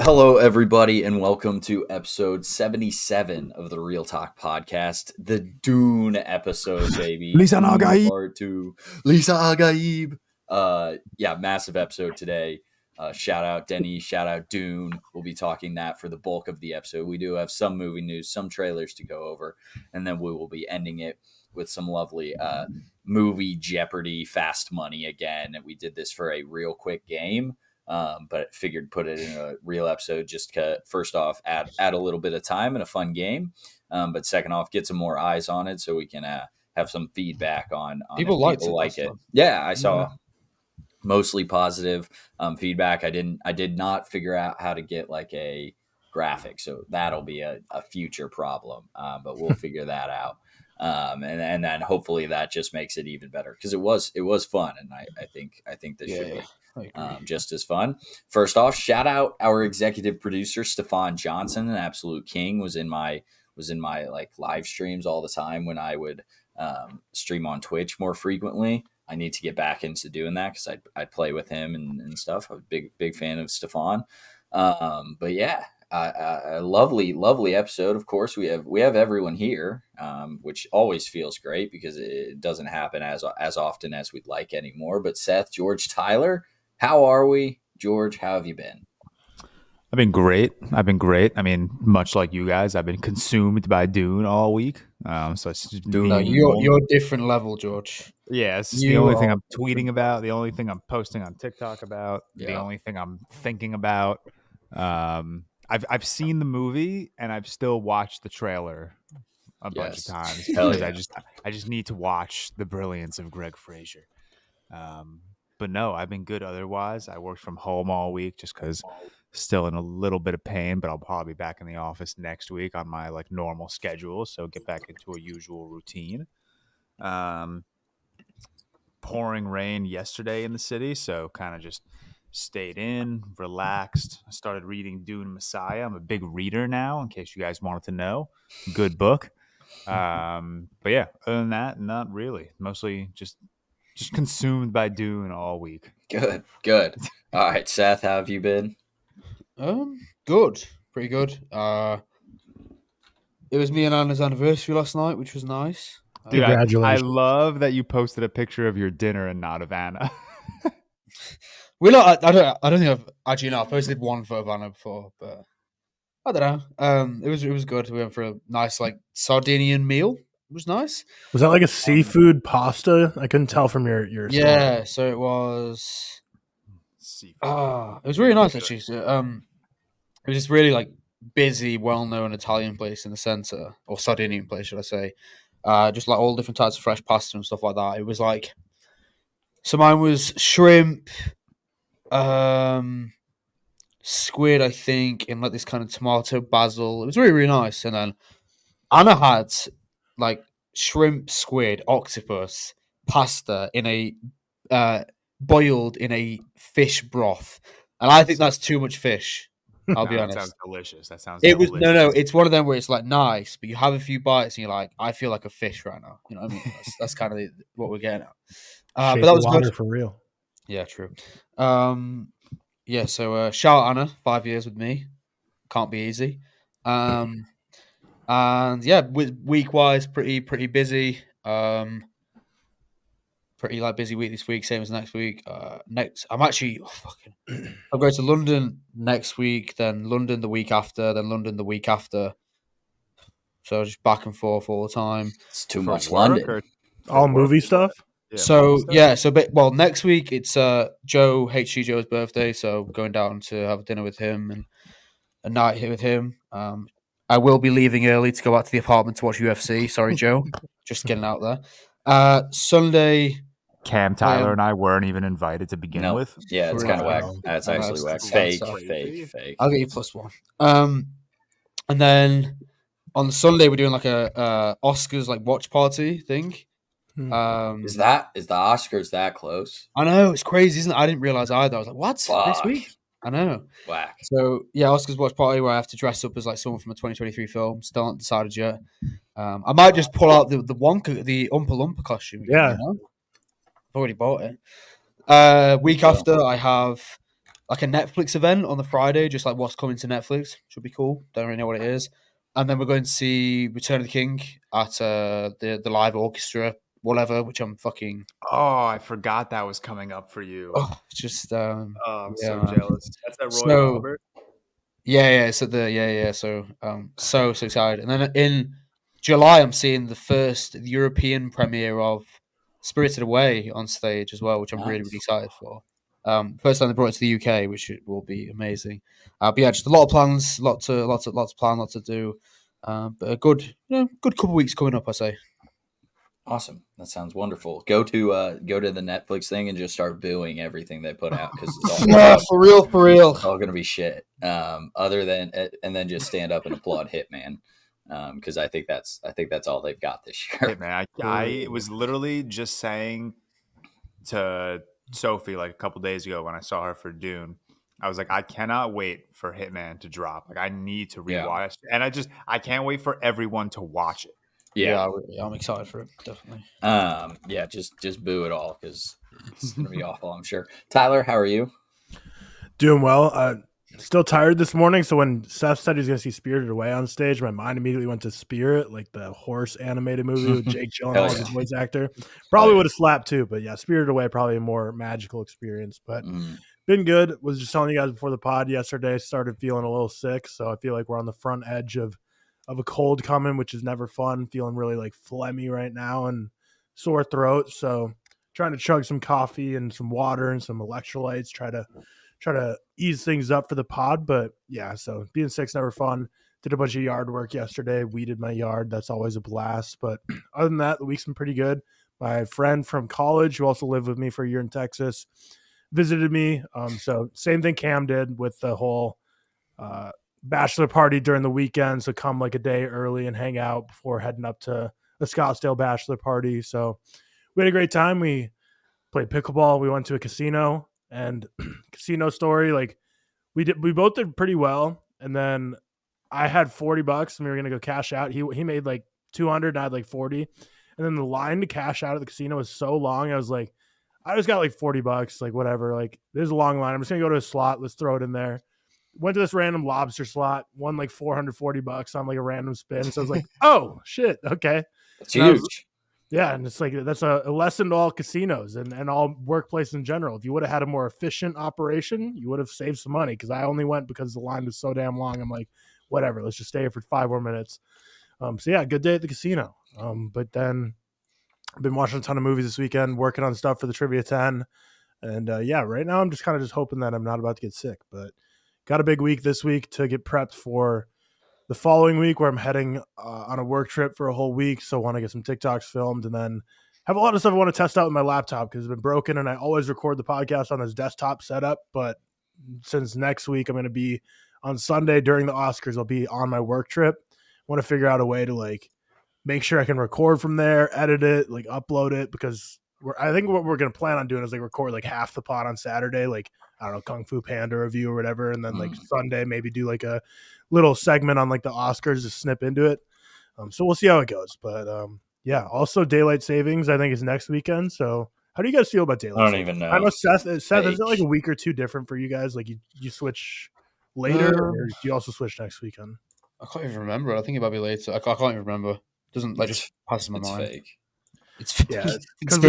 Hello, everybody, and welcome to episode 77 of the ReelTok Podcast, the Dune episode, baby. Lisa Dune Nagaib. Part 2. Lisa Nagaib. Massive episode today. Shout out Denny, shout out Dune. We'll be talking that for the bulk of the episode. We do have some movie news, some trailers to go over, and then we will be ending it with some lovely movie Jeopardy fast money again. And we did this for a real quick game. But figured put it in a real episode just to, first off, add a little bit of time and a fun game. But second off, get some more eyes on it so we can have some feedback on people like it. Yeah, I saw mostly positive feedback. I did not figure out how to get like a graphic, so that'll be a future problem. But we'll figure that out. And then hopefully that just makes it even better because it was fun, and I think this should be just as fun. First off, shout out our executive producer Stefan Johnson, an absolute king. Was in my like live streams all the time when I would stream on Twitch more frequently. I need to get back into doing that because I'd play with him and stuff. I'm a big fan of Stefan. But yeah, a lovely episode. Of course, we have everyone here, which always feels great because it doesn't happen as often as we'd like anymore. But Seth, George, Tyler, how are we? George, how have you been? I've been great. I mean, much like you guys, I've been consumed by Dune all week. So it's Dune. No, you're a different level, George. Yeah, it's the only thing I'm tweeting about, the only thing I'm posting on TikTok about, the only thing I'm thinking about. I've seen the movie and I've still watched the trailer a bunch of times because I just need to watch the brilliance of Greg Fraser. But no, I've been good otherwise. I worked from home all week just because still in a little bit of pain, but I'll probably be back in the office next week on my like normal schedule. So get back into a usual routine. Pouring rain yesterday in the city, so kind of just stayed in, relaxed. I started reading Dune Messiah. I'm a big reader now, in case you guys wanted to know. Good book. But yeah, other than that, not really. Mostly just consumed by Dune all week. Good. All right, Seth, how have you been? Good. Pretty good. It was me and Anna's anniversary last night, which was nice. Dude, I love that you posted a picture of your dinner and not of Anna. I don't think I've posted one photo of Anna before, but I don't know. It was good. We went for a nice like Sardinian meal. It was nice. Was that like a seafood pasta? I couldn't tell from your yeah, so it was seafood. It was really nice actually. So, it was this really like busy, well-known Italian place in the center, or Sardinian place, should I say? Just like all different types of fresh pasta and stuff like that. It was like, so mine was shrimp, squid, I think, and like this kind of tomato basil. It was really, really nice. And then Anna had like shrimp, squid, octopus, pasta in a boiled in a fish broth, and I think that's too much fish. I'll be honest. That sounds delicious. Delicious. No. It's one of them where it's like nice, but you have a few bites and you're like, I feel like a fish right now. You know what I mean? That's kind of what we're getting at. But that was good for real. Yeah, true. So shout out Anna, 5 years with me. Can't be easy. And yeah, week wise, pretty busy. Pretty like busy week this week, same as next week. I'm actually I'm going to London next week, then London the week after, then London the week after. So just back and forth all the time. It's too much London. All movie stuff. Yeah, next week it's Joe HG Joe's birthday, so going down to have dinner with him and a night here with him. I will be leaving early to go back to the apartment to watch UFC. Sorry, Joe, just getting out there. Sunday. Cam, Tyler, and I weren't even invited to begin with. Yeah, it's kind of whack. That's actually whack. Fake. I'll get you +1. And then on Sunday we're doing like a Oscars like watch party thing. Is the Oscars that close? I know, it's crazy, isn't it? I didn't realize either. I was like, what? Fuck. This week? I know. Whack. So yeah, Oscars watch party where I have to dress up as like someone from a 2023 film. Still not decided yet. I might just pull out the Wonka, the Oompa Loompa costume. Yeah. You know? I've already bought it. Week after I have like a Netflix event on the Friday, just like what's coming to Netflix. Should be cool. Don't really know what it is. And then we're going to see Return of the King at the live orchestra, whatever, which I'm fucking. Oh, I forgot that was coming up for you. Oh, just. I'm so man. jealous. That's at Roy So, Robert. Yeah. So so excited. And then in July, I'm seeing the first European premiere of Spirited Away on stage as well, which I'm really excited for. First time they brought it to the UK, which will be amazing. But yeah, just a lot of plans, lots to plan, lots to do. But a good couple of weeks coming up, I say. Awesome. That sounds wonderful. Go to the Netflix thing and just start booing everything they put out because it's all for real. It's all gonna be shit. Other than and then just stand up and applaud Hitman. Because I think that's all they've got this year. Hitman. I was literally just saying to Sophie like a couple days ago when I saw her for Dune, I was like, I cannot wait for Hitman to drop. Like I need to rewatch, and I can't wait for everyone to watch it. Yeah, I'm excited for it, definitely. Yeah, just boo it all because it's gonna be awful, I'm sure. Tyler, how are you? Doing well. Still tired this morning, so when Seth said he's gonna see Spirited Away on stage, my mind immediately went to Spirit, like the horse animated movie with Jake Gyllenhaal as a voice actor. Probably would have slapped too, but yeah, Spirited Away probably a more magical experience. But been good. Was just telling you guys before the pod yesterday, started feeling a little sick, so I feel like we're on the front edge of a cold coming, which is never fun. Feeling really like phlegmy right now and sore throat. So trying to chug some coffee and some water and some electrolytes, try to ease things up for the pod. But yeah, so being sick's never fun. Did a bunch of yard work yesterday, weeded my yard. That's always a blast. But other than that, the week's been pretty good. My friend from college, who also lived with me for a year in Texas, visited me. So same thing Cam did with the whole bachelor party during the weekend. So come like a day early and hang out before heading up to the Scottsdale bachelor party. So we had a great time. We played pickleball. We went to a casino, and casino story, like we both did pretty well. And then I had $40 and we were going to go cash out. He made like 200 and I had like 40. And then the line to cash out of the casino was so long. I was like, I just got like $40, like whatever. Like there's a long line. I'm just going to go to a slot. Let's throw it in there. Went to this random lobster slot, won like $440 on like a random spin. So I was like, oh shit. Okay. It's huge. Yeah. And it's like, that's a lesson to all casinos and all workplaces in general. If you would have had a more efficient operation, you would have saved some money. Cause I only went because the line was so damn long. I'm like, whatever, let's just stay here for 5 more minutes. So yeah, good day at the casino. But then I've been watching a ton of movies this weekend, working on stuff for the Trivia 10. And yeah, right now I'm just kind of just hoping that I'm not about to get sick, but got a big week this week to get prepped for the following week where I'm heading on a work trip for a whole week. So I want to get some TikToks filmed and then have a lot of stuff I want to test out with my laptop because it's been broken and I always record the podcast on this desktop setup. But since next week I'm going to be on Sunday during the Oscars, I'll be on my work trip. I want to figure out a way to like make sure I can record from there, edit it, like upload it because I think what we're going to plan on doing is like record like half the pod on Saturday, like I don't know, Kung Fu Panda review or whatever. And then like Sunday, maybe do like a little segment on like the Oscars to snip into it. So we'll see how it goes. But yeah, also daylight savings, I think is next weekend. So how do you guys feel about daylight I don't savings? even know. I know Seth, is it like a week or two different for you guys? Like you switch later or do you also switch next weekend? I can't even remember. I think it might be later. I can't even remember. It doesn't like just passes my mind. Fake. It's fake. Yeah, because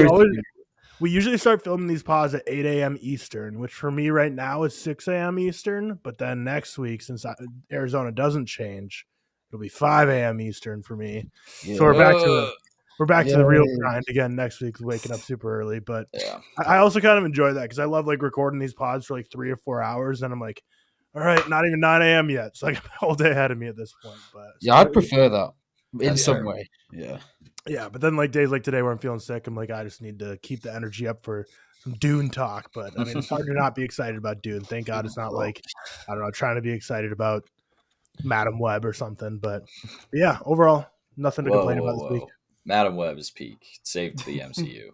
we usually start filming these pods at 8 a.m. Eastern, which for me right now is 6 a.m. Eastern. But then next week, since Arizona doesn't change, it'll be 5 a.m. Eastern for me. Yeah. So we're back to the real grind again next week, waking up super early. But yeah. I also kind of enjoy that because I love like recording these pods for like 3 or 4 hours, and I'm like, all right, not even 9 a.m. yet. So I got the whole day ahead of me at this point. But yeah, I'd prefer that in some way. Yeah. Yeah, but then like days like today where I'm feeling sick, I'm like, I just need to keep the energy up for some Dune talk. But I mean, it's hard to not be excited about Dune. Thank God it's not like, I don't know, trying to be excited about Madam Web or something. But yeah, overall, nothing to complain about this week. Madam Web is peak. It's safe to the MCU.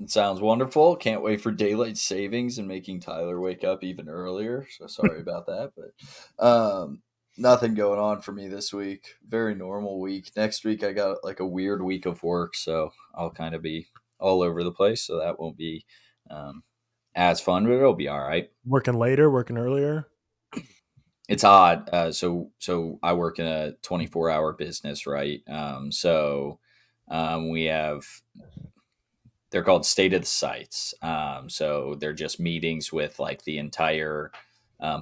It sounds wonderful. Can't wait for daylight savings and making Tyler wake up even earlier. So sorry about that. But nothing going on for me this week. Very normal week. Next week I got like a weird week of work, so I'll kind of be all over the place. So that won't be as fun, but it'll be all right. Working later, working earlier. It's odd. So I work in a 24-hour business, right? We have, they're called state of the sites. So they're just meetings with like the entire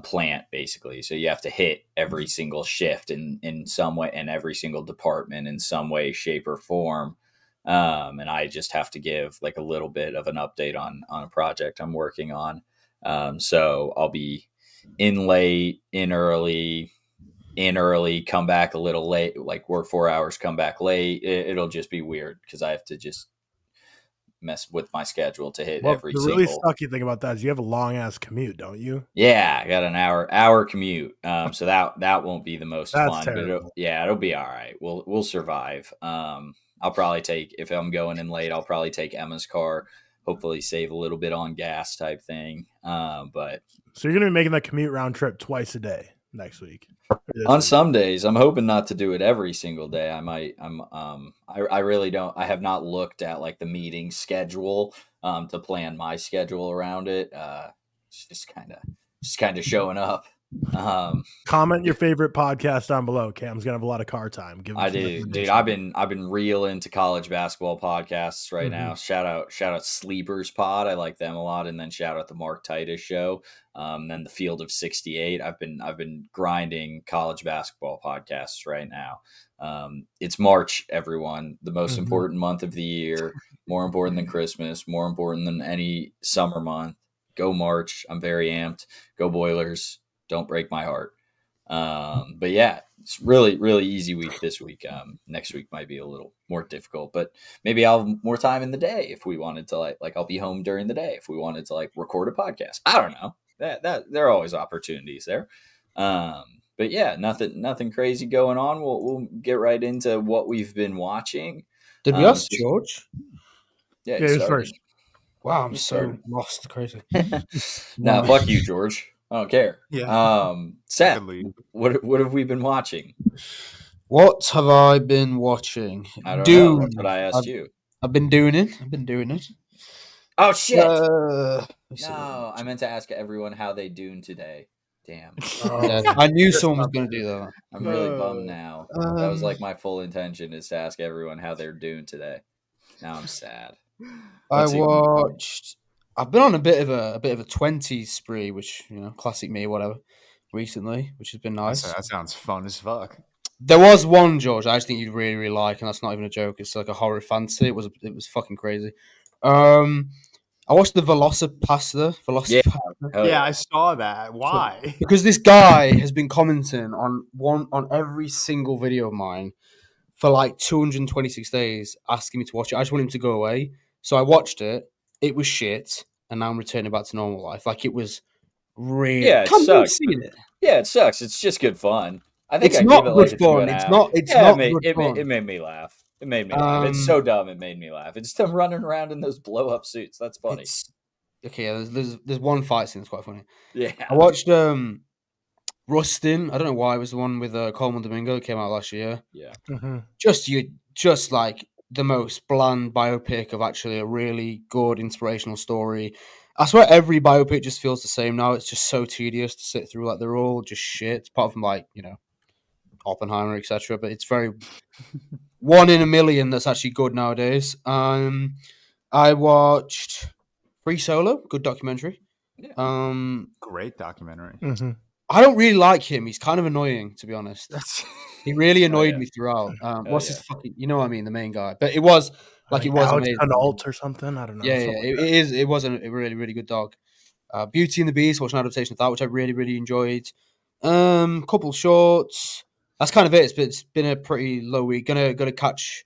plant, basically. So you have to hit every single shift in some way, and every single department in some way, shape, or form. And I just have to give like a little bit of an update on a project I'm working on. So I'll be in late, in early, come back a little late, like work 4 hours, come back late. It'll just be weird because I have to just mess with my schedule to hit every single. The really sucky thing about that is you have a long ass commute, don't you? Yeah, I got an hour commute. So that won't be the most fun, but it'll be all right. We'll survive. I'll probably take, if I'm going in late, I'll probably take Emma's car, hopefully save a little bit on gas type thing. But so you're going to be making that commute round trip twice a day next week. On some days. I'm hoping not to do it every single day. I really don't. I have not looked at like the meeting schedule to plan my schedule around it. It's just kind of showing up. Comment your favorite podcast down below. Cam's gonna have a lot of car time. I do, dude. I've been real into college basketball podcasts right now. Shout out Sleepers Pod. I like them a lot, and then shout out the Mark Titus Show. Then the Field of 68. I've been grinding college basketball podcasts right now. It's March, everyone. The most important month of the year. More important than Christmas. More important than any summer month. Go March. I'm very amped. Go Boilers. Don't break my heart. But yeah, it's really, really easy week this week. Next week might be a little more difficult, but maybe I'll have more time in the day if we wanted to like I'll be home during the day if we wanted to like record a podcast. I don't know. That there are always opportunities there. But yeah, nothing crazy going on. We'll get right into what we've been watching. Did we ask George? Yeah, he's first. Wow, I'm so lost. Crazy. Nah, fuck you, George. I don't care. Yeah. Seth, what have we been watching? What have I been watching? I don't know. That's what I asked you. I've been doing it. Oh shit! No, I meant to ask everyone how they Dune today. Damn. I knew someone was going to do that. I'm really bummed now. That was like my full intention, is to ask everyone how they're doing today. Now I'm sad. I've been on a bit of a 20s spree, which, you know, classic me, whatever, recently, which has been nice. That sounds fun as fuck. There was one, George, I just think you'd really, really like, and that's not even a joke. It's like a horror fantasy. It was fucking crazy. I watched the Velocipasta. Yeah, I saw that. Why? Because this guy has been commenting on every single video of mine for like 226 days, asking me to watch it. I just want him to go away. So I watched it. It was shit, and now I'm returning back to normal life. Like, it was really... Yeah, it sucks. Yeah, it sucks. It's just good fun. I think it's not good fun. It's not good fun. It made me laugh. It made me laugh. It's so dumb. It made me laugh. It's them running around in those blow up suits. That's funny. Okay, there's one fight scene that's quite funny. Yeah, I watched Rustin. I don't know why, it was the one with Coleman Domingo. It came out last year. Yeah, just like the most bland biopic of actually a really good inspirational story. I swear every biopic just feels the same now. It's just so tedious to sit through. Like, they're all just shit, apart from, like, you know, Oppenheimer, etc. But it's very one in a million that's actually good nowadays. I watched Free Solo, good documentary. Yeah. Great documentary. I don't really like him. He's kind of annoying, to be honest. He really annoyed me throughout. What's his fucking? You know what I mean, the main guy. But it was like, it was amazing. An alt or something. I don't know. Yeah, it is. It was a really, really good dog. Beauty and the Beast. Watched an adaptation of that, which I really, really enjoyed. Couple shorts. That's kind of it. It's been a pretty low week. Gonna catch.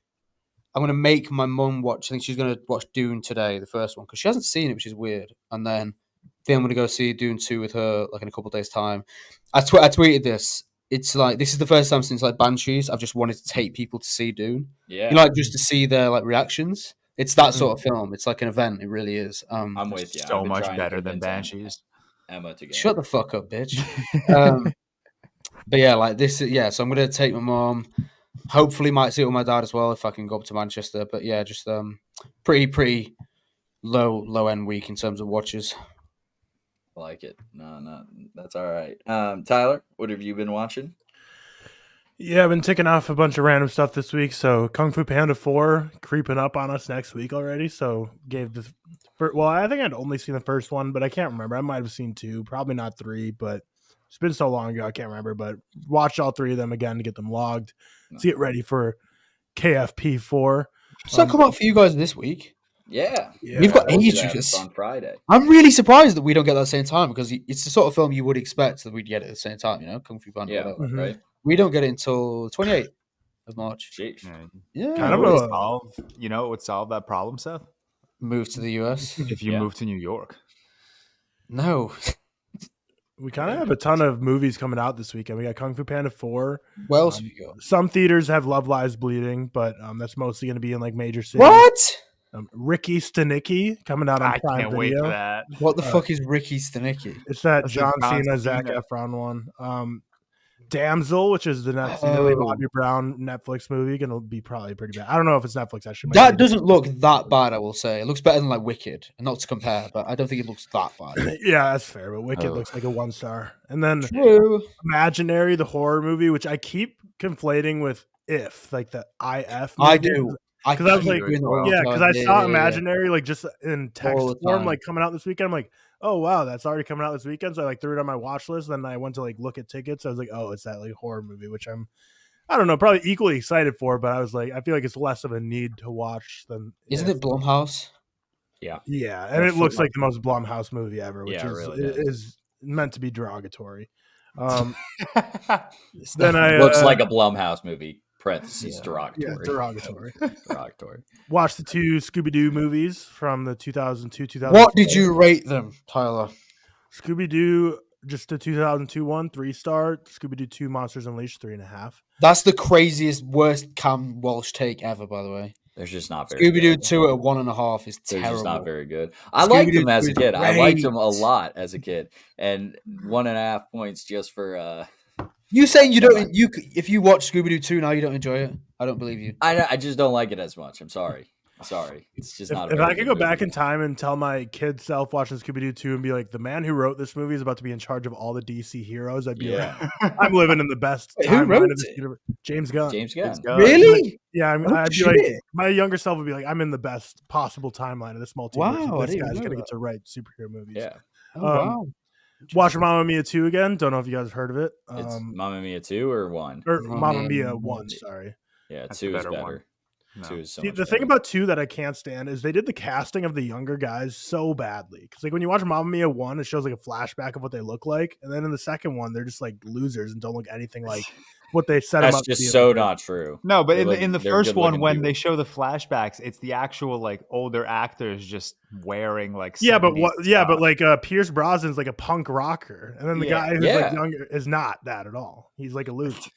I'm gonna make my mum watch. I think she's gonna watch Dune today, the first one, because she hasn't seen it, which is weird. And then I'm gonna go see Dune 2 with her, like, in a couple of days' time. I tweeted this. It's like, this is the first time since like Banshees I've just wanted to take people to see Dune. Yeah, you know, like, just to see their like reactions. It's that sort of film. It's like an event. It really is. I'm with you. So much better than Banshees. Emma together. Shut the fuck up, bitch. But yeah, like this. Yeah, so I'm gonna take my mom. Hopefully, might see it with my dad as well if I can go up to Manchester. But yeah, just pretty low end week in terms of watches. I like it. No, that's all right. Tyler, what have you been watching? Yeah, I've been ticking off a bunch of random stuff this week. So Kung Fu Panda 4 creeping up on us next week already. So I think I'd only seen the first one, but I can't remember. I might have seen 2, probably not 3, but it's been so long ago I can't remember. But watched all 3 of them again to get them logged. To get ready for KFP 4. Does that come out for you guys this week? Yeah. We've got ages on Friday. I'm really surprised that we don't get that at the same time because it's the sort of film you would expect that we'd get it at the same time, Kung Fu Panda. Yeah, right. We don't get it until 28th of March. Jeez. Yeah. Kind of it would solve that problem, Seth? Move to the US. If you move to New York. No. We kind of have a ton of movies coming out this weekend. We got Kung Fu Panda 4. What else have you got? Some theaters have Love Lies Bleeding, but that's mostly going to be in like major cities. What? Ricky Stanicki coming out on I Prime can't Video. wait for that. What the fuck is Ricky Stanicki? It's that That's John John Cena, Zac Cena. Efron one. Damsel, which is the next Millie Bobby Brown Netflix movie, going to be probably pretty bad. I don't know if it's Netflix actually. That doesn't look that bad, I will say. It looks better than like Wicked, and not to compare, but I don't think it looks that bad. Yeah, that's fair. But Wicked looks like a 1-star. And then True. Imaginary, the horror movie, which I keep conflating with If, like the IF. I do. Because I was like, because I saw Imaginary like just in text All the form, time. like coming out this weekend. I'm like, oh wow, that's already coming out this weekend. So I like threw it on my watch list. Then I went to like look at tickets. I was like, oh, it's that like horror movie, which I don't know, probably equally excited for. But I was like, I feel like it's less of a need to watch than. Isn't it Blumhouse? Yeah. Yeah, and it looks like the most Blumhouse movie ever, which is meant to be derogatory. Then I looks like a Blumhouse movie. Parentheses derogatory. Yeah, derogatory. Derogatory. Watched the 2 Scooby-Doo movies from the 2002 2000. What did you rate them, Tyler? Scooby-Doo, just the 2002 one, 3-star. Scooby-Doo 2 Monsters Unleashed, 3.5. That's the craziest, worst Cam Walsh take ever, by the way. They're just not very Scooby-Doo good. 2 at 1.5 is They're terrible. just not very good. I liked them as a kid. Great. I liked them a lot as a kid. And 1.5 points just for You saying you don't? If you watch Scooby-Doo 2 now, you don't enjoy it? I don't believe you. I just don't like it as much. I'm sorry. It's just not. If I could go back in time and tell my kid self watching Scooby-Doo 2 and be like, the man who wrote this movie is about to be in charge of all the DC heroes, I'd be like, I'm living in the best timeline of this universe. James Gunn. James Gunn. Really? Yeah, I'd be like, my younger self would be like, I'm in the best possible timeline of this multiverse. Wow, This guy's gonna get to write superhero movies. Yeah. Wow. Watch Mamma Mia 2 again. Don't know if you guys have heard of it. It's Mamma Mia 2 or 1? Or Mamma Mia 1, sorry. Yeah, That's 2 the is better better. one. No. 2 is so See, much the thing better. about 2 that I can't stand is they did the casting of the younger guys so badly. Because like when you watch Mamma Mia 1, it shows like a flashback of what they look like, and then in the second one, they're just like losers and don't look anything like what they set them That's up to just be so in the not true. No, but They're in the they're first one, good-looking when people. they show the flashbacks, it's the actual like older actors just wearing like but 70s what? Yeah, but stuff. like Pierce Brosnan's like a punk rocker, and then the guy who's like Yeah. younger is not that at all. He's like a loser.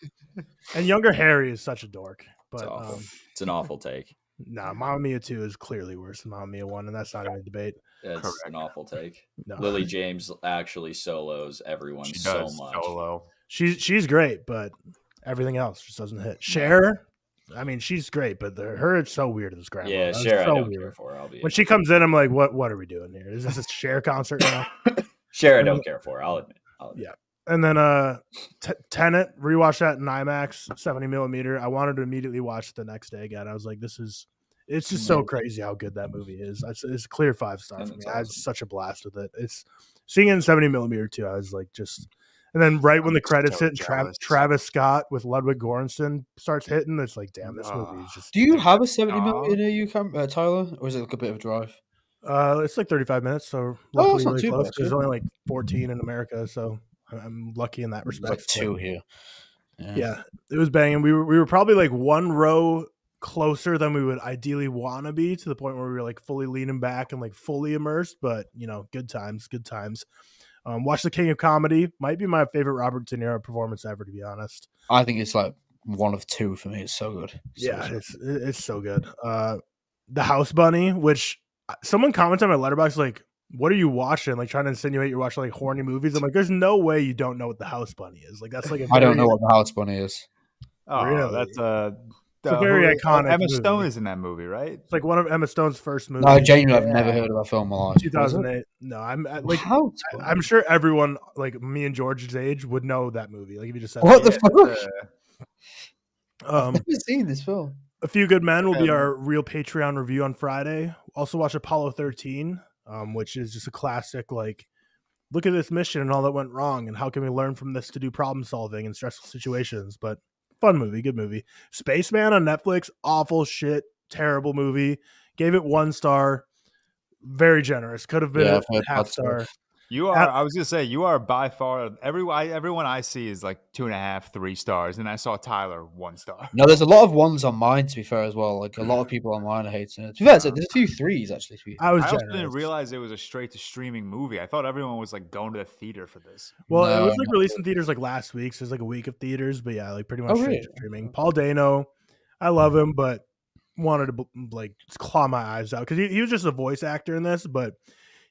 And younger Harry is such a dork. It's But awful. It's an awful take. no, Mamma Mia 2 is clearly worse than Mamma Mia 1, and that's not even a debate. It's Correct. an awful take. No. Lily James actually solos everyone she so does much. solo. She's great, but everything else just doesn't hit. Cher, I mean, she's great, but her it's so weird at this grandma. Yeah, That's Cher, I so don't weird. care for. I'll be When she comes in, I'm like, what are we doing here? Is this a Cher concert now? Cher, I don't care for. I'll admit. Yeah. And then Tenet, rewatch that in IMAX 70 millimeter. I wanted to immediately watch it the next day again. I was like, it's just so crazy how good that movie is. It's a clear 5-star for me. I had such a blast with it. It's seeing it in 70 millimeter too. I was like, and then right when the credits so hit, Travis Scott with Ludwig Göransson starts hitting. It's like, damn, this movie is just. Do you have a 70 millimeter, you Tyler, or is it like a bit of a drive? It's like 35 minutes, so it's luckily not really too close. bad, There's yeah. only like 14 in America, so I'm lucky in that respect. Like 2 here. Yeah, it was banging. We were probably like one row closer than we would ideally want to be, to the point where we were like fully leaning back and like fully immersed. But good times. Watch The King of Comedy. Might be my favorite Robert De Niro performance ever, to be honest. I think it's like one of 2 for me. It's so good. It's so good. The House Bunny, which someone commented on my letterbox like, what are you watching? Like trying to insinuate you're watching like horny movies. I'm like, there's no way you don't know what The House Bunny is. Like that's like I don't know what the House Bunny is. Oh, Really? that's a It's a very iconic Emma movie. Stone is in that movie, right? It's like one of Emma Stone's first movies. No, genuinely, I've never heard of that film in my life. 2008. No, I'm sure everyone like me and George's age would know that movie. Like if you just said what the fuck. I've never seen this film. A Few Good Men will be our real Patreon review on Friday. Also watch Apollo 13, which is just a classic. Like, look at this mission and all that went wrong, and how can we learn from this to do problem solving in stressful situations. But fun movie, good movie. Spaceman on Netflix, awful shit, terrible movie. Gave it 1 star. Very generous. Could have been a half star. You are. I was gonna say you are by far everyone I see is like 2.5, 3 stars, and I saw Tyler 1 star. No, there's a lot of 1s on mine. To be fair, as well, like a lot of people on mine are hating it. To be fair, there's a few 3s actually. I also didn't realize it was a straight to streaming movie. I thought everyone was like going to the theater for this. Well, it was like released in theaters like last week, so there's like a week of theaters, but yeah, like pretty much straight to streaming. Paul Dano, I love him, but wanted to like claw my eyes out because he was just a voice actor in this, but.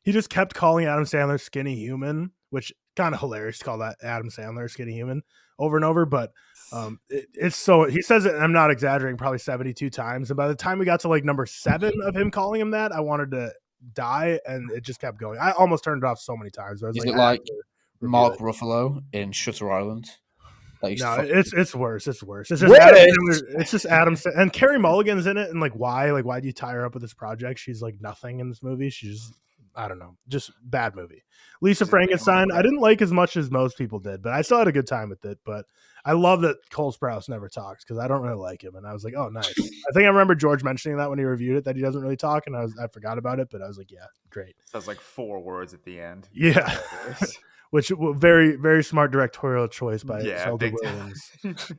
He just kept calling Adam Sandler skinny human, which kind of hilarious to call that Adam Sandler skinny human over and over. But it's so he says it, and I'm not exaggerating, probably 72 times. And by the time we got to like number 7 of him calling him that, I wanted to die, and it just kept going. I almost turned it off so many times. Is it like Mark Ruffalo in Shutter Island? No, it's worse. It's worse. It's just Adam Sandler, it's just Adam and Carrie Mulligan's in it. And like, why? Like, why do you tie her up with this project? She's like nothing in this movie. She's I don't know, just bad movie. Lisa Frankenstein, I didn't like as much as most people did, but I still had a good time with it. But I love that Cole Sprouse never talks because I don't really like him. And I was like, oh, nice. I think I remember George mentioning that when he reviewed it, that he doesn't really talk. And I forgot about it, but I was like, yeah, great. That's like 4 words at the end. Yeah. Which very, very smart directorial choice by Zelda Williams.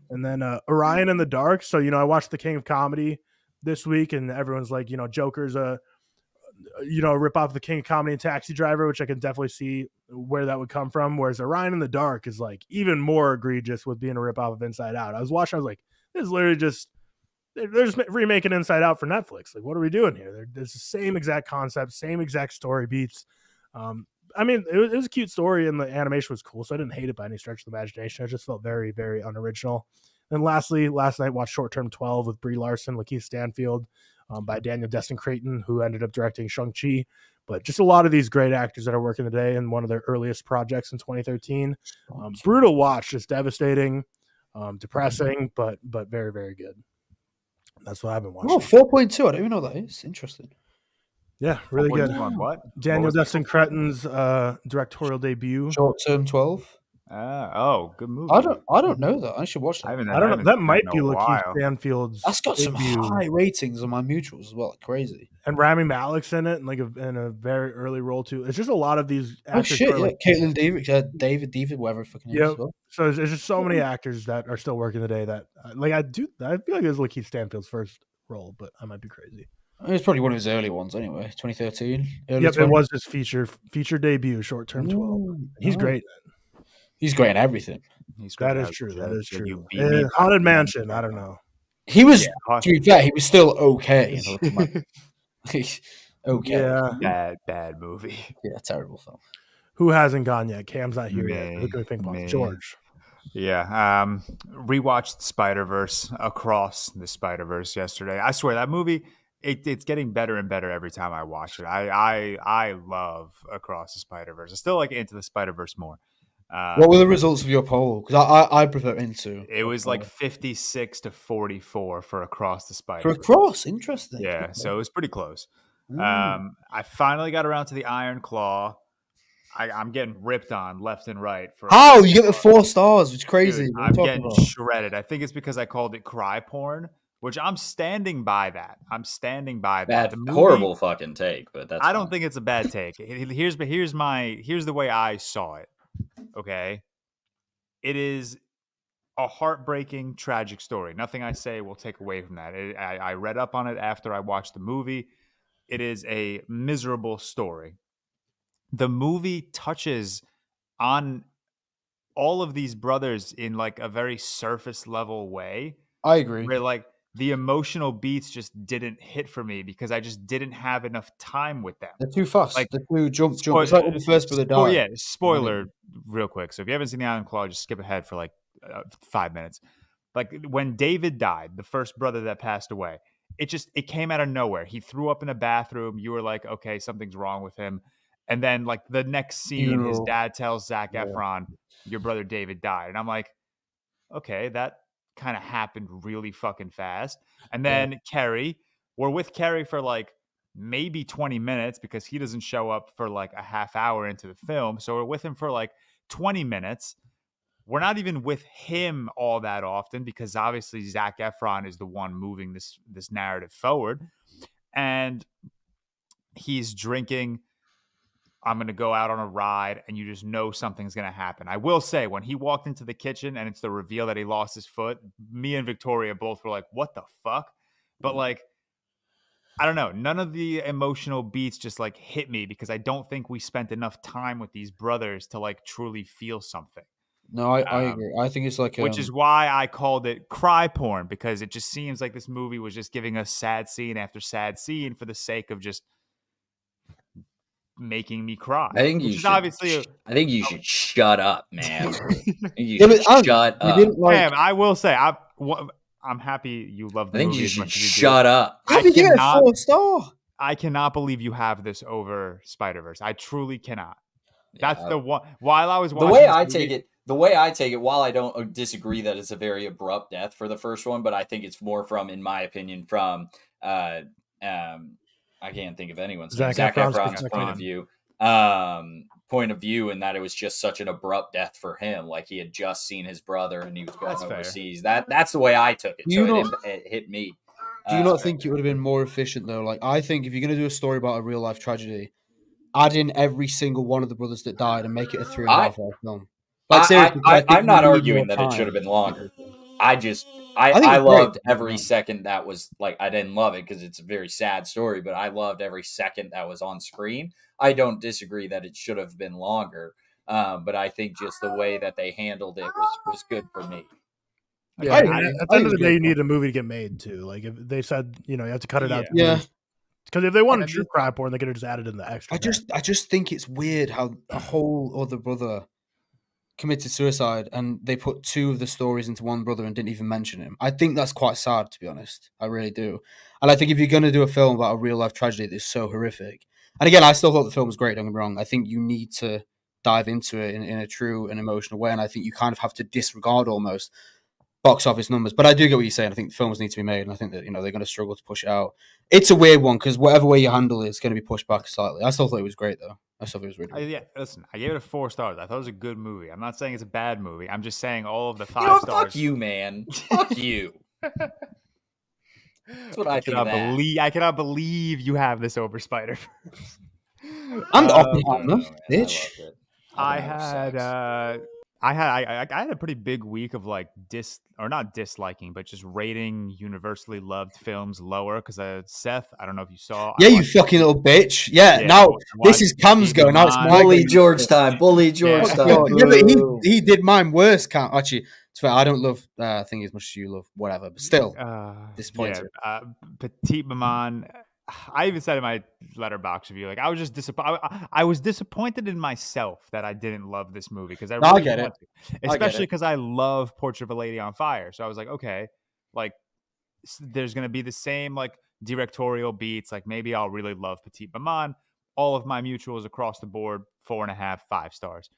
And then Orion in the Dark. So, I watched The King of Comedy this week, and everyone's like, Joker's a rip off the King of Comedy and Taxi Driver, which I can definitely see where that would come from. Whereas Orion in the Dark is like even more egregious with being a rip off of Inside Out. I was watching, I was like, this is literally just, they're just remaking Inside Out for Netflix. Like, what are we doing here? There's the same exact concept, same exact story beats. I mean, it was a cute story and the animation was cool, so I didn't hate it by any stretch of the imagination. I just felt very, very unoriginal. And lastly, last night watched Short Term 12 with Brie Larson, Lakeith Stanfield, by Daniel Destin Creighton, who ended up directing Shang-Chi. But just a lot of these great actors that are working today in one of their earliest projects in 2013. Brutal watch, just devastating, depressing, but very, very good. That's what I've been watching. Oh, 4.2. I don't even know what that is. Interesting. Yeah, really good. What? Daniel Destin Creighton's directorial debut. Short Term 12. Good movie. I don't know that. I should watch that. I don't know. That might be Lakeith Stanfield's. That's got some high ratings on my mutuals as well. Like crazy. And Rami Malek's in it, and like in a very early role too. It's just a lot of these actors. Oh shit! Yeah, like, Caitlin David, whatever fucking name. Well. So there's just so many actors that are still working today that like I feel like it was Lakeith Stanfield's first role, but I might be crazy. It was probably one of his early ones anyway, 2013. Yep, it was his feature debut, Short Term 12. He's great. He's great at everything. That is true. Haunted Mansion, I don't know. He was, to be fair, he was still okay. Okay. Yeah. Bad movie. Yeah, terrible film. Who hasn't gone yet? Cam's not here yet. Look at ping pong. George. Yeah. Rewatched Spider-Verse, Across the Spider-Verse yesterday. I swear that movie, it's getting better and better every time I watch it. I love Across the Spider-Verse. I still like Into the Spider-Verse more. What were the results of your poll? Because I prefer Into. It was like 56 to 44 for Across the Spider. For Across, interesting. Yeah, so it was pretty close. I finally got around to the Iron Claw. I'm getting ripped on left and right. How? You get the 4 stars, which is crazy. Dude, I'm getting shredded. I think it's because I called it cry porn, which I'm standing by that. Bad, horrible fucking take, but that's. I don't think it's a bad take. Here's the way I saw it. Okay, it is a heartbreaking, tragic story. Nothing I say will take away from that. I read up on it after I watched the movie. It is a miserable story. The movie touches on all of these brothers in like a very surface level way. I agree. Where like the emotional beats just didn't hit for me because I just didn't have enough time with them. They're too fast. Like, they're too jump. It's like when the first brother died. Yeah, spoiler real quick. So if you haven't seen the Iron Claw, just skip ahead for like 5 minutes. like when David died, the first brother that passed away, it came out of nowhere. He threw up in a bathroom. You were like, okay, something's wrong with him. And then like the next scene, his dad tells Zac Efron, your brother David died. And I'm like, okay, that kind of happened really fucking fast. And then Kerry, we're with Kerry for like maybe 20 minutes because he doesn't show up for like a half hour into the film. So we're with him for like 20 minutes. We're not even with him all that often because obviously Zac Efron is the one moving this narrative forward. And he's drinking. I'm going to go out on a ride, and you just know something's going to happen. I will say, when he walked into the kitchen and it's the reveal that he lost his foot, me and Victoria both were like, what the fuck? But like, I don't know. None of the emotional beats just like hit me because I don't think we spent enough time with these brothers to like truly feel something. No, I agree. I think it's like which is why I called it cry porn, because it just seems like this movie was just giving us sad scene after sad scene for the sake of just making me cry. I think you should. Obviously, I think you should shut up, man. You should shut up. Man, I will say, I'm happy you love the movie. I think you should shut up. I think you're a 4-star. I cannot believe you have this over Spider-Verse. I truly cannot. That's the one. While I was watching the way I take it, while I don't disagree that it's a very abrupt death for the first one, but I think it's more from, in my opinion, from I can't think of anyone's Zac Efron's point of view, and that it was just such an abrupt death for him. Like he had just seen his brother and he was going overseas. That's the way I took it. It hit me. Do you not think it would have been more efficient though? Like I think if you're going to do a story about a real life tragedy, add in every single one of the brothers that died and make it a 3.5 hour film. Like, I'm not arguing that it should have been longer. I loved every second that was like, I didn't love it because it's a very sad story, but I loved every second that was on screen. I don't disagree that it should have been longer. But I think just the way that they handled it was good for me. Yeah, at the end of the day, you need a movie to get made too. Like if they said, you have to cut it out. Yeah. Because if they wanted true cry porn, they could have just added in the extra. I just think it's weird how a whole other brother committed suicide and they put two of the stories into one brother and didn't even mention him. I think that's quite sad, to be honest. I really do. And I think if you're going to do a film about a real life tragedy that's so horrific, and again, I still thought the film was great, don't get me wrong. I think you need to dive into it in a true and emotional way. And I think you kind of have to disregard almost box office numbers. But I do get what you're saying. I think the films need to be made. And I think that, they're going to struggle to push it out. It's a weird one because whatever way you handle it, it's going to be pushed back slightly. I still thought it was great, though. I thought it was really good. Yeah, listen, I gave it a 4 stars. I thought it was a good movie. I'm not saying it's a bad movie. I'm just saying all of the 5 stars. Fuck you, man. Fuck you. That's what I think of that. I cannot believe you have this over Spider-Verse. I'm the Oppenheimer, bitch. I had a pretty big week of like not disliking, but just rating universally loved films lower because Seth, I don't know if you saw. Yeah, you fucking little bitch. Yeah, now this is Cam's go. Now it's Bully George time. Bully George time. Yeah, but he did mine worse, Cam. Actually, it's fair. I don't love thing as much as you love whatever, but still disappointed. Yeah, Petite Maman. I even said in my letterbox review, like I was just disappointed. I was disappointed in myself that I didn't love this movie because I really get it, especially because I love Portrait of a Lady on Fire. So I was like, okay, like there's gonna be the same like directorial beats. Like maybe I'll really love Petite Maman. All of my mutuals across the board, 4.5, 5 stars.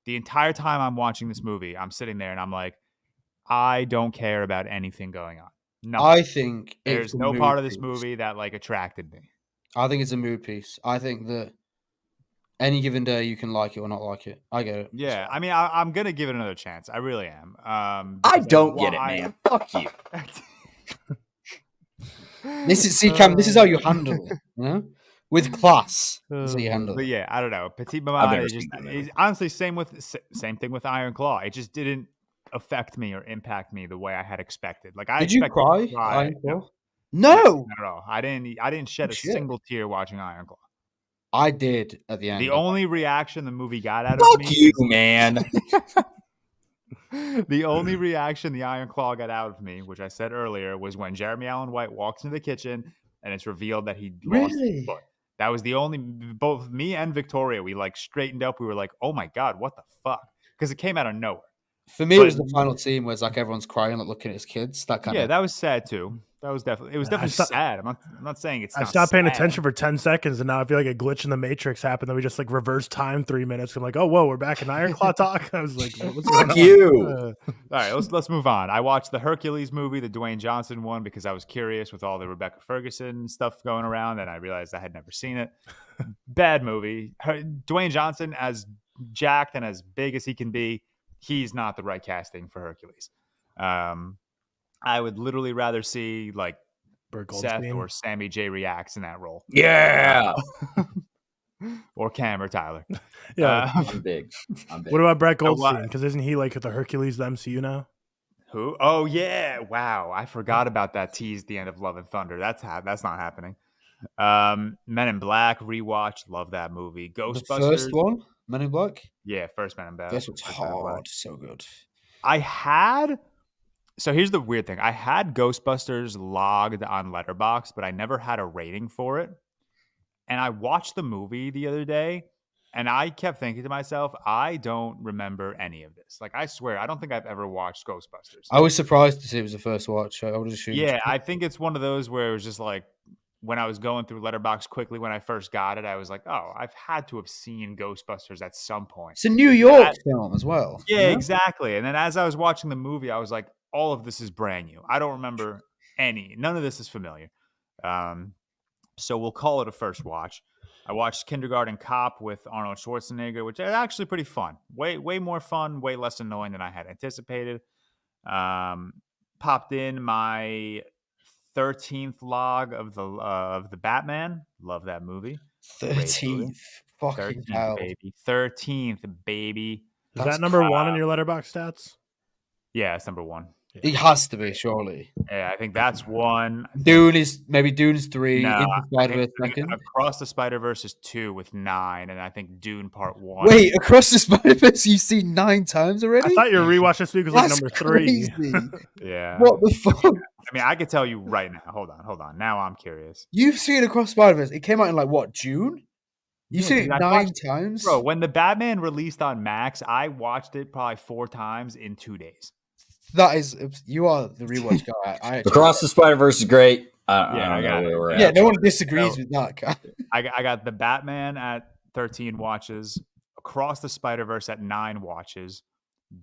The entire time I'm watching this movie, I'm sitting there and I'm like, I don't care about anything going on. Nothing. I think there's no part of this movie that like attracted me. I think it's a mood piece. I think that any given day you can like it or not like it. I get it. Yeah, I mean, I'm gonna give it another chance. I really am. I don't get it, man. Fuck you. This is how you handle it. With class. That's how you handle it. But yeah, I don't know. Petite Maman is honestly same thing with Iron Claw. It just didn't affect me or impact me the way I had expected. Like Did you cry? No, not at all. I didn't shed a single tear watching Iron Claw. I did at the end. The only reaction the movie got out of me. Fuck you, man. The only reaction the Iron Claw got out of me, which I said earlier, was when Jeremy Allen White walks into the kitchen and it's revealed that he lost his foot. That was the only. Both me and Victoria, we like straightened up. We were like, "Oh my god, what the fuck?" Because it came out of nowhere. For me, it was the final scene where it's like everyone's crying, like looking at his kids. That kind of that was sad too. It was definitely sad. I'm not saying it's. I stopped paying attention for 10 seconds, and now I feel like a glitch in the Matrix happened. Then we just like reverse time 3 minutes. I'm like, oh whoa, we're back in Ironclaw talk. I was like, what's going on? You. All right, let's move on. I watched the Hercules movie, the Dwayne Johnson one, because I was curious with all the Rebecca Ferguson stuff going around, and I realized I had never seen it. Bad movie. Dwayne Johnson, as jacked and as big as he can be, he's not the right casting for Hercules. I would literally rather see like Seth or Sammy J. Reacts in that role. Yeah. Or Cam or Tyler. Yeah. I'm big. What about Brett Goldstein? Because isn't he like the Hercules of the MCU now? Who? Oh, yeah. Wow. I forgot about that tease, the end of Love and Thunder. That's not happening. Men in Black, rewatch. Love that movie. Ghostbusters. The first one? Men in Black? Yeah, first Men in Black. This was hard. So good. So here's the weird thing. I had Ghostbusters logged on Letterboxd, but I never had a rating for it. And I watched the movie the other day, and I kept thinking to myself, I don't remember any of this. Like, I swear, I don't think I've ever watched Ghostbusters. I was surprised to see it was the first watch. I would assume. Yeah, I think it's one of those where it was just like, when I was going through Letterboxd quickly when I first got it, I was like, oh, I've had to have seen Ghostbusters at some point. It's a New York film as well. Yeah, exactly. And then as I was watching the movie, I was like, all of this is brand new. I don't remember none of this is familiar. So we'll call it a first watch. I watched Kindergarten Cop with Arnold Schwarzenegger, which is actually pretty fun. Way more fun, way less annoying than I had anticipated. Popped in my 13th log of the Batman. Love that movie. 13th. Fucking hell. Baby. 13th, baby. Is that number one in your Letterboxd stats? Yeah, it's number one. It has to be, surely. Yeah, I think that's one. Dune's 3. No, second. Across the Spider-Verse is 2 with 9, and I think Dune Part 1. Wait, Across the Spider-Verse you've seen 9 times already? I thought your rewatch this week was like number 3. Yeah. What the fuck? I mean, I could tell you right now. Hold on. Now I'm curious. You've seen Across Spider-Verse. It came out in like what, June? You've seen it 9 times? Bro, when the Batman released on Max, I watched it probably 4 times in 2 days. That is, you are the rewatch guy. Across the Spider-Verse is great. I got it. Yeah, no one disagrees with that guy. I got the Batman at 13 watches, Across the Spider-Verse at 9 watches,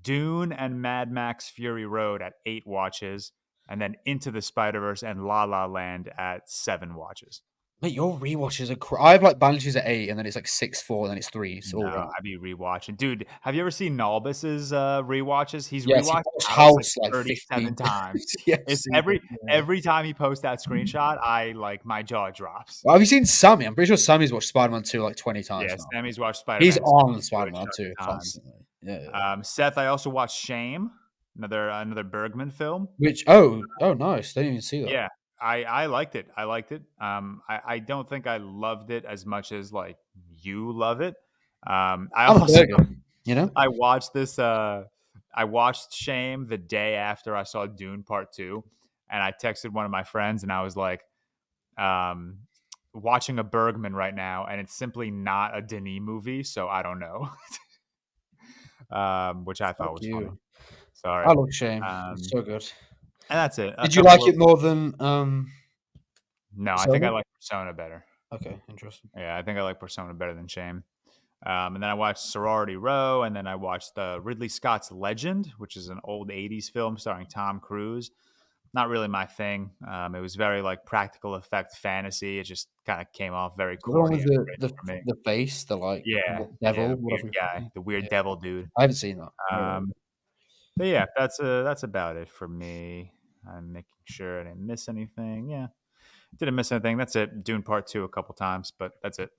Dune and Mad Max Fury Road at 8 watches, and then Into the Spider-Verse and La La Land at 7 watches. Mate, your rewatches are I have like Banshees at 8, and then it's like 6, 4, and then it's 3. So I'd be rewatching. Dude, have you ever seen Nalbus's rewatches? He's rewatched House like 37 times. Yes, it's every time he posts that screenshot, I like my jaw drops. Well, have you seen Sammy? I'm pretty sure Sammy's watched Spider-Man 2 like 20 times. Yeah, now. Sammy's watched Spider-Man. He's on Spider-Man 2 constantly. Yeah. Seth, I also watched Shame, another Bergman film. Which nice. Didn't even see that. Yeah. I liked it. I don't think I loved it as much as like you love it. I watched this. I watched Shame the day after I saw Dune Part 2, and I texted one of my friends, and I was like, watching a Bergman right now, and it's simply not a Denis movie, so I don't know. Which I thought was funny. Sorry, I love Shame. It's so good. And that's it. Did you like it more than No, Persona? I think I like Persona better. Okay, interesting. Yeah, I think I like Persona better than Shame. And then I watched Sorority Row, and then I watched Ridley Scott's Legend, which is an old 80s film starring Tom Cruise. Not really my thing. It was very like practical effect fantasy. It just kind of came off very corny. The face, the devil, the weird devil dude. I haven't seen that. But yeah, that's about it for me. I'm making sure I didn't miss anything. Yeah, didn't miss anything. That's it. Dune Part 2 a couple times, but that's it.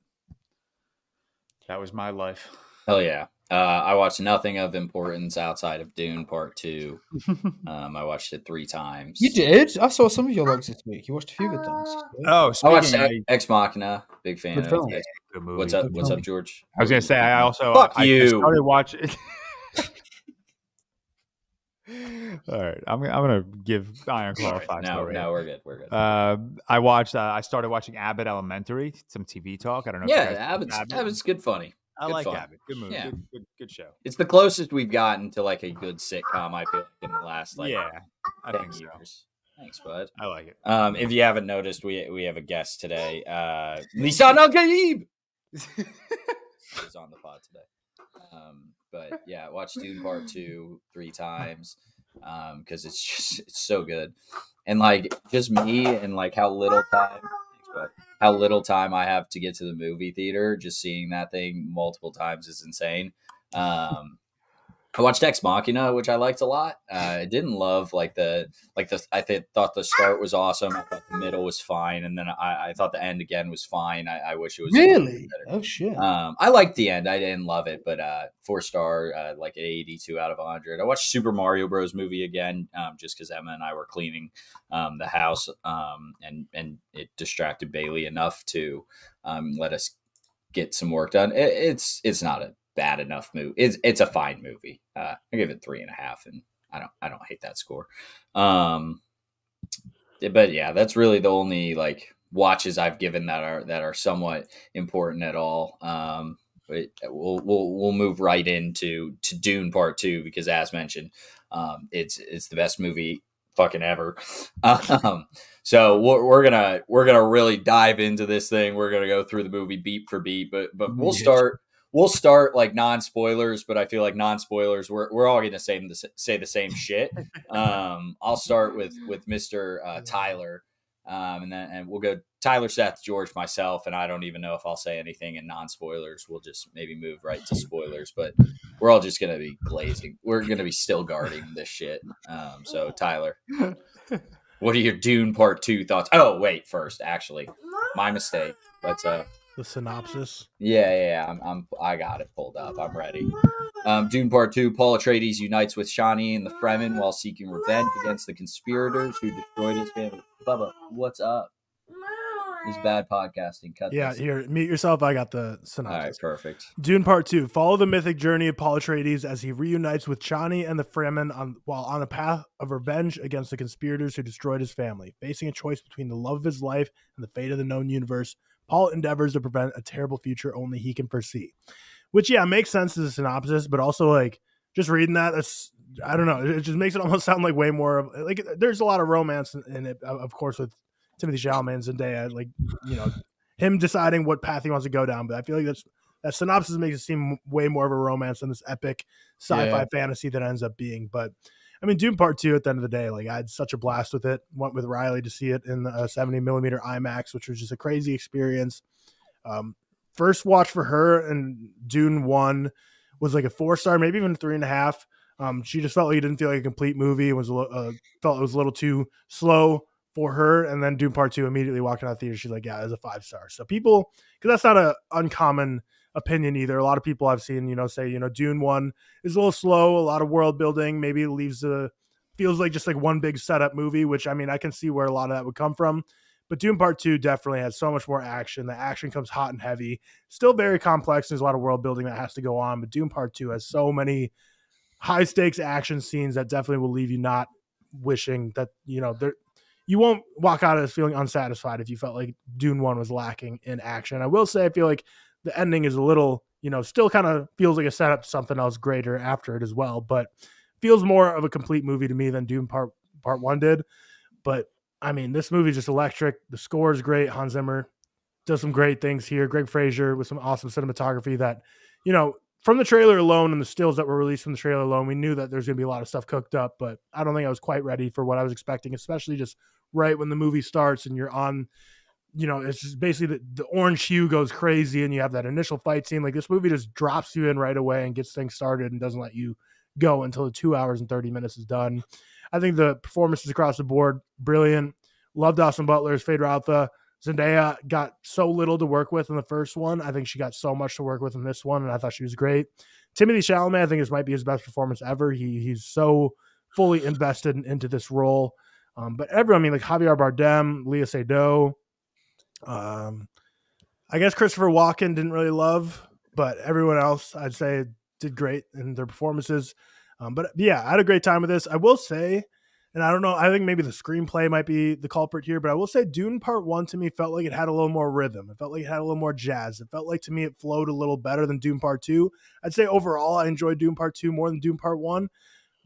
That was my life. Hell yeah. I watched nothing of importance outside of Dune Part 2. I watched it 3 times. You did? I saw some of your logs this week. You watched a few good things. Oh, I watched Ex Machina. Big fan of it. What's up, George? I was going to say, I also you. I started watching... All right, I'm gonna give Ironclaw 5 stars. No, we're good. I started watching Abbott Elementary, some TV talk. I don't know. Yeah, Abbott's good, funny. I Good like fun. Abbott. Good movie. Yeah. Good show. It's the closest we've gotten to like a good sitcom, I feel like, in the last I 10 think so. years. Thanks, bud. I like it. If you haven't noticed, we have a guest today. Lisan Al-Gaib is on the pod today. But yeah, watch Dune Part 2 3 times because it's so good. And like just me and like how little time I have to get to the movie theater, just seeing that thing multiple times is insane. I watched Ex Machina, which I liked a lot. I didn't love thought the start was awesome. I thought the middle was fine, and then I thought the end again was fine. I wish it was really better. Oh shit! I liked the end. I didn't love it, but 4-star, like an 82 out of 100. I watched Super Mario Bros. Movie again, just because Emma and I were cleaning the house, and it distracted Bailey enough to let us get some work done. It's not a bad enough movie. It's a fine movie. I give it 3.5, and I don't hate that score. But yeah, that's really the only like watches I've given that are somewhat important at all. But we'll move right into Dune Part 2 because, as mentioned, it's the best movie fucking ever. So we're gonna really dive into this thing. We're gonna go through the movie beat for beat, but we'll start like non-spoilers, but I feel like non-spoilers, we're all going to say the same shit. I'll start with Mr. Tyler, and we'll go Tyler, Seth, George, myself, and I don't even know if I'll say anything in non-spoilers. We'll just maybe move right to spoilers, but we're all just going to be glazing. We're going to be still guarding this shit. So Tyler, what are your Dune Part 2 thoughts? Oh, wait, first, actually, my mistake. Let's the synopsis. Yeah. I got it pulled up. I'm ready. Dune Part 2. Paul Atreides unites with Shani and the Fremen while seeking revenge against the conspirators who destroyed his family. Bubba, what's up? This is bad podcasting. Cut this. Here, mute yourself. I got the synopsis. All right, perfect. Dune Part 2. Follow the mythic journey of Paul Atreides as he reunites with Chani and the Fremen while on a path of revenge against the conspirators who destroyed his family. Facing a choice between the love of his life and the fate of the known universe, Paul endeavors to prevent a terrible future only he can foresee. Which, yeah, makes sense as a synopsis, but also, like, just reading that, I don't know. It just makes it almost sound like way more of, like, there's a lot of romance in it, of course, with Timothée Chalamet and Zendaya, like, you know, him deciding what path he wants to go down. But I feel like that synopsis makes it seem way more of a romance than this epic sci-fi fantasy that ends up being. But I mean, Dune Part 2, at the end of the day, like, I had such a blast with it. Went with Riley to see it in the 70 millimeter IMAX, which was just a crazy experience. First watch for her, and Dune 1 was like a 4-star, maybe even 3.5. She just felt like it didn't feel like a complete movie. It was felt it was a little too slow for her. And then Dune Part 2, immediately walking out of the theater, she's like, yeah, it's a 5-star. So people, because that's not an uncommon opinion either. A lot of people I've seen, say, Dune 1 is a little slow, a lot of world building, maybe it feels like just like one big setup movie, which, I mean, I can see where a lot of that would come from. But Dune Part 2 definitely has so much more action. The action comes hot and heavy. Still very complex. There's a lot of world building that has to go on. But Dune Part 2 has so many high stakes action scenes that definitely will leave you not wishing that, you won't walk out of this feeling unsatisfied if you felt like Dune 1 was lacking in action. I will say I feel like the ending is a little, still kind of feels like a setup to something else greater after it as well, but feels more of a complete movie to me than Dune Part 1 did. But I mean, this movie is just electric. The score is great. Hans Zimmer does some great things here. Greg Fraser with some awesome cinematography that, from the trailer alone and the stills that were released from the trailer alone, we knew that there's going to be a lot of stuff cooked up, but I don't think I was quite ready for what I was expecting, especially just right when the movie starts and you're on, it's just basically the orange hue goes crazy and you have that initial fight scene. Like, this movie just drops you in right away and gets things started and doesn't let you go until the 2 hours and 30 minutes is done. I think the performances across the board, brilliant. Loved Austin Butler's Fade Routha. Zendaya got so little to work with in the first one. I think she got so much to work with in this one, and I thought she was great. Timothée Chalamet, I think this might be his best performance ever. He's so fully invested into this role. But everyone, I mean, like Javier Bardem, Léa Seydoux, I guess Christopher Walken didn't really love, but everyone else, I'd say, did great in their performances. But yeah, I had a great time with this. I will say And I don't know, I think maybe the screenplay might be the culprit here, but I will say Dune Part 1 to me felt like it had a little more rhythm. It felt like it had a little more jazz. It felt like to me it flowed a little better than Dune Part 2. I'd say overall I enjoyed Dune Part 2 more than Dune Part 1,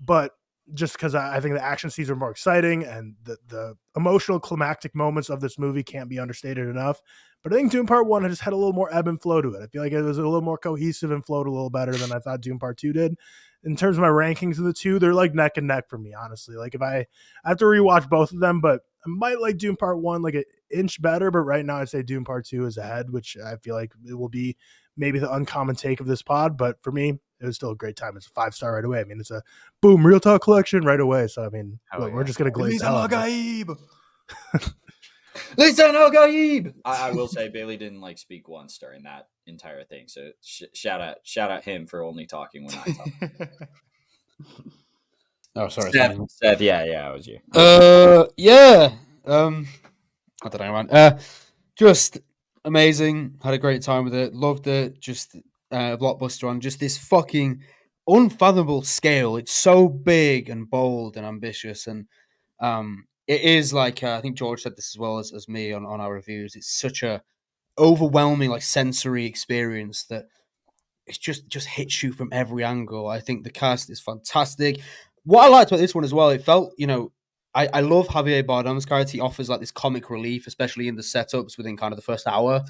but just because I think the action scenes are more exciting and the emotional climactic moments of this movie can't be understated enough. But I think Dune Part 1 just had a little more ebb and flow to it. I feel like it was a little more cohesive and flowed a little better than I thought Dune Part 2 did. In terms of my rankings of the two, they're like neck and neck for me, honestly. Like if I have to rewatch both of them, but I might like Dune Part 1 like an inch better, but right now I'd say Dune Part 2 is ahead, which I feel like it will be maybe the uncommon take of this pod. But for me, it was still a great time. It's a 5-star right away. I mean, it's a boom, ReelTok Collection right away. So, I mean, look, we're just going to glaze out. Listen, Gaib. I will say Bailey didn't like speak once during that entire thing. So shout out him for only talking when I talk. Oh, sorry. Seth, yeah, it was you. Yeah. I don't know, man. Just amazing. Had a great time with it. Loved it. Just blockbuster on just this fucking unfathomable scale. It's so big and bold and ambitious, and it is like I think George said this as well as me on our reviews. It's such a overwhelming like sensory experience that it just hits you from every angle. I think the cast is fantastic. What I liked about this one as well, it felt, I love Javier Bardem's character. He offers like this comic relief, especially in the setups within kind of the first hour,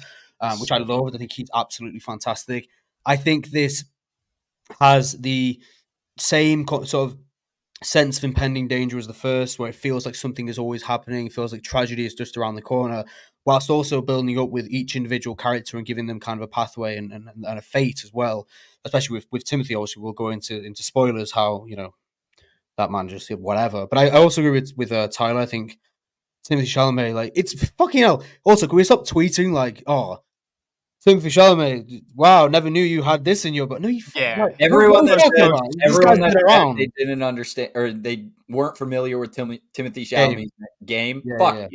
which I loved. I think he's absolutely fantastic. I think this has the same sort of sense of impending danger as the first, where it feels like something is always happening. It feels like tragedy is just around the corner, whilst also building up with each individual character and giving them kind of a pathway and a fate as well. Especially with Timothy, obviously, we'll go into spoilers how, that man just whatever. But I also agree with Tyler. I think Timothy Chalamet, like, it's fucking hell. Also, can we stop tweeting like, oh, Timothy Chalamet, wow, never knew you had this in your. But no, you. Yeah, everyone that they didn't understand or they weren't familiar with Timothy Chalamet's game. Fuck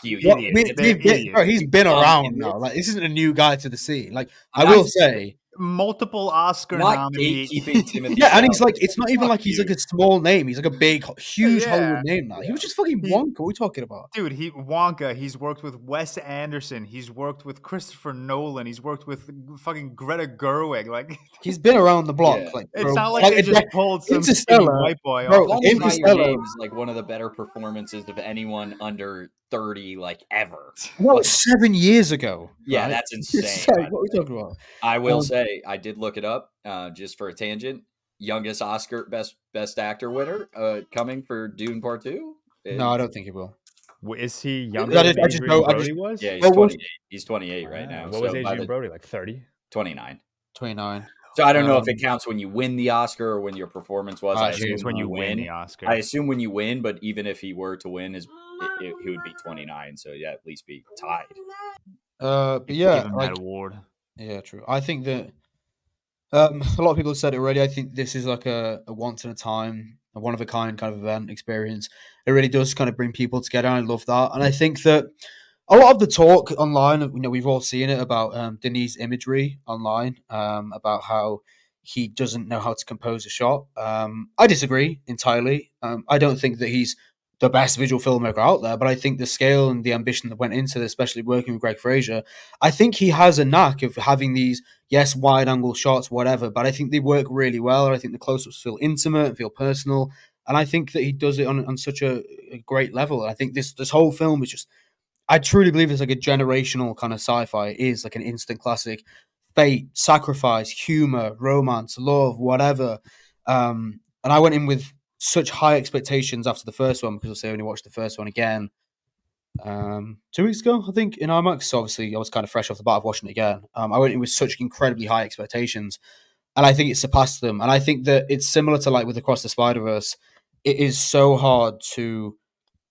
you, idiot. He's been around now. Like, this isn't a new guy to the scene. Like, I will say, multiple Oscar nominees. Yeah, and he's like, it's not even like he's like a small name. He's like a big, huge Hollywood name now. He was just fucking Wonka. What are we talking about? Dude, Wonka. He's worked with Wes Anderson. He's worked with Christopher Nolan. He's worked with fucking Greta Gerwig. Like, he's been around the block. Yeah. Like, bro, it's not like they just pulled some white boy off. Interstellar is like one of the better performances of anyone under 30, like, ever. No, like, 7 years ago. Yeah, right? That's insane. What are we talking about? I will say, I did look it up just for a tangent. Youngest Oscar best actor winner coming for Dune Part 2. No, I don't think he will. Is he younger than Adrian Brody was? Yeah, he's 28. He's 28 right now. What was Adrian Brody, like 30? 29. 29. So I don't know if it counts when you win the Oscar or when your performance was. I assume it's when you win the Oscar. I assume when you win, but even if he were to win, he would be 29. So yeah, at least be tied. But yeah, like, that award. Yeah, true. I think that a lot of people have said it already. I think this is like a once in a time, a one of a kind kind of event experience. It really does kind of bring people together. I love that, and I think that a lot of the talk online, we've all seen it about Denis' imagery online, about how he doesn't know how to compose a shot. I disagree entirely. I don't think that he's the best visual filmmaker out there, but I think the scale and the ambition that went into this, especially working with Greg Fraser, I think he has a knack of having these, yes, wide angle shots, whatever, but I think they work really well. I think the close-ups feel intimate and feel personal, and I think that he does it on such a great level. I think this whole film is just, I truly believe it's like a generational kind of sci-fi. It is like an instant classic. Fate, sacrifice, humor, romance, love, whatever. And I went in with such high expectations after the first one, because I only watched the first one again 2 weeks ago, I think, in IMAX. So obviously I was kind of fresh off the bat of watching it again. I went in with such incredibly high expectations, and I think it surpassed them. And I think that it's similar to like with Across the Spider-Verse. It is so hard to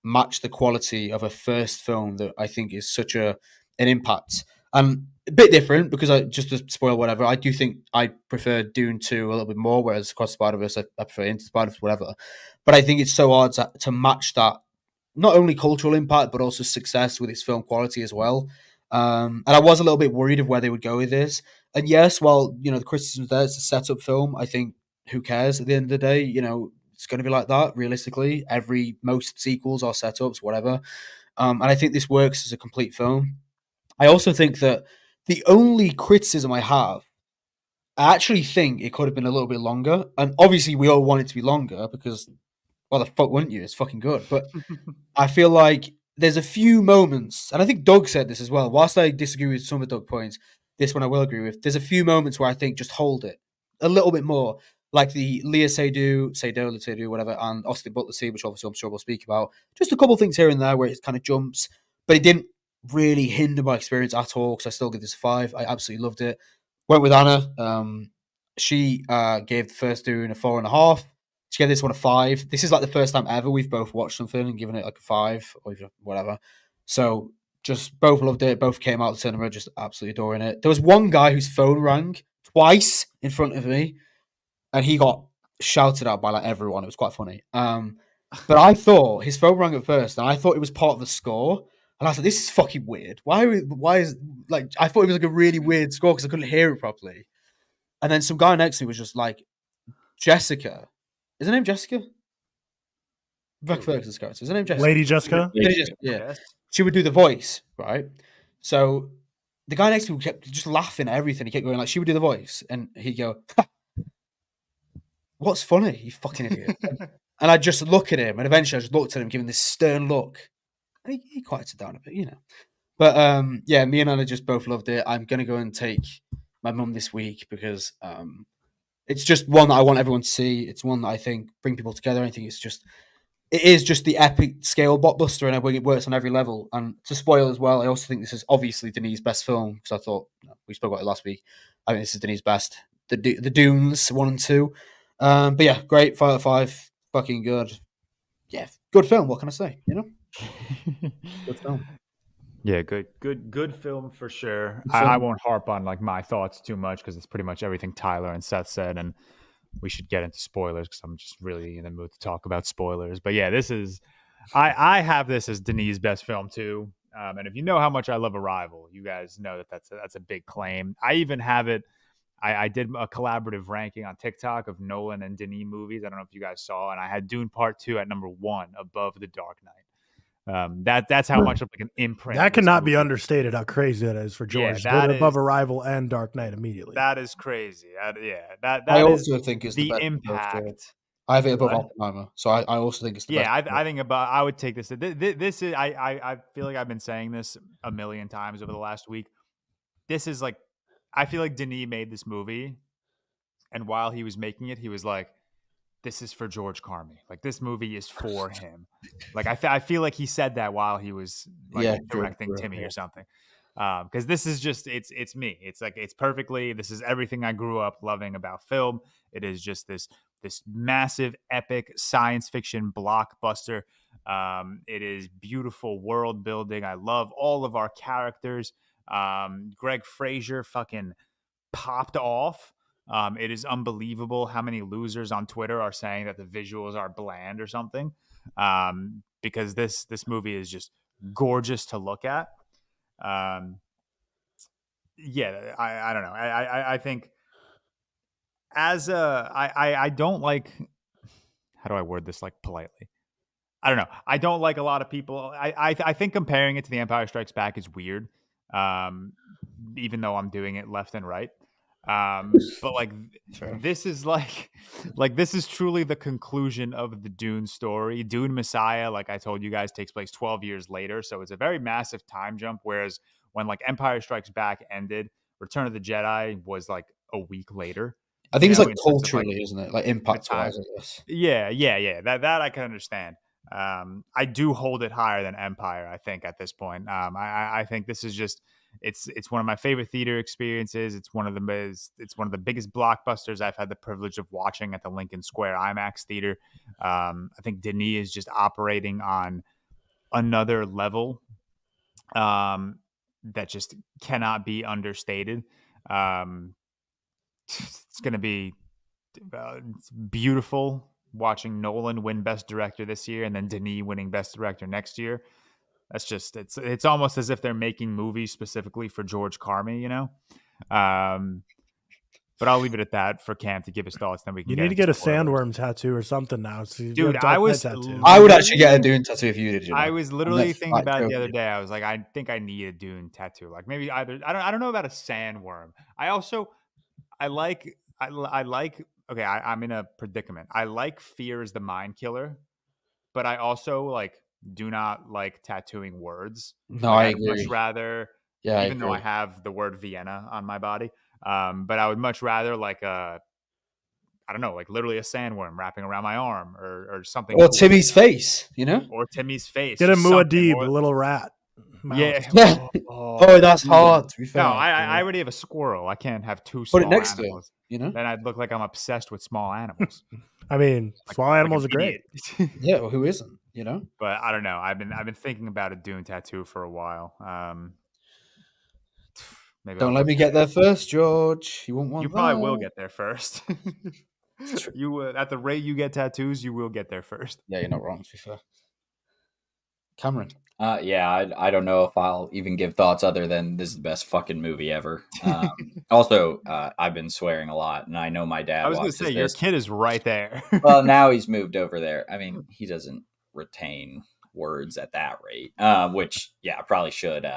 match the quality of a first film that I think is such an impact. And a bit different, because just to spoil whatever, I do think I prefer Dune 2 a little bit more, whereas Across the Spider-Verse, I prefer Into the Spider-Verse, whatever. But I think it's so hard to match that, not only cultural impact, but also success with its film quality as well. And I was a little bit worried of where they would go with this. And yes, while, the criticism there, it's a setup film, I think, who cares at the end of the day? it's going to be like that. Realistically, most sequels are setups, whatever. And I think this works as a complete film. I also think that the only criticism I have, I actually think it could have been a little bit longer. And obviously, we all want it to be longer because, well, the fuck wouldn't you? It's fucking good. But I feel like there's a few moments, and I think Doug said this as well. Whilst I disagree with some of Doug's points, this one I will agree with. There's a few moments where I think just hold it a little bit more, like the Leah Seydoux, whatever, and Austin Butler scene, which obviously I'm sure we'll speak about. Just a couple things here and there where it kind of jumps, but it didn't really hinder my experience at all, because I still give this a 5. I absolutely loved it. Went with Anna. She gave the first Dune a 4.5. She gave this one a 5. This is like the first time ever we've both watched something and given it like a 5 or whatever. So just both loved it. Both came out of the cinema just absolutely adoring it. There was one guy whose phone rang twice in front of me, and he got shouted at by like everyone. It was quite funny. But I thought his phone rang at first, and I thought it was part of the score. And I was like, this is fucking weird. Why is, like, I thought it was like a really weird score because I couldn't hear it properly. And then some guy next to me was just like, Jessica. Is her name Jessica? Rebecca Ferguson's character. Is her name Jessica? Lady Jessica? Lady Jessica, yeah. She would do the voice, right? So the guy next to me kept just laughing at everything. He kept going like, she would do the voice. And he'd go, ha, what's funny, you fucking idiot? And I just look at him, and eventually I just looked at him, giving this stern look. And he quieted down a bit, you know. But yeah, me and Anna just both loved it. I'm going to go and take my mum this week because it's just one that I want everyone to see. It's one that I think bring people together. I think it is just the epic scale blockbuster, and I think it works on every level. And to spoil as well, I also think this is obviously Denis' best film, because I thought, we spoke about it last week. I think this is Denis' best. The Dunes 1 and 2. But yeah, great. 5 out of 5. Fucking good. Yeah, good film. What can I say? You know, good film. Yeah, good film for sure. I won't harp on like my thoughts too much because it's pretty much everything Tyler and Seth said, and we should get into spoilers because I'm just really in the mood to talk about spoilers. But yeah, this is I have this as Denis' best film too. And if you know how much I love Arrival, you guys know that that's a big claim. I even have it. I did a collaborative ranking on TikTok of Nolan and Denis movies. I don't know if you guys saw, and I had Dune Part 2 at number 1 above The Dark Knight. That's how much of like an imprint. That cannot be understated how crazy that is for George. Yeah, that above Arrival and Dark Knight immediately. That is crazy. That I also think it's the impact. I have it above Oppenheimer, so I also think it's the best. I think I would take this. This is I feel like I've been saying this a million times over the last week. This is like, I feel like Denis made this movie, and while he was making it, he was like, this is for George Carmi. Like, this movie is for him. Like, I feel like he said that while he was directing Timmy or something. Because this is just, it's me. It's like, it's perfectly, this is everything I grew up loving about film. It is just this massive, epic science fiction blockbuster. It is beautiful world building. I love all of our characters. Greg Fraser fucking popped off. It is unbelievable how many losers on Twitter are saying that the visuals are bland or something. Because this movie is just gorgeous to look at. I don't know. I think I don't like, how do I word this like politely? I don't know. I don't like a lot of people. I think comparing it to The Empire Strikes Back is weird. Even though I'm doing it left and right. But like, sure. This is like this is truly the conclusion of the Dune story. Dune Messiah, like I told you guys, takes place 12 years later. So it's a very massive time jump. Whereas when like Empire Strikes Back ended, Return of the Jedi was like a week later. I think it's like culturally, isn't it? Like impact wise, I guess. Yeah. That I can understand. I do hold it higher than Empire, I think, at this point. I think this is just, it's one of my favorite theater experiences. It's one of the biggest blockbusters I've had the privilege of watching at the Lincoln Square IMAX theater. I think Denis is just operating on another level that just cannot be understated. It's going to be beautiful watching Nolan win Best Director this year and then Denis winning Best Director next year. That's just, it's almost as if they're making movies specifically for George Carmi, you know? But I'll leave it at that for Cam to give his thoughts. Then we can. You need to get a sandworm tattoo or something now. So dude, I was. I would actually get a Dune tattoo if you did. You know? I was literally thinking about it the other day. I was like, I think I need a Dune tattoo. Like maybe either. I don't know about a sandworm. I like. Okay, I'm in a predicament. I like Fear is the Mind Killer, but I also like do not like tattooing words. No, like, I agree. Much rather. Yeah, even though I have the word Vienna on my body. But I would much rather like I don't know, like literally a sandworm wrapping around my arm or something. Or cool. Timmy's face, you know? Or Timmy's face. Get a Muad'Dib, a little rat. Mouth. Yeah. Oh, that's hard. To be fair. No, I already have a squirrel. I can't have two small animals. Put it next animals. to it, you know? Then I'd look like I'm obsessed with small animals. I mean, small animals are great. Yeah, well, who isn't, you know? But I don't know. I've been thinking about a Dune tattoo for a while. Maybe don't let me get there first, George. You won't want. You probably will get there first. You at the rate you get tattoos, you will get there first. Yeah, you're not wrong. To be fair, Cameron. Yeah, I don't know if I'll even give thoughts other than this is the best fucking movie ever. Also, I've been swearing a lot, and I know my dad. I was going to say your kid is right there. Well, now he's moved over there. I mean, he doesn't retain words at that rate, which probably should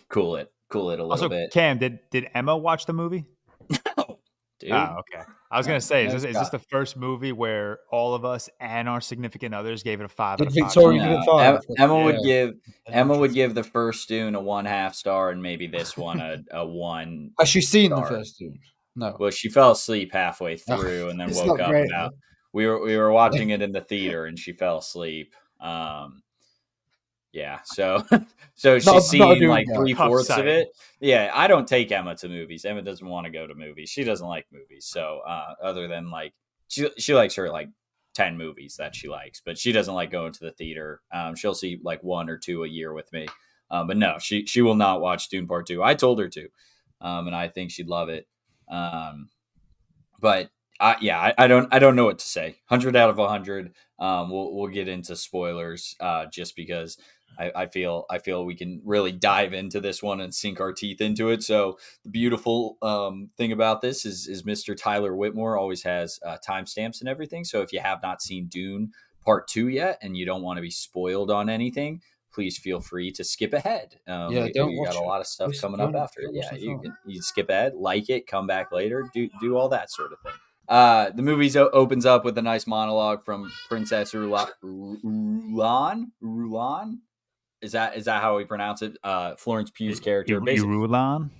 cool it a little bit. Cam, did Emma watch the movie? No, dude. Oh, okay. I was gonna say, is this the first movie where all of us and our significant others gave it a 5 out of 5? Victoria give it 5? Emma would give the first Dune a 1/2 star, and maybe this one a 1. Has she seen the first Dune? No. Well, she fell asleep halfway through, and then woke up. Great, we were watching it in the theater, and she fell asleep. Yeah, so she's seen like 3/4 of it. Yeah, I don't take Emma to movies. Emma doesn't want to go to movies. She doesn't like movies. So other than like she likes her like 10 movies that she likes, but she doesn't like going to the theater. She'll see like 1 or 2 a year with me. But no, she will not watch Dune Part 2. I told her to, and I think she'd love it. But I don't know what to say. 100 out of 100. We'll get into spoilers just because I feel we can really dive into this one and sink our teeth into it. So the beautiful thing about this is Mr. Tyler Whitmore always has timestamps and everything. So if you have not seen Dune Part 2 yet and you don't want to be spoiled on anything, please feel free to skip ahead. We got a lot of stuff coming up after it. Yeah, you skip ahead, like it, come back later, do all that sort of thing. The movie opens up with a nice monologue from Princess Rulon. Is that how we pronounce it? Florence Pugh's character, Rulon.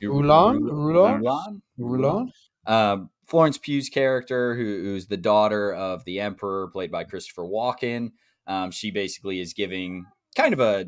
Florence Pugh's character, who's the daughter of the Emperor, played by Christopher Walken. She basically is giving kind of a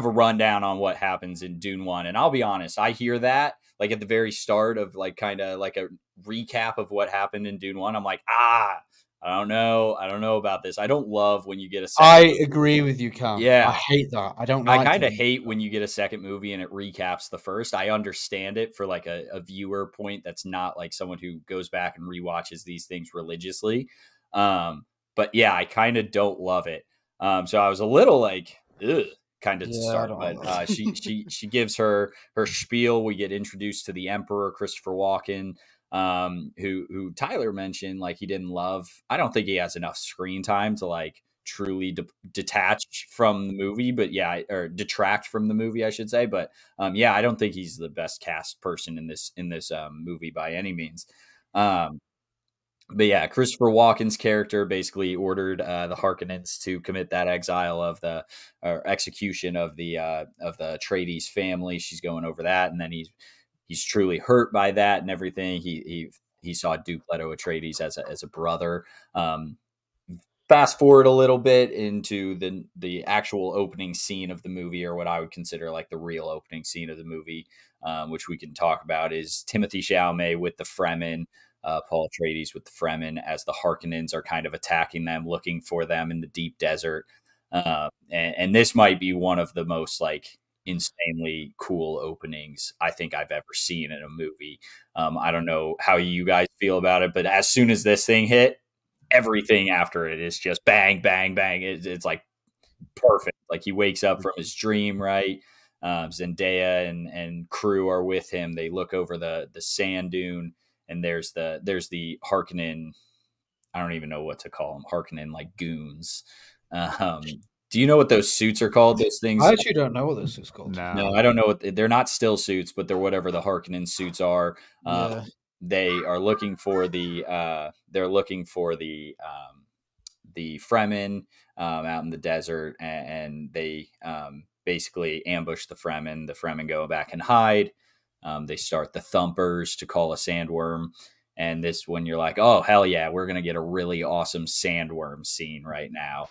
rundown on what happens in Dune 1. And I'll be honest, I hear that like at the very start of like kind of like a recap of what happened in Dune 1. I'm like, I don't know about this. I don't love when you get a second I agree with you, Cam. Yeah. I hate that. I kind of hate when you get a second movie and it recaps the first. I understand it for like a viewer point that's not like someone who goes back and rewatches these things religiously. But yeah, I kind of don't love it. So I was a little like, ugh, kind of to start, but she gives her spiel. We get introduced to the Emperor, Christopher Walken, who Tyler mentioned like he didn't love. I don't think he has enough screen time to like truly detach from the movie, but or detract from the movie, I should say. But I don't think he's the best cast person in this movie by any means. But yeah, Christopher Walken's character basically ordered the Harkonnens to commit that exile of the execution of the Atreides family. She's going over that, and then he's truly hurt by that and everything. He saw Duke Leto Atreides as a brother. Fast forward a little bit into the actual opening scene of the movie, or what I would consider like the real opening scene of the movie, which we can talk about, is Timothée Chalamet with the Fremen. Paul Atreides with the Fremen as the Harkonnens are kind of attacking them, looking for them in the deep desert. And this might be one of the most like insanely cool openings I think I've ever seen in a movie. I don't know how you guys feel about it, but as soon as this thing hit, everything after it is just bang, bang, bang. It's like perfect. Like he wakes up from his dream, right? Zendaya and crew are with him. They look over the sand dune. and there's the Harkonnen. I don't even know what to call them. Harkonnen like goons. Do you know what those suits are called? Those things? I actually don't know what this is called. No, I don't know what they're not still suits, but they're whatever the Harkonnen suits are. They are looking for the Fremen out in the desert, and they basically ambush the Fremen. The Fremen go back and hide. They start the Thumpers to call a sandworm. And this, when you're like, oh, hell yeah, we're going to get a really awesome sandworm scene right now.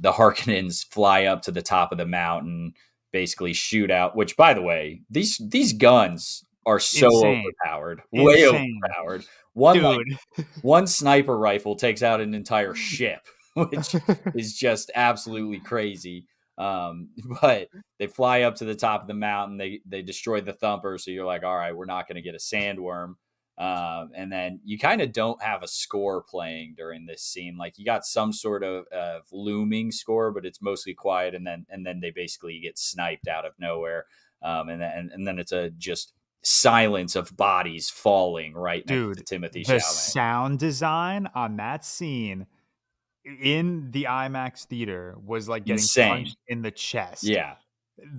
The Harkonnens fly up to the top of the mountain, basically shoot out, which, by the way, these guns are so overpowered. Way overpowered. One sniper rifle takes out an entire ship, which is just absolutely crazy. But they fly up to the top of the mountain. They destroy the Thumper. So you're like, all right, we're not going to get a sandworm. And then you kind of don't have a score playing during this scene. Like you got some sort of looming score, but it's mostly quiet. And then they basically get sniped out of nowhere. And then it's a just silence of bodies falling right next to Timothy Chalamet. The sound design on that scene in the IMAX theater was like getting punched in the chest. Yeah.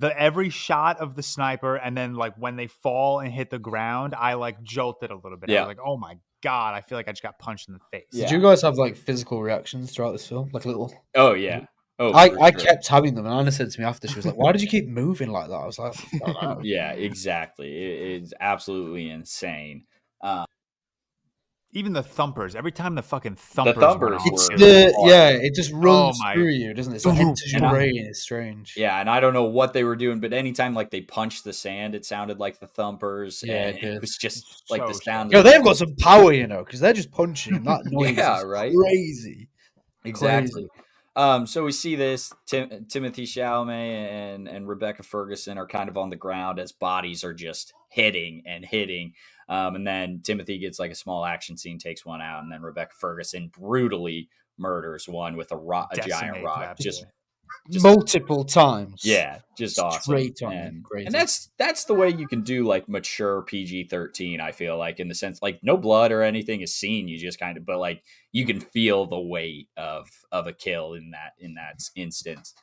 Every shot of the sniper, and then like when they fall and hit the ground, I like jolted a little bit. Yeah. I was like, oh my God, I feel like I just got punched in the face. Yeah. Did you guys have like physical reactions throughout this film? Like a little. Oh yeah. Oh, I kept having them, and Anna said to me after, she was like, why did you keep moving like that? I was like, I don't know. Yeah, exactly. It's absolutely insane. Even the Thumpers, every time the fucking Thumpers it just runs through you, doesn't it? It's like enters your brain. It's strange. Yeah, and I don't know what they were doing, but anytime like they punched the sand, it sounded like the Thumpers. Yeah, it was just like the sound. Yeah, they've got some power, because they're just punching, and that noise is right? Crazy. Exactly. So we see this Timothy Chalamet and Rebecca Ferguson are kind of on the ground as bodies are just hitting. And then Timothy gets like a small action scene, takes one out, and then Rebecca Ferguson brutally murders one with a giant rock. Just multiple times. Yeah, just awesome. And that's the way you can do like mature PG-13, I feel like, in the sense like no blood or anything is seen. You just kind of, but like you can feel the weight of a kill in that instance.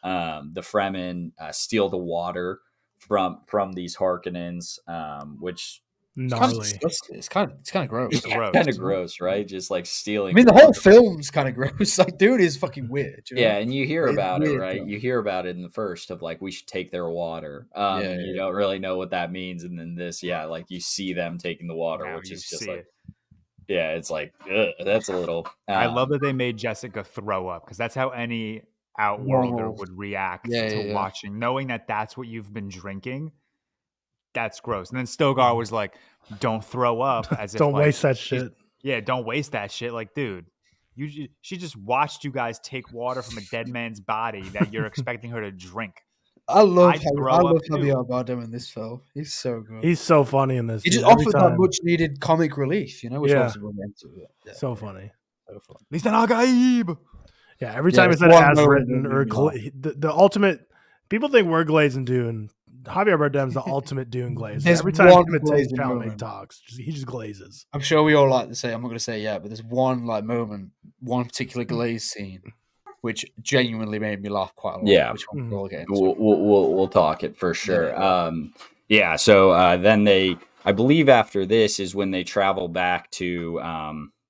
The Fremen steal the water from these Harkonnens, which it's kind of gross. Kind of gross, right? Just like stealing. I mean, the whole film's kind of gross. Like, dude is fucking weird. Yeah, and you hear about it, right? You hear about it in the first of like, we should take their water. You don't really know what that means, and then this, like you see them taking the water, which is just like, it's like, that's a little. I love that they made Jessica throw up, because that's how any outworlder would react to watching, knowing that that's what you've been drinking. That's gross. And then Stogar was like, don't throw up. As if don't waste that shit. Yeah, don't waste that shit. Like, dude, she just watched you guys take water from a dead man's body that you're expecting her to drink. I love Javier Bardem in this film. He's so good. He's so funny in this. He just offers that much needed comic relief, which was meant to. Yeah. So funny. Listen, Agaib. Yeah, every time it's as written or the ultimate. People think we're Glaze and Dune. Javier Bardem's the ultimate Dune glaze. Every time Timothy Chalamet talks, he just glazes. I'm sure we all like to say, I'm not going to say but there's one like moment, one particular glaze scene, which genuinely made me laugh quite a lot. Yeah, which one we'll get into. We'll talk it for sure. So then I believe after this is when they travel back to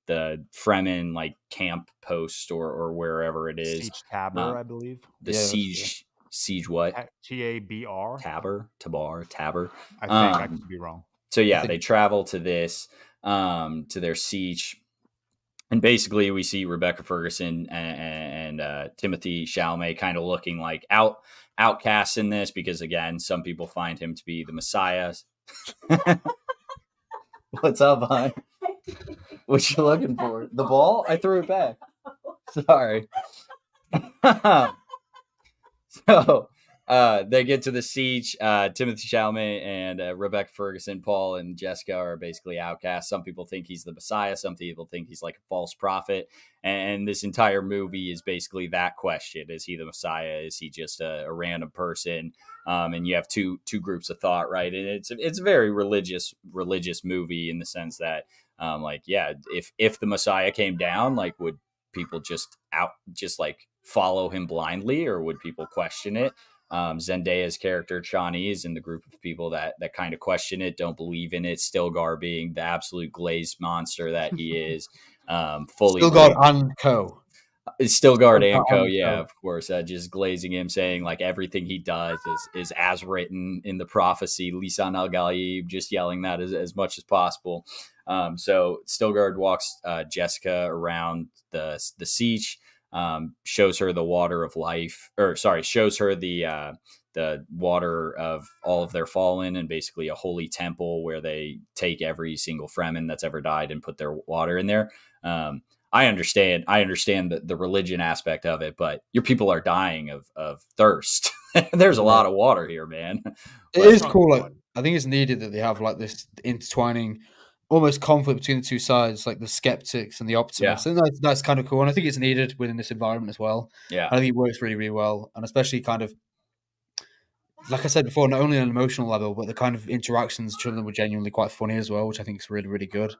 the Fremen like camp post or wherever it is. Siege Tabor, I believe. The siege. Siege what? Tabr? Tabr. I think I could be wrong. So they travel to this, to their siege. And basically we see Rebecca Ferguson and Timothy Chalamet kind of looking like outcasts in this, because again, some people find him to be the Messiah. What's up, hon? What you looking for? The ball? I threw it back. Sorry. So they get to the siege. Timothy Chalamet and Rebecca Ferguson, Paul and Jessica are basically outcasts. Some people think he's the Messiah. Some people think he's like a false prophet. And this entire movie is basically that question. Is he the Messiah? Is he just a random person? and you have two groups of thought, right? And it's a very religious movie in the sense that if the Messiah came down, like, would people just like follow him blindly, or would people question it? Zendaya's character Chani is in the group of people that kind of question it, don't believe in it. Stilgar being the absolute glazed monster that he is, fully Stilgar and Co. Stilgar and Co. Yeah, of course. Just glazing him, saying like everything he does is as written in the prophecy. Lisan al Gaib, just yelling that as much as possible. So Stilgar walks Jessica around the siege. Shows her the water of life, shows her the water of all of their fallen, and basically a holy temple where they take every single Fremen that's ever died and put their water in there. I understand the religion aspect of it, but your people are dying of thirst. There's a lot of water here, man. It is cool. Like, I think it's needed that they have like this intertwining almost conflict between the two sides, like the skeptics and the optimists. And that's kind of cool. And I think it's needed within this environment as well. Yeah. I think it works really, really well. And especially kind of, like I said before, not only on an emotional level, but the kind of interactions between them were genuinely quite funny as well, which I think is really, really good.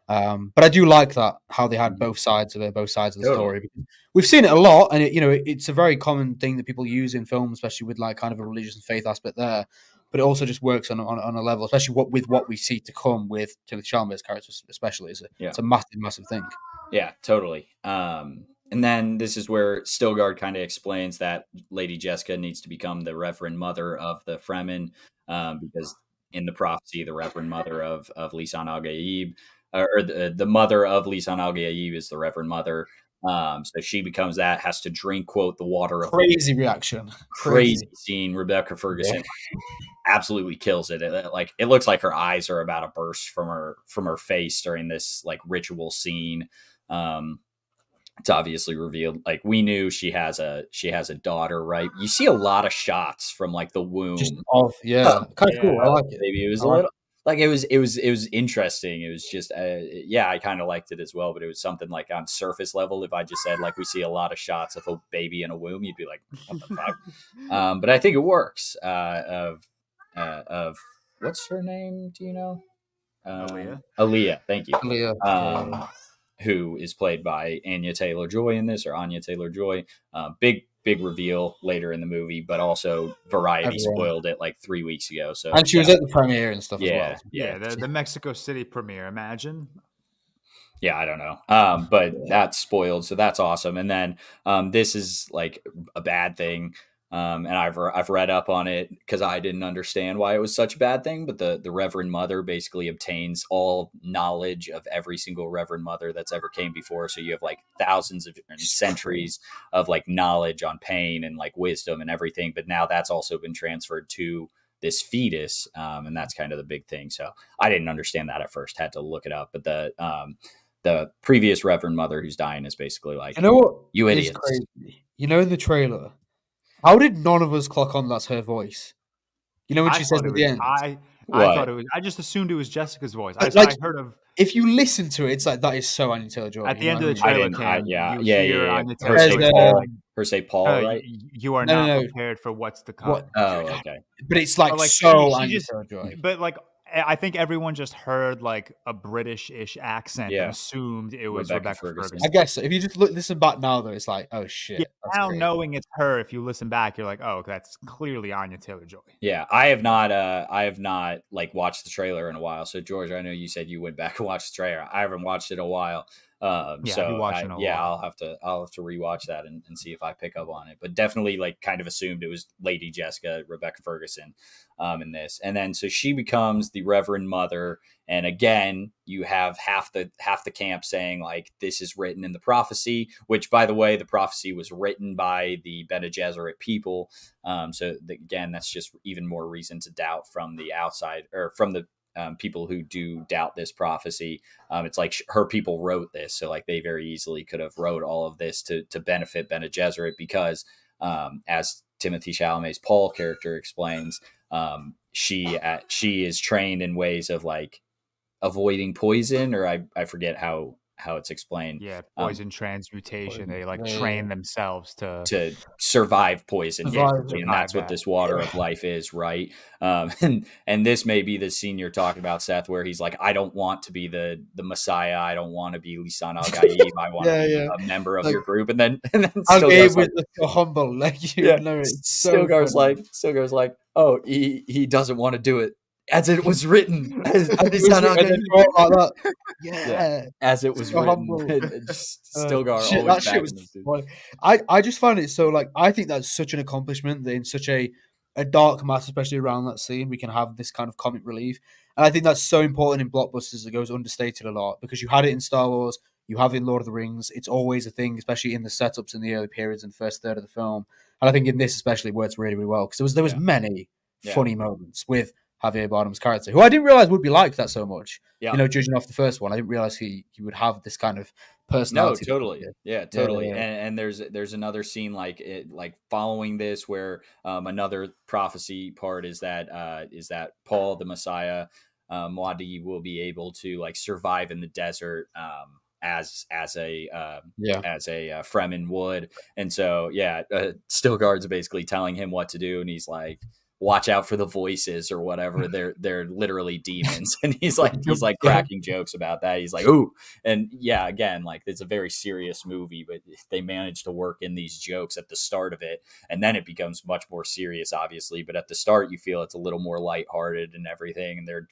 But I do like that, how they had both sides of the story. We've seen it a lot, and it's a very common thing that people use in film, especially with like kind of a religious and faith aspect there. But it also just works on a level, especially with what we see to come with Timothée Chalamet's character, especially. It's a massive, massive thing. Yeah, totally. And then this is where Stilgar kind of explains that Lady Jessica needs to become the Reverend Mother of the Fremen, because in the prophecy, the Reverend Mother of Lisan al Gaib, or the mother of Lisan al Gaib is the Reverend Mother. So she becomes that, has to drink, quote, the water of crazy reaction, crazy scene. Rebecca Ferguson absolutely kills it. It looks like her eyes are about to burst from her face during this like ritual scene. It's obviously revealed, like, we knew she has a daughter, right? You see a lot of shots from like the womb. Just off, kind of cool. I like it. Maybe it was a little. Like it was interesting. It was just, I kind of liked it as well. But it was something like on surface level. If I just said like we see a lot of shots of a baby in a womb, you'd be like, what the fuck? But I think it works. Of what's her name? Do you know? Aaliyah. Thank you. Aaliyah. Who is played by Anya Taylor-Joy in this, or Anya Taylor-Joy. Big reveal later in the movie, but also Variety spoiled it like 3 weeks ago. So, and she was at the premiere and stuff as well. Yeah, the Mexico City premiere. Imagine. Yeah, I don't know. But that's spoiled, so that's awesome. And then this is like a bad thing. And I've read up on it because I didn't understand why it was such a bad thing. But the Reverend Mother basically obtains all knowledge of every single Reverend Mother that's ever came before. So you have like thousands of centuries of like knowledge on pain and like wisdom and everything. But now that's also been transferred to this fetus, and that's kind of the big thing. So I didn't understand that at first. Had to look it up. But the previous Reverend Mother who's dying is basically like, you idiots. Crazy. In the trailer, how did none of us clock on that's her voice? When she says at the end. I thought it was. I just assumed it was Jessica's voice. I heard of. If you listen to it, it's like that is so Anya Taylor-Joy. At the end of the trailer, Her say Paul, right? You are not prepared for what's to come. Okay. But it's like so Anya Taylor-Joy. But like, I think everyone just heard like a British-ish accent and assumed it was Rebecca Ferguson. I guess so. If you just listen back now, though, it's like, oh shit. Yeah, now knowing it's her, if you listen back, you're like, oh, that's clearly Anya Taylor-Joy. Yeah, I have not like watched the trailer in a while. So George, I know you said you went back and watched the trailer. I haven't watched it in a while. I'll have to rewatch that and see if I pick up on it. But definitely like kind of assumed it was Lady Jessica, Rebecca Ferguson, in this. And then so she becomes the Reverend Mother, and again you have half the camp saying like this is written in the prophecy, which by the way the prophecy was written by the Bene Gesserit people. Again, that's just even more reason to doubt from the outside, or from the people who do doubt this prophecy. It's like her people wrote this, so like they very easily could have wrote all of this to benefit Bene Gesserit, because as Timothée Chalamet's Paul character explains, she is trained in ways of like avoiding poison, or I forget how how it's explained. Yeah, poison transmutation. They like train themselves to survive poison, Survive, and that's what this water of life is, right? And this may be the scene you're talking about, Seth, where he's like, I don't want to be the Messiah. I don't want to be Lisan Al Gaib. I want to be a member of your group. And then Stilgar's like, so humble, like Stilgar's like, oh, he doesn't want to do it. As it was written, as it was written. Stilgar. That shit was funny. I just find it so like I think that's such an accomplishment that in such a dark mass, especially around that scene, we can have this kind of comic relief. And I think that's so important in blockbusters. It goes understated a lot because you had it in Star Wars, you have it in Lord of the Rings. It's always a thing, especially in the setups in the early periods and first third of the film. And I think in this especially works really, really well because there was many funny moments with Javier Bardem's character, who I didn't realize would be like that so much. Yeah. You know, judging off the first one, I didn't realize he would have this kind of personality. No, totally. Yeah, totally. Yeah. And there's another scene like following this where another prophecy part is that Paul the Messiah, Muad'Dib, will be able to like survive in the desert as a Fremen would. And so Stilgar's basically telling him what to do, and he's like, watch out for the voices or whatever. They're literally demons. And he's like cracking jokes about that. He's like, ooh. And yeah, again, like it's a very serious movie, but they manage to work in these jokes at the start of it. And then it becomes much more serious, obviously. But at the start, you feel it's a little more lighthearted and everything. And they're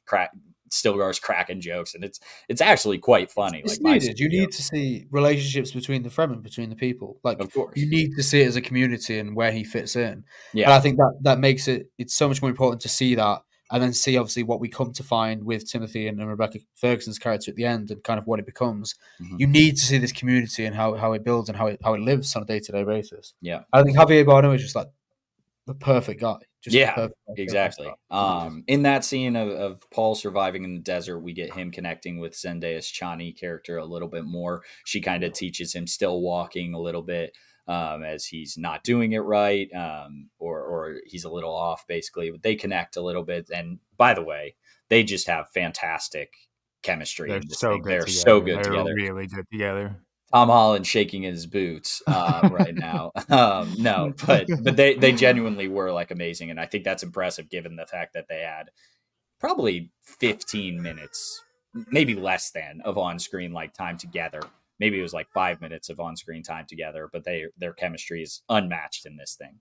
Stilgar's cracking jokes, and it's actually quite funny. It's needed. You need to see relationships between the Fremen, between the people. Like, of course, you need to see it as a community and where he fits in. Yeah, and I think that makes it's so much more important to see that, and then see obviously what we come to find with Timothy and Rebecca Ferguson's character at the end, and kind of what it becomes. Mm-hmm. You need to see this community and how it builds and how it lives on a day-to-day basis. Yeah, I think Javier Bardem is just like the perfect guy. Exactly. In that scene of Paul surviving in the desert, we get him connecting with Zendaya's Chani character a little bit more. She kind of teaches him still walking a little bit as he's not doing it right, or he's a little off, basically. But they connect a little bit. And by the way, they just have fantastic chemistry. They're so good together. So good They're together. Really good together. Tom Holland shaking his boots right now. No, but they genuinely were like amazing. And I think that's impressive given the fact that they had probably 15 minutes, maybe less than, of on-screen like time together. Maybe it was like 5 minutes of on-screen time together, but their chemistry is unmatched in this thing.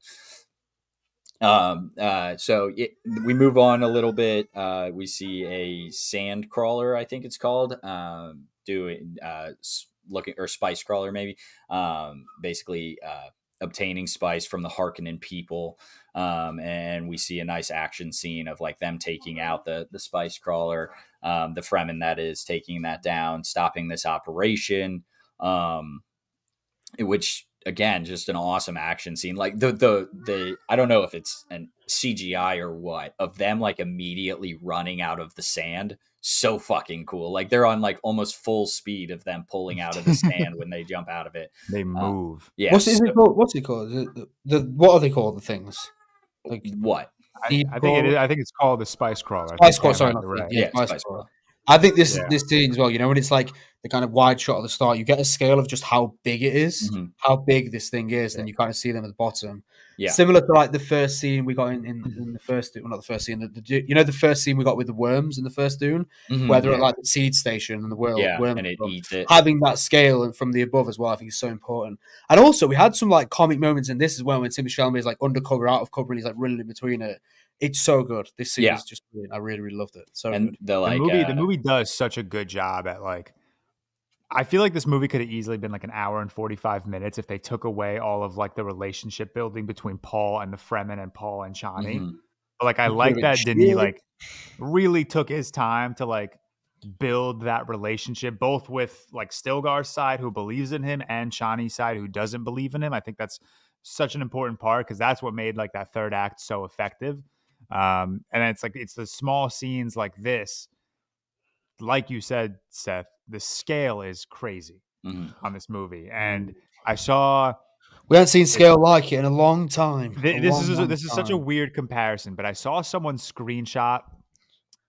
So we move on a little bit. We see a sand crawler, I think it's called, doing looking, or spice crawler maybe, basically obtaining spice from the Harkonnen people, and we see a nice action scene of like them taking out the spice crawler, the Fremen that is taking that down, stopping this operation, which again, just an awesome action scene. Like the I don't know if it's an CGI or what, of them like immediately running out of the sand. So fucking cool. Like they're on like almost full speed of them pulling out of the sand when they jump out of it. They move. Yeah. What's it called? What's it called? What are they called? The things? Like what? I think it's called the spice crawler. Spice crawler. Sorry, spice crawler. I think this scene as well, you know, when it's like the kind of wide shot at the start, you get a scale of just how big it is, how big this thing is, then you kind of see them at the bottom. Yeah. Similar to like the first scene we got in the first, well, not the first scene, the first scene we got with the worms in the first Dune, where they're at like the seed station and the worm and it eats it. Having that scale and from the above as well, I think is so important. And also we had some like comic moments in this as well when Timothée Chalamet is like undercover, out of cover, and he's like running in between it. It's so good. This scene is just brilliant. I really, really loved it. So and good. The movie does such a good job at like, I feel like this movie could have easily been like an hour and 45 minutes if they took away all of like the relationship building between Paul and the Fremen and Paul and Chani. But like, I like that Denis like really took his time to like build that relationship, both with like Stilgar's side who believes in him and Chani's side who doesn't believe in him. I think that's such an important part because that's what made like that third act so effective. And it's like, it's the small scenes like this, like you said, Seth, the scale is crazy on this movie. And we haven't seen scale like it in a long time. This is such a weird comparison, but I saw someone screenshot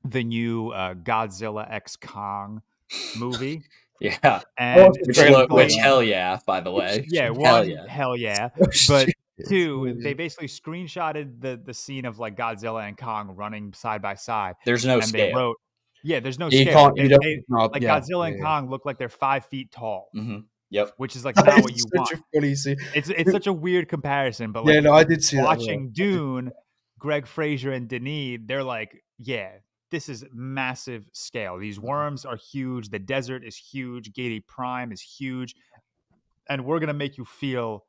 the new Godzilla X Kong movie. Yeah. And Which hell yeah, by the way. Yeah, hell yeah. But two, they basically screenshotted the scene of like Godzilla and Kong running side by side. There's no and scale. They wrote, there's no You scale. can't, Godzilla and Kong look like they're 5 feet tall. Mm-hmm. Yep. Which is like not what you want. It's such a weird comparison, but like, I did see watching Dune, Greg Fraser and Denis, they're like, this is massive scale. These worms are huge. The desert is huge. Gate Prime is huge. And we're going to make you feel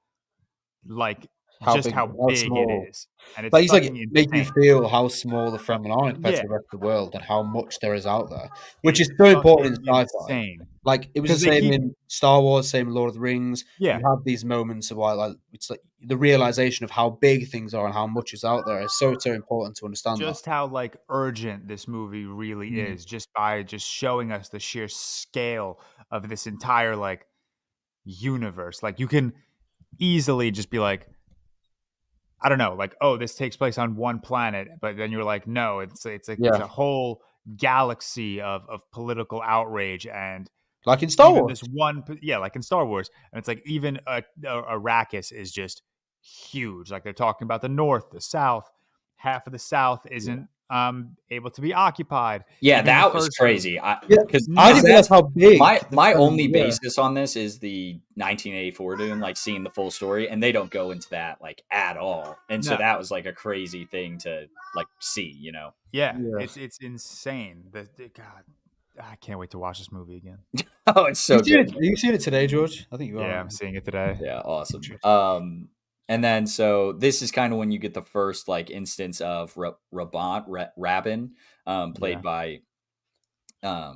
like how big it is. And it's like, he's like, insane. make you feel how small the Fremen are compared to the rest of the world and how much there is out there, which is so important in sci-fi. Like, it was the same in Star Wars, same in Lord of the Rings. Yeah. You have these moments of like, it's like the realization of how big things are and how much is out there is so important to understand. Just how like urgent this movie really is, just by showing us the sheer scale of this entire like universe. Like, you can easily just be like, I don't know, like, oh, this takes place on one planet, but then you're like, no, it's a whole galaxy of political outrage, and like in Star Wars, like in Star Wars, and it's like even Arrakis is just huge. Like, they're talking about the North, the South. Half of the South isn't able to be occupied. Yeah, that was crazy. Because I didn't realize how big. My only basis on this is the 1984 Dune, like seeing the full story, and they don't go into that like at all. And so that was like a crazy thing to like see, you know? Yeah. It's insane. God, I can't wait to watch this movie again. Oh, it's so good. Are you seeing it today, George? I think you are. Yeah, I'm seeing it today. Yeah, awesome. And then, so this is kind of when you get the first like instance of Rabin, played by, help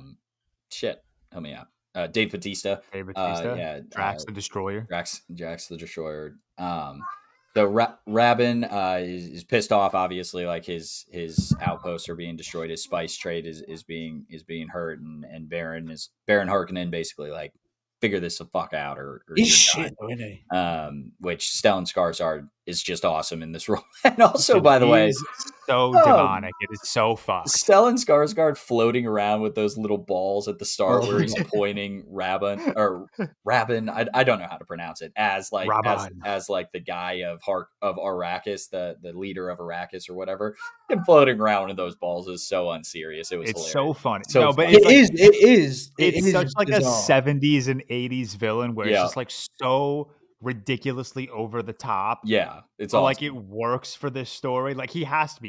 me out, Dave Bautista. Drax the Destroyer. Drax the Destroyer. So Rabin is pissed off. Obviously, like his outposts are being destroyed. His spice trade is being hurt, and Baron Harkonnen basically like, figure this the fuck out, or he's shit, isn't he? Which Stellan Skarsgård is just awesome in this role. And also, by the way, so demonic. It is so fucked. Stellan Skarsgård floating around with those little balls at the start where he's pointing Rabin. I don't know how to pronounce it, as like as like the guy of Arrakis, the leader of Arrakis or whatever. Him floating around with those balls is so unserious. It's hilarious. So funny. But it is. It's such like bizarre. A 70s and 80s villain where it's just like so ridiculously over the top. Yeah, it's awesome. Like, it works for this story. Like, he has to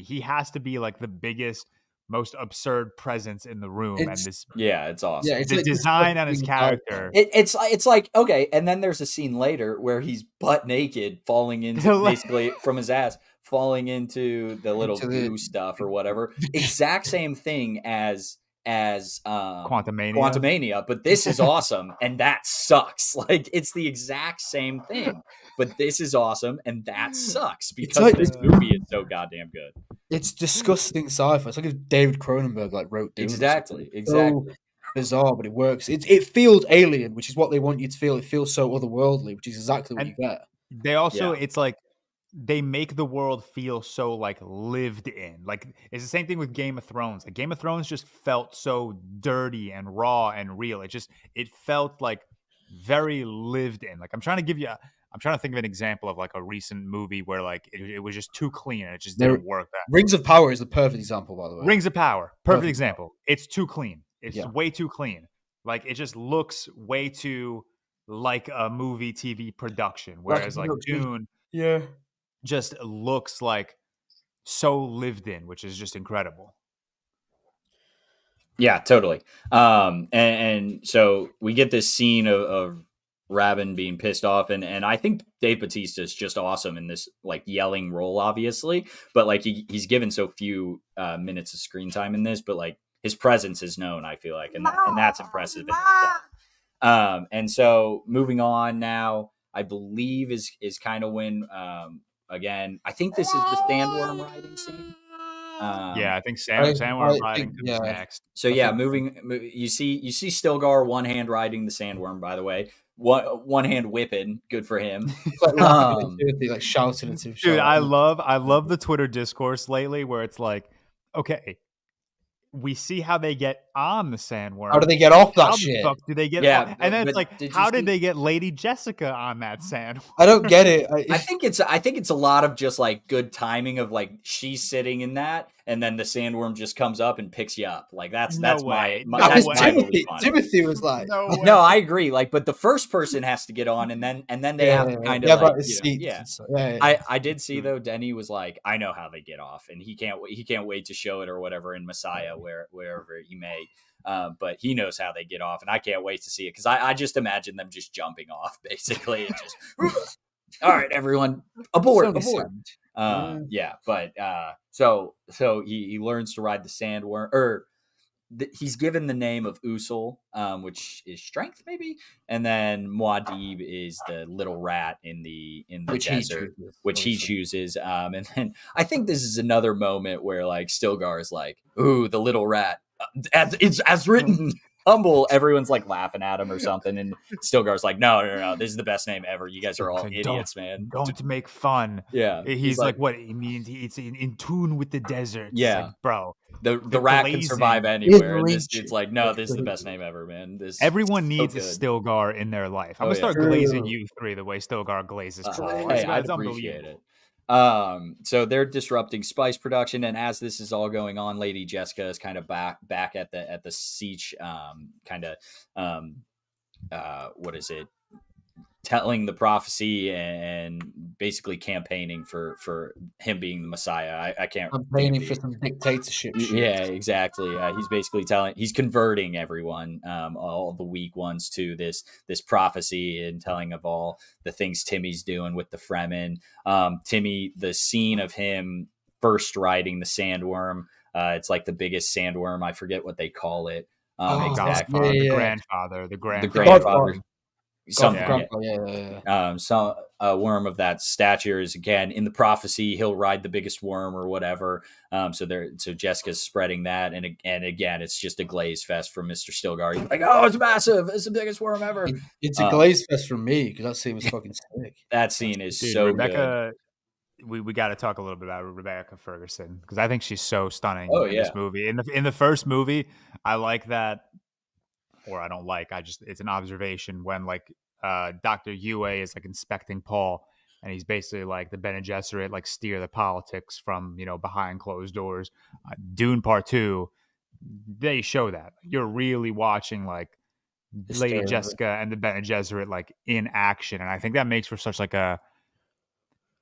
be like the biggest, most absurd presence in the room. It's awesome. Yeah, the design on his character. It's like, okay, and then there's a scene later where he's butt naked, falling into basically from his ass, falling into the little goo stuff or whatever. Exact same thing as Quantumania, but this is awesome and that sucks. Like, it's the exact same thing, but this is awesome and that sucks because this movie is so goddamn good. It's disgusting sci-fi. It's like if David Cronenberg like wrote Dune. Exactly. So bizarre, but it works. It feels alien, which is what they want you to feel. It feels so otherworldly, which is exactly what you get. They also, it's like, they make the world feel so like lived in. Like, it's the same thing with Game of Thrones. Like, Game of Thrones just felt so dirty and raw and real. It felt like very lived in. Like, I'm trying to think of an example of like a recent movie where like it was just too clean and it just didn't work. Rings of Power is the perfect example, by the way. Rings of Power, perfect example. It's too clean. It's way too clean. Like, it just looks way too like a movie TV production. Whereas like Dune, just looks like so lived in, which is just incredible. Yeah, totally. And so we get this scene of Rabin being pissed off, and I think Dave Bautista is just awesome in this like yelling role, obviously, but like he's given so few minutes of screen time in this, but like his presence is known, I feel like, and that's impressive in itself. And so moving on now, I believe is kind of when again, I think this is the sandworm riding scene. I think sandworm riding comes next. So you see Stilgar one hand riding the sandworm, by the way. One hand whipping, good for him. Like shouting Dude, I love the Twitter discourse lately where it's like, okay, we see how they get on the sandworm. How do they get off that How shit? the fuck do they get Yeah, off? And then it's but like, how did they get Lady Jessica on that sandworm? I don't get it. I think it's a lot of just like good timing of like she's sitting in that, and then the sandworm just comes up and picks you up. Like that's my Timothy was like, no, I agree. Like, but the first person has to get on, and then they have to kind of like, I did see though. Denny was like, I know how they get off, and he can't wait to show it or whatever in Messiah, wherever he may. But he knows how they get off, and I can't wait to see it because I just imagine them just jumping off basically and just all right, everyone aboard. Yeah, but so he learns to ride the sandworm, or he's given the name of Usul, which is strength maybe, and then Muad'Dib is the little rat in the desert, which he chooses. And then I think this is another moment where like Stilgar is like, "Ooh, the little rat." As written, humble. Everyone's like laughing at him or something, and Stilgar's like, no, this is the best name ever. You guys are all idiots, man. Don't make fun. Yeah, he's like, what he means? It's in tune with the desert. Yeah, like, bro. The rat can survive anywhere. And it's like, no, this is the best name ever, man. Everyone needs a Stilgar in their life. I'm gonna start glazing you three the way Stilgar glazes. Hey, I appreciate it. So they're disrupting spice production, and as this is all going on, Lady Jessica is kind of back at the siege, what is it? Telling the prophecy and basically campaigning for him being the Messiah. I can't campaigning for some dictatorship shit. Yeah, exactly. He's basically he's converting everyone, all the weak ones, to this prophecy and telling of all the things Timmy's doing with the Fremen. Timmy, the scene of him first riding the sandworm, it's like the biggest sandworm. I forget what they call it. Exactly. The grandfather. The grandfather. Some worm of that stature is again in the prophecy. He'll ride the biggest worm or whatever. So Jessica's spreading that, and again, it's just a glaze fest from Mr. Stilgar. He's like, oh, it's massive! It's the biggest worm ever. It's a glaze fest from me because that scene was fucking sick. That scene is so good. We got to talk a little bit about Rebecca Ferguson because I think she's so stunning in this movie. In the first movie, I like that. Or I don't like. It's an observation when like Dr. Yue is like inspecting Paul, and he's basically like the Bene Gesserit like steer the politics from behind closed doors. Dune Part 2, they show that you're really watching like Lady Jessica and the Bene Gesserit like in action, and I think that makes for such like a.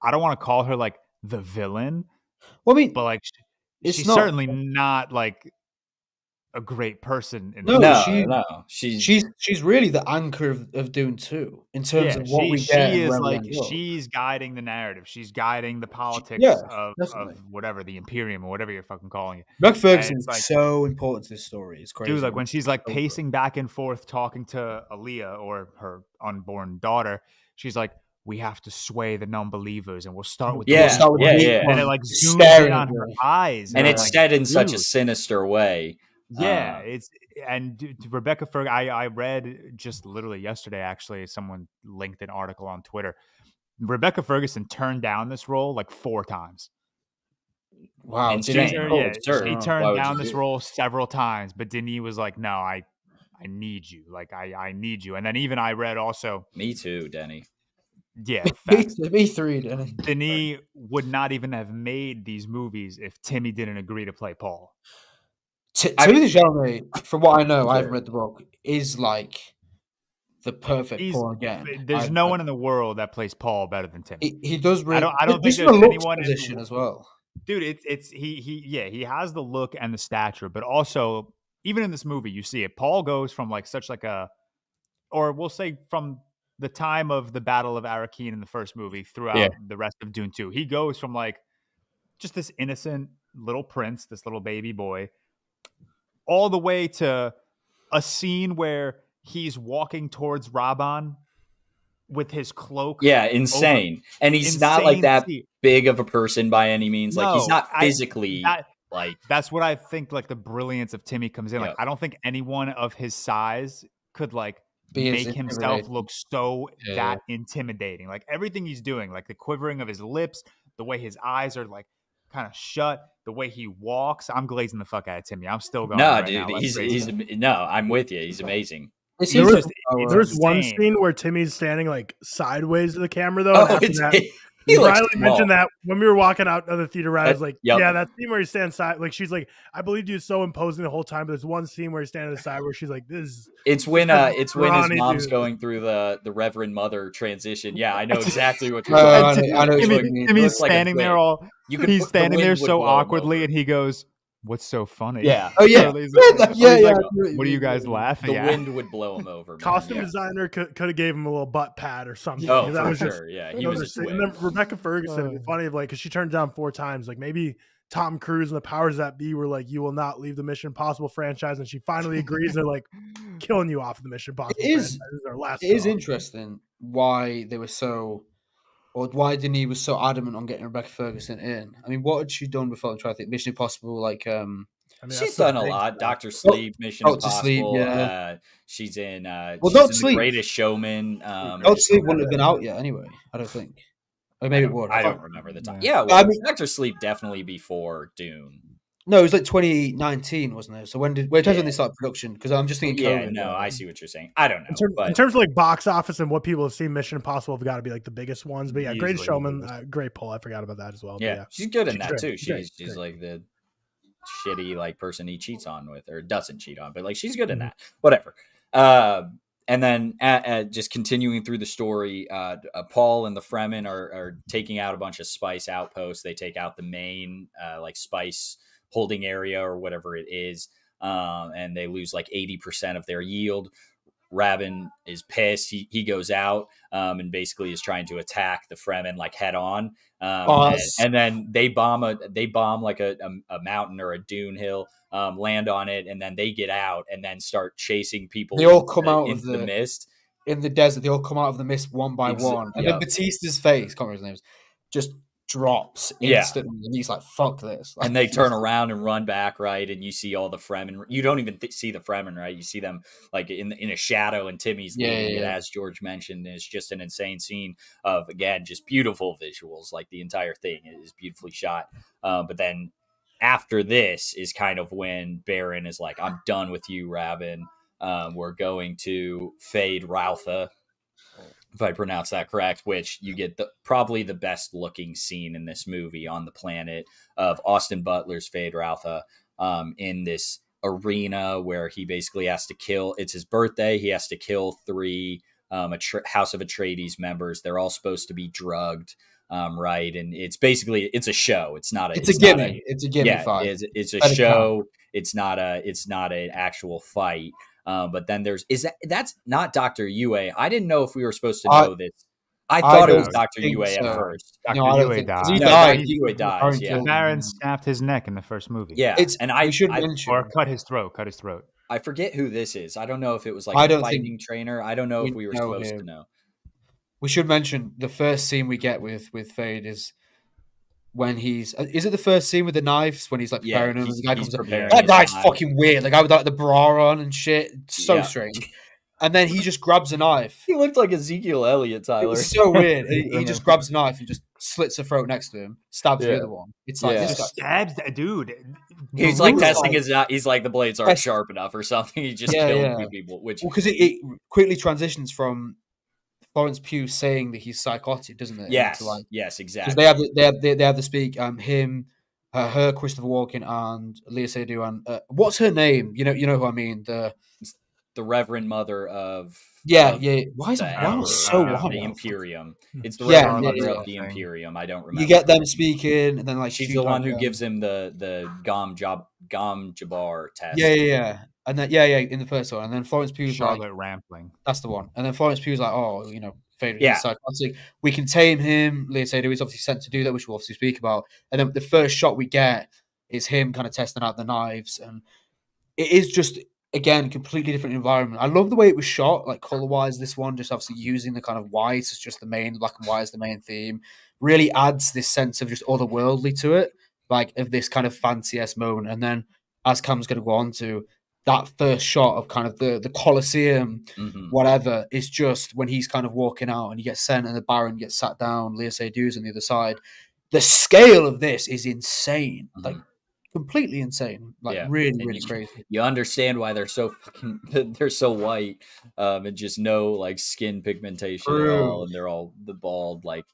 I don't want to call her like the villain. Well, I mean, but like she's certainly not like a great person. She's really the anchor of Dune 2 in terms of what we get. She is like she's guiding the narrative. She's guiding the politics of whatever the Imperium or whatever you're fucking calling it. Rebecca Ferguson is like, so important to this story. It's crazy, dude. Like when she's like pacing back and forth talking to Aaliyah or her unborn daughter, she's like, we have to sway the non-believers, and we'll start with and it like zooms in on her eyes, and it's said in such a sinister way. Yeah, Rebecca Ferguson. I read just literally yesterday, actually, someone linked an article on Twitter. Rebecca Ferguson turned down this role like 4 times. Wow, she turned down this role several times, but Denis was like, "No, I need you. Like, I need you." And then even I read also, me too, Denny. Yeah, me three, Denny. Denis would not even have made these movies if Timmy didn't agree to play Paul. Timothée Chalamet, from what I know, I haven't read the book, is like the perfect Paul again. There's no one in the world that plays Paul better than Timmy. He does. Really, I don't think there's anyone position as well. Dude, he has the look and the stature, but also even in this movie, you see it. Paul goes from like such like a, or we'll say from the time of the Battle of Arrakeen in the first movie throughout the rest of Dune 2, he goes from like just this innocent little prince, this little baby boy, all the way to a scene where he's walking towards Raban with his cloak. Yeah, insane. And he's not like that big of a person by any means. No, like he's not physically like. That's what I think like the brilliance of Timmy comes in. Like I don't think anyone of his size could like make himself look so that intimidating. Like everything he's doing, like the quivering of his lips, the way his eyes are like kind of shut. The way he walks, I'm glazing the fuck out of Timmy. I'm still going. No, right dude, now. he's no. I'm with you. He's amazing. There was one scene where Timmy's standing like sideways to the camera though. Oh, Riley mentioned that when we were walking out of the theater. Riley was like, yep. "Yeah, that scene where he stands side, like she's like, I believed you so imposing the whole time." But there's one scene where he's standing to the side where she's like, "This." It's when his mom's going through the Reverend Mother transition. Yeah, I know exactly what you're saying. Timmy's standing there he's standing there so awkwardly, and he goes, "What's so funny?" Yeah. Oh yeah. What are you guys laughing at? The wind would blow him over. Man. Costume designer could have gave him a little butt pad or something. Oh, that was sure. Yeah, he was. And then Rebecca Ferguson, funny of like, because she turned down 4 times. Like maybe Tom Cruise and the powers that be were like, "You will not leave the Mission Impossible franchise," and she finally agrees. They're like, killing you off of the Mission Impossible franchise. This is our last. It is interesting why they were so. Or why Denis was so adamant on getting Rebecca Ferguson in? I mean, what had she done before? I'm trying to think. Mission Impossible, like she's done a lot. Dr. Sleep, Mission Impossible. Sleep, yeah. She's in. The Greatest Showman. Dr. Sleep wouldn't have been out yet, anyway. I don't think. Or maybe it would. I don't remember the time. Yeah, well, Dr. Sleep definitely before Dune. No, it was like 2019, wasn't it? So when did they start production? Because I'm just thinking COVID. Yeah, no, I see what you're saying. I don't know. In terms of like box office and what people have seen, Mission Impossible have got to be like the biggest ones. But yeah, Greatest Showman, great pull. I forgot about that as well. Yeah, she's good in that too. She's like the shitty like person he cheats on with or doesn't cheat on, but like she's good in that. Whatever. And then just continuing through the story, Paul and the Fremen are taking out a bunch of spice outposts. They take out the main like spice holding area or whatever it is, and they lose like 80% of their yield. Rabin is pissed. He goes out and basically is trying to attack the Fremen like head on. And then they bomb like a mountain or a dune hill, land on it, and then they get out and then start chasing people. They all come out into the mist in the desert. They all come out of the mist one by one, and then Batista's face, can't remember his name, just drops instantly, and he's like, "Fuck this!" Like, and they turn around and run back, right? And you see all the Fremen. You don't even see the Fremen, right? You see them like in a shadow, and Timmy's leading it, as George mentioned. And it's just an insane scene of, again, just beautiful visuals. Like the entire thing is beautifully shot. But then after this is kind of when Baron is like, "I'm done with you, Rabin. We're going to fade Rautha." If I pronounce that correct, which you get probably the best looking scene in this movie on the planet of Austin Butler's Fade Rautha in this arena where he basically has to kill. It's his birthday. He has to kill 3 House of Atreides members. They're all supposed to be drugged, right? And it's basically it's a show. It's not a. It's a gimmick. It's a gimmick. Yeah, it's a show. It's not an actual fight. But then that's not Dr. Yue. I didn't know if we were supposed to know this. I thought it was Dr. Yue at first. Dr. Yue died. He died. Yue dies. Yeah. The Baron snapped his neck in the first movie. Yeah, I should mention, or cut his throat. I forget who this is. I don't know if it was like a fighting trainer. I don't know if we were supposed to know. We should mention the first scene we get with Fade is when is it the first scene with the knives when he's like preparing them? The guy comes up. That guy's fucking weird. The guy with like the bra on and shit. It's so strange. And then he just grabs a knife. He looked like Ezekiel Elliott, Tyler. It was so weird. He just grabs a knife and just slits the throat next to him, stabs the other one. It's like this guy stabs that dude. He's like testing his. He's like the blades aren't sharp enough or something. He just killed 2 people. Which because it quickly transitions from Florence Pugh saying that he's psychotic, doesn't it? Yes, yes, exactly. Because they have to speak him, her, Christopher Walken, and Lea Seydoux, and what's her name? You know who I mean? The Reverend Mother of Why is it so long? The Imperium. It's the Reverend Mother of the Imperium. I don't remember. You get them speaking, and then like she's the one who gives him the Gom Jabbar test. Yeah. And then in the first one, and then Florence Pugh's Charlotte Rampling. That's the one. And then Florence Pugh's like, "Oh, Fade is psychotic. We can tame him." Lea Seydoux is obviously sent to do that, which we'll obviously speak about. And then the first shot we get is him kind of testing out the knives, and it is just, again, completely different environment. I love the way it was shot, like color-wise. This one, just obviously using the kind of white as just the main, black and white as the main theme, really adds this sense of just otherworldly to it, like of this kind of fancy-esque moment. And then, as Cam's going to go on to, that first shot of kind of the Colosseum, whatever, is just when he's kind of walking out and he gets sent and the Baron gets sat down, Lea Seydoux's on the other side. the scale of this is insane. Like completely insane. Like really, really crazy. You understand why they're so white, and just no like skin pigmentation at all, and they're all the bald like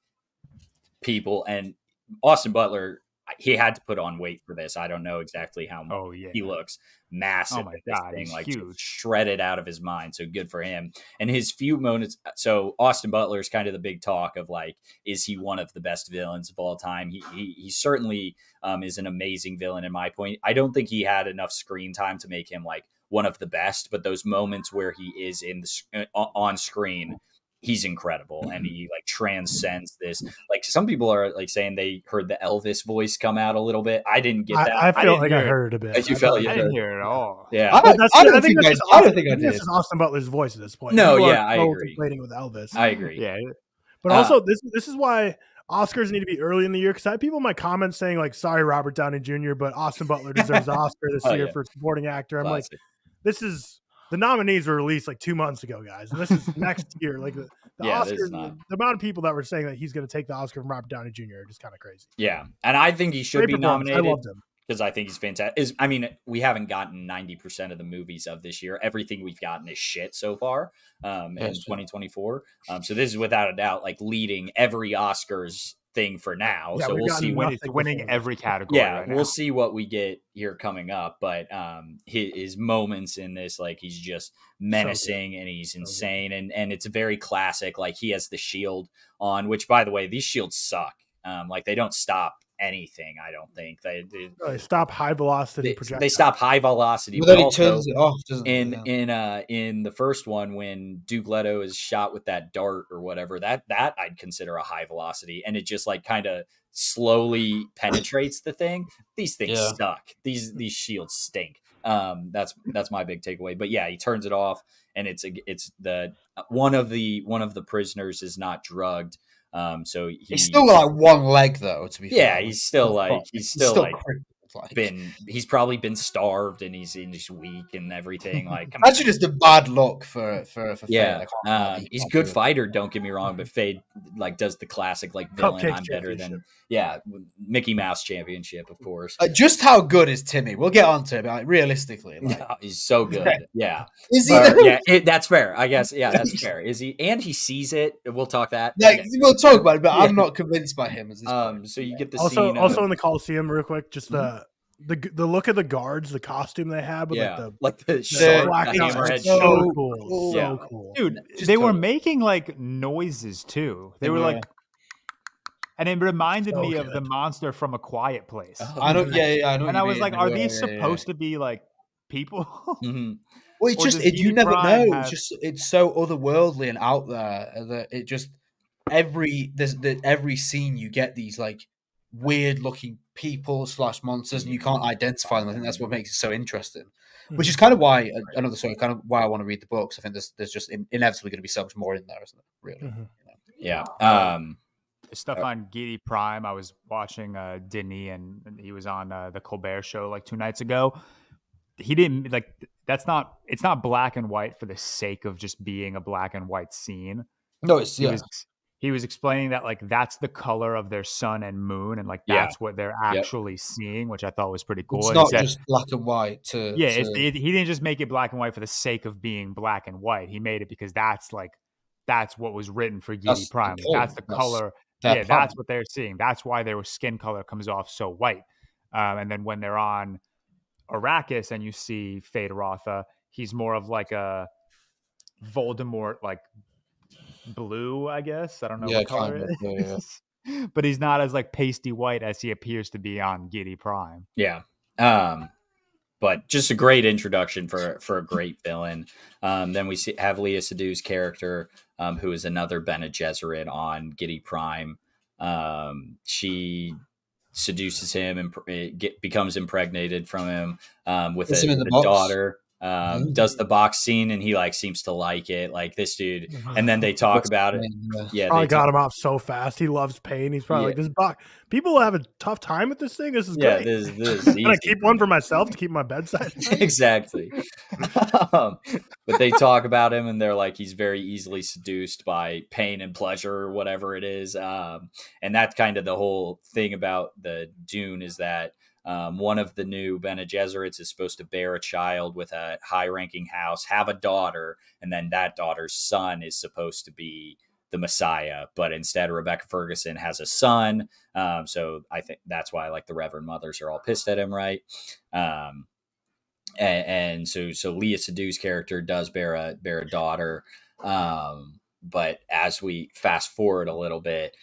people. And Austin Butler, he had to put on weight for this. I don't know exactly how much. He looks massive. Oh my God, thing, he's like huge. Shredded out of his mind. So good for him. And his few moments. So Austin Butler is kind of the big talk of like, is he one of the best villains of all time? He certainly is an amazing villain in my point. I don't think he had enough screen time to make him like one of the best, but those moments where he is on screen, he's incredible, and he like transcends this. Like some people are like saying they heard the Elvis voice come out a little bit. I didn't get that. I feel like I heard it a bit. As you felt, I didn't hear it at all. Yeah, I don't think I did. This is Austin Butler's voice at this point. No, yeah, I agree. Conflating with Elvis. I agree. Yeah, but also this is why Oscars need to be early in the year, because I had people in my comments saying like, "Sorry, Robert Downey Jr., but Austin Butler deserves the Oscar this year for supporting actor." I'm like, this is. The nominees were released like 2 months ago, guys. And this is next year. Like the Oscar, the amount of people that were saying that he's going to take the Oscar from Robert Downey Jr. are just kind of crazy. Yeah, and I think he should be nominated. I loved him because I think he's fantastic. I mean, we haven't gotten 90% of the movies of this year. Everything we've gotten is shit so far in 2024. So this is without a doubt like leading every Oscars thing for now. Yeah, so we'll see when it's winning every category. Yeah, we'll see what we get here coming up. But his moments in this, like he's just menacing and he's insane, and it's very classic. Like he has the shield on, which by the way, these shields suck. Like they don't stop anything. I don't think they stop high velocity projectiles. They stop high velocity. But then he turns it off. In the first one, when Duke Leto is shot with that dart or whatever, that I'd consider a high velocity, and it just like kind of slowly penetrates the thing. These things suck. These shields stink. That's my big takeaway. But yeah, he turns it off, and it's the one of the prisoners is not drugged. So he's still got like one leg though, to be fair. Yeah, he's still he's probably been starved and he's weak and everything. Like actually just a bad look for yeah. Fade. He's a good fighter, don't get me wrong, but Fade like does the classic like villain. I'm better than Mickey Mouse championship, of course. Just how good is Timmy? We'll get on to it, but like, realistically, he's so good. Yeah, is he? That's fair. I guess. Yeah, that's fair. Is he? And he sees it. We'll talk that. Yeah, we'll talk about it, but I'm not convinced by him as this point. So you get the scene also in the Coliseum, real quick, just the look of the guards, the costume they had with like the hammerhead. So cool. So cool. Dude, they were making like noises too. They were like, and it reminded me of the monster from A Quiet Place. I know. And I was like, are these supposed to be like people? Mm-hmm. Well, it's just you never know. It's so otherworldly and out there that it just every scene you get these like weird looking people / monsters, and you can't identify them. I think that's what makes it so interesting. Which is kind of why kind of why I want to read the books. I think there's just inevitably going to be so much more in there, isn't it? Really? Mm-hmm. Yeah. Stuff on Giddy Prime. I was watching Denis, and he was on the Colbert Show like 2 nights ago. He didn't like. It's not black and white for the sake of just being a black and white scene. No, he was explaining that like that's the color of their sun and moon, and like that's what they're actually seeing, which I thought was pretty cool. It's not just black and white. He didn't just make it black and white for the sake of being black and white. He made it because that's what was written for Giddy Prime. That's the color. That's what they're seeing. That's why their skin color comes off so white. And then when they're on Arrakis and you see Feyd-Rautha, he's more of like a Voldemort like blue, I guess. I don't know what color it is. But he's not as like pasty white as he appears to be on Giddy Prime. Yeah. But just a great introduction for a great villain. Then we have Léa Seydoux's character, who is another Bene Gesserit on Giddy Prime. She seduces him and becomes impregnated from him with a daughter. does the box scene, and he like seems to like it, like this dude. And then they talk about it. Yeah, I got him off so fast. He loves pain. He's probably like, this box. People have a tough time with this thing. This is great. This Can I keep one for myself to keep my bedside? Exactly. But they talk about him, and they're like, he's very easily seduced by pain and pleasure, or whatever it is. And that's kind of the whole thing about the Dune, is that one of the new Bene Gesserits is supposed to bear a child with a high-ranking house, have a daughter, and then that daughter's son is supposed to be the Messiah. But instead, Rebecca Ferguson has a son. So I think that's why like the Reverend Mothers are all pissed at him, right? And so Leah Sedu's character does bear a daughter. But as we fast forward a little bit,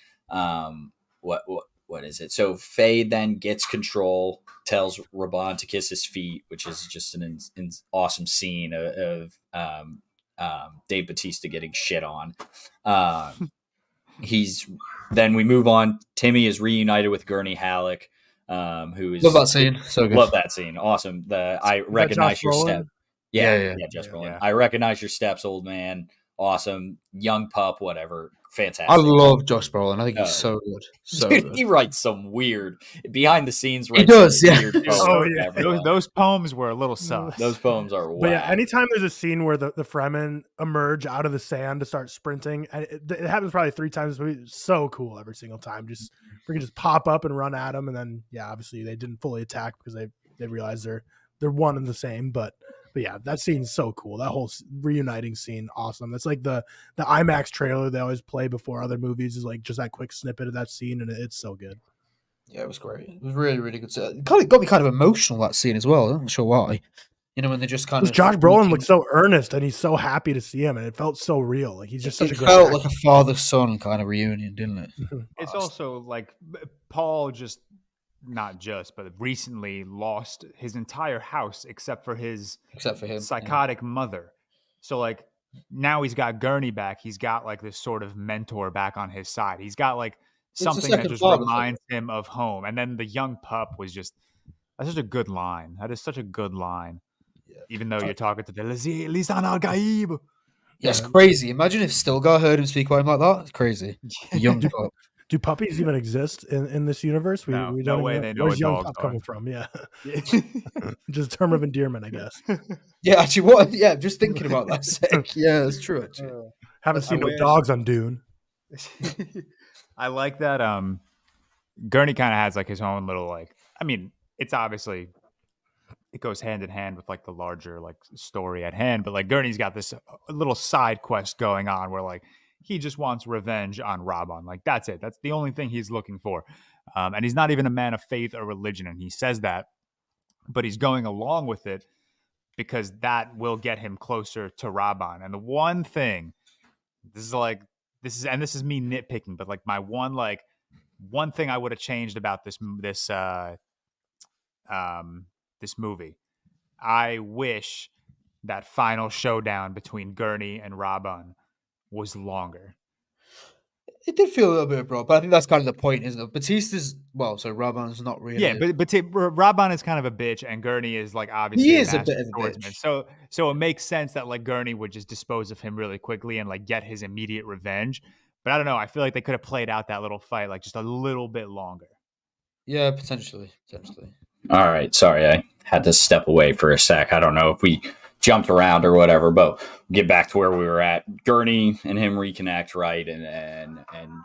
what is it? So Faye then gets control, tells Raban to kiss his feet, which is just an awesome scene of Dave Bautista getting shit on. Then we move on. Timmy is reunited with Gurney Halleck, who is love that scene. So good. Love that scene. Awesome. I recognize your step. Yeah, Josh Brolin. I recognize your steps, old man. Awesome. Young pup, whatever. Fantastic. I love Josh Brolin. I think he's so good. So dude, good. He writes some weird behind the scenes. He does, yeah. Those poems were a little sus. Those poems are wild. But yeah, anytime there's a scene where the Fremen emerge out of the sand to start sprinting, and it happens probably 3 times. It's so cool every single time. Just freaking just pop up and run at them, and then obviously they didn't fully attack because they realized they're one and the same. But yeah, that scene's so cool. That whole reuniting scene, awesome. That's like the IMAX trailer they always play before other movies is like just that quick snippet of that scene, and it's so good. Yeah, it was great. It was really, really good. It got me kind of emotional, that scene as well. I'm not sure why. You know, when they just kind of... Josh Brolin looked so earnest, and he's so happy to see him, and it felt so real. Like he's just such a good felt actor. like a father-son kind of reunion, didn't it? It's also like Paul just... not just, but recently lost his entire house except for him psychotic mother. So like now he's got Gurney back. He's got like this sort of mentor back on his side. He's got like something that just reminds him of home. And then the young pup was that's such a good line. That is such a good line. Yeah. Even though you're talking to the Lisan al-Gaib. Yeah, it's crazy. Imagine if Stilgar heard him speak about him like that. It's crazy. Young pup. Do puppies even exist in this universe? We don't no way they know where's young pup coming from? Yeah. Just a term of endearment, I guess. Yeah, actually, what? Yeah, just thinking about that. Sick. Yeah, that's true. Actually. Haven't seen no dogs on Dune. I like that. Gurney kind of has like his own little like. I mean, it's obviously it goes hand in hand with like the larger like story at hand, but like Gurney's got this little side quest going on where like. He just wants revenge on Raban. Like, that's it. That's the only thing he's looking for. And he's not even a man of faith or religion. And he says that, but he's going along with it because that will get him closer to Raban. And the one thing, this is me nitpicking, but like my one thing I would have changed about this movie. I wish that final showdown between Gurney and Raban was longer. It did feel a little bit broad, but I think that's kind of the point, isn't it? Batista's Raban's not really. Yeah, but Raban is kind of a bitch, and Gurney is like obviously he is a bit of a bitch. So it makes sense that like Gurney would just dispose of him really quickly and like get his immediate revenge. But I don't know. I feel like they could have played out that little fight like just a little bit longer. Yeah, potentially. All right, sorry, I had to step away for a sec. I don't know if we jumped around or whatever, but get back to where we were at. Gurney and him reconnect, right? And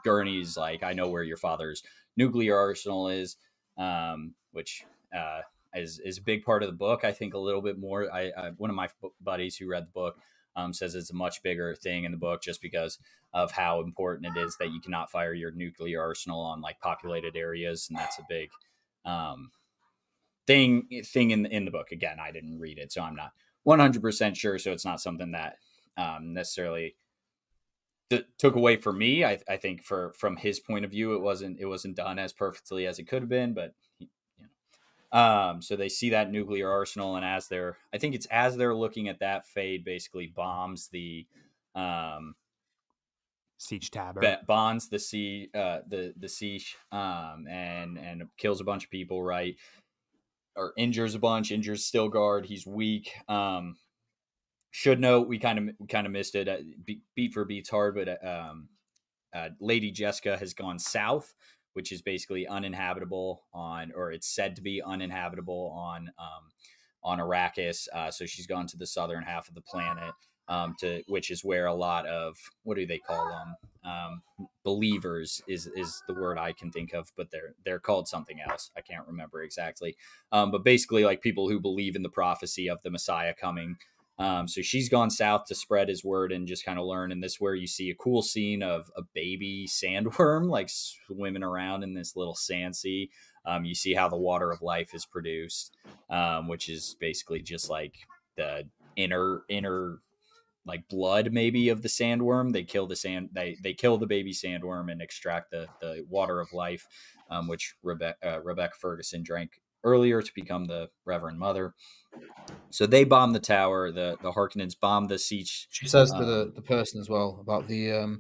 Gurney's like, I know where your father's nuclear arsenal is, which is a big part of the book. I think a little bit more. One of my buddies who read the book says it's a much bigger thing in the book just because of how important it is that you cannot fire your nuclear arsenal on like populated areas, and that's a big thing in the book. Again, I didn't read it, so I'm not 100% sure, so it's not something that necessarily took away for me. I think from his point of view, it wasn't done as perfectly as it could have been, but so they see that nuclear arsenal, and as they're looking at that, Fade basically bombs the siege tower, bombs the siege, and kills a bunch of people, right? Or injures Stilgar. He's weak. should note we kind of missed it. Beat for beat's hard, but Lady Jessica has gone south, which is basically uninhabitable or it's said to be uninhabitable on Arrakis. So she's gone to the southern half of the planet, which is where a lot of, what do they call them? Believers is the word I can think of, but they're called something else. I can't remember exactly. But basically like people who believe in the prophecy of the Messiah coming. So she's gone south to spread his word and just kind of learn. And this is where you see a cool scene of a baby sandworm like swimming around in this little sand sea. You see how the water of life is produced, which is basically just like the inner like blood maybe of the sandworm. They kill they kill the baby sandworm and extract the water of life, which Rebecca Ferguson drank earlier to become the Reverend Mother. So they bomb the tower. The Harkonnens bomb the siege. She says to the person as well about the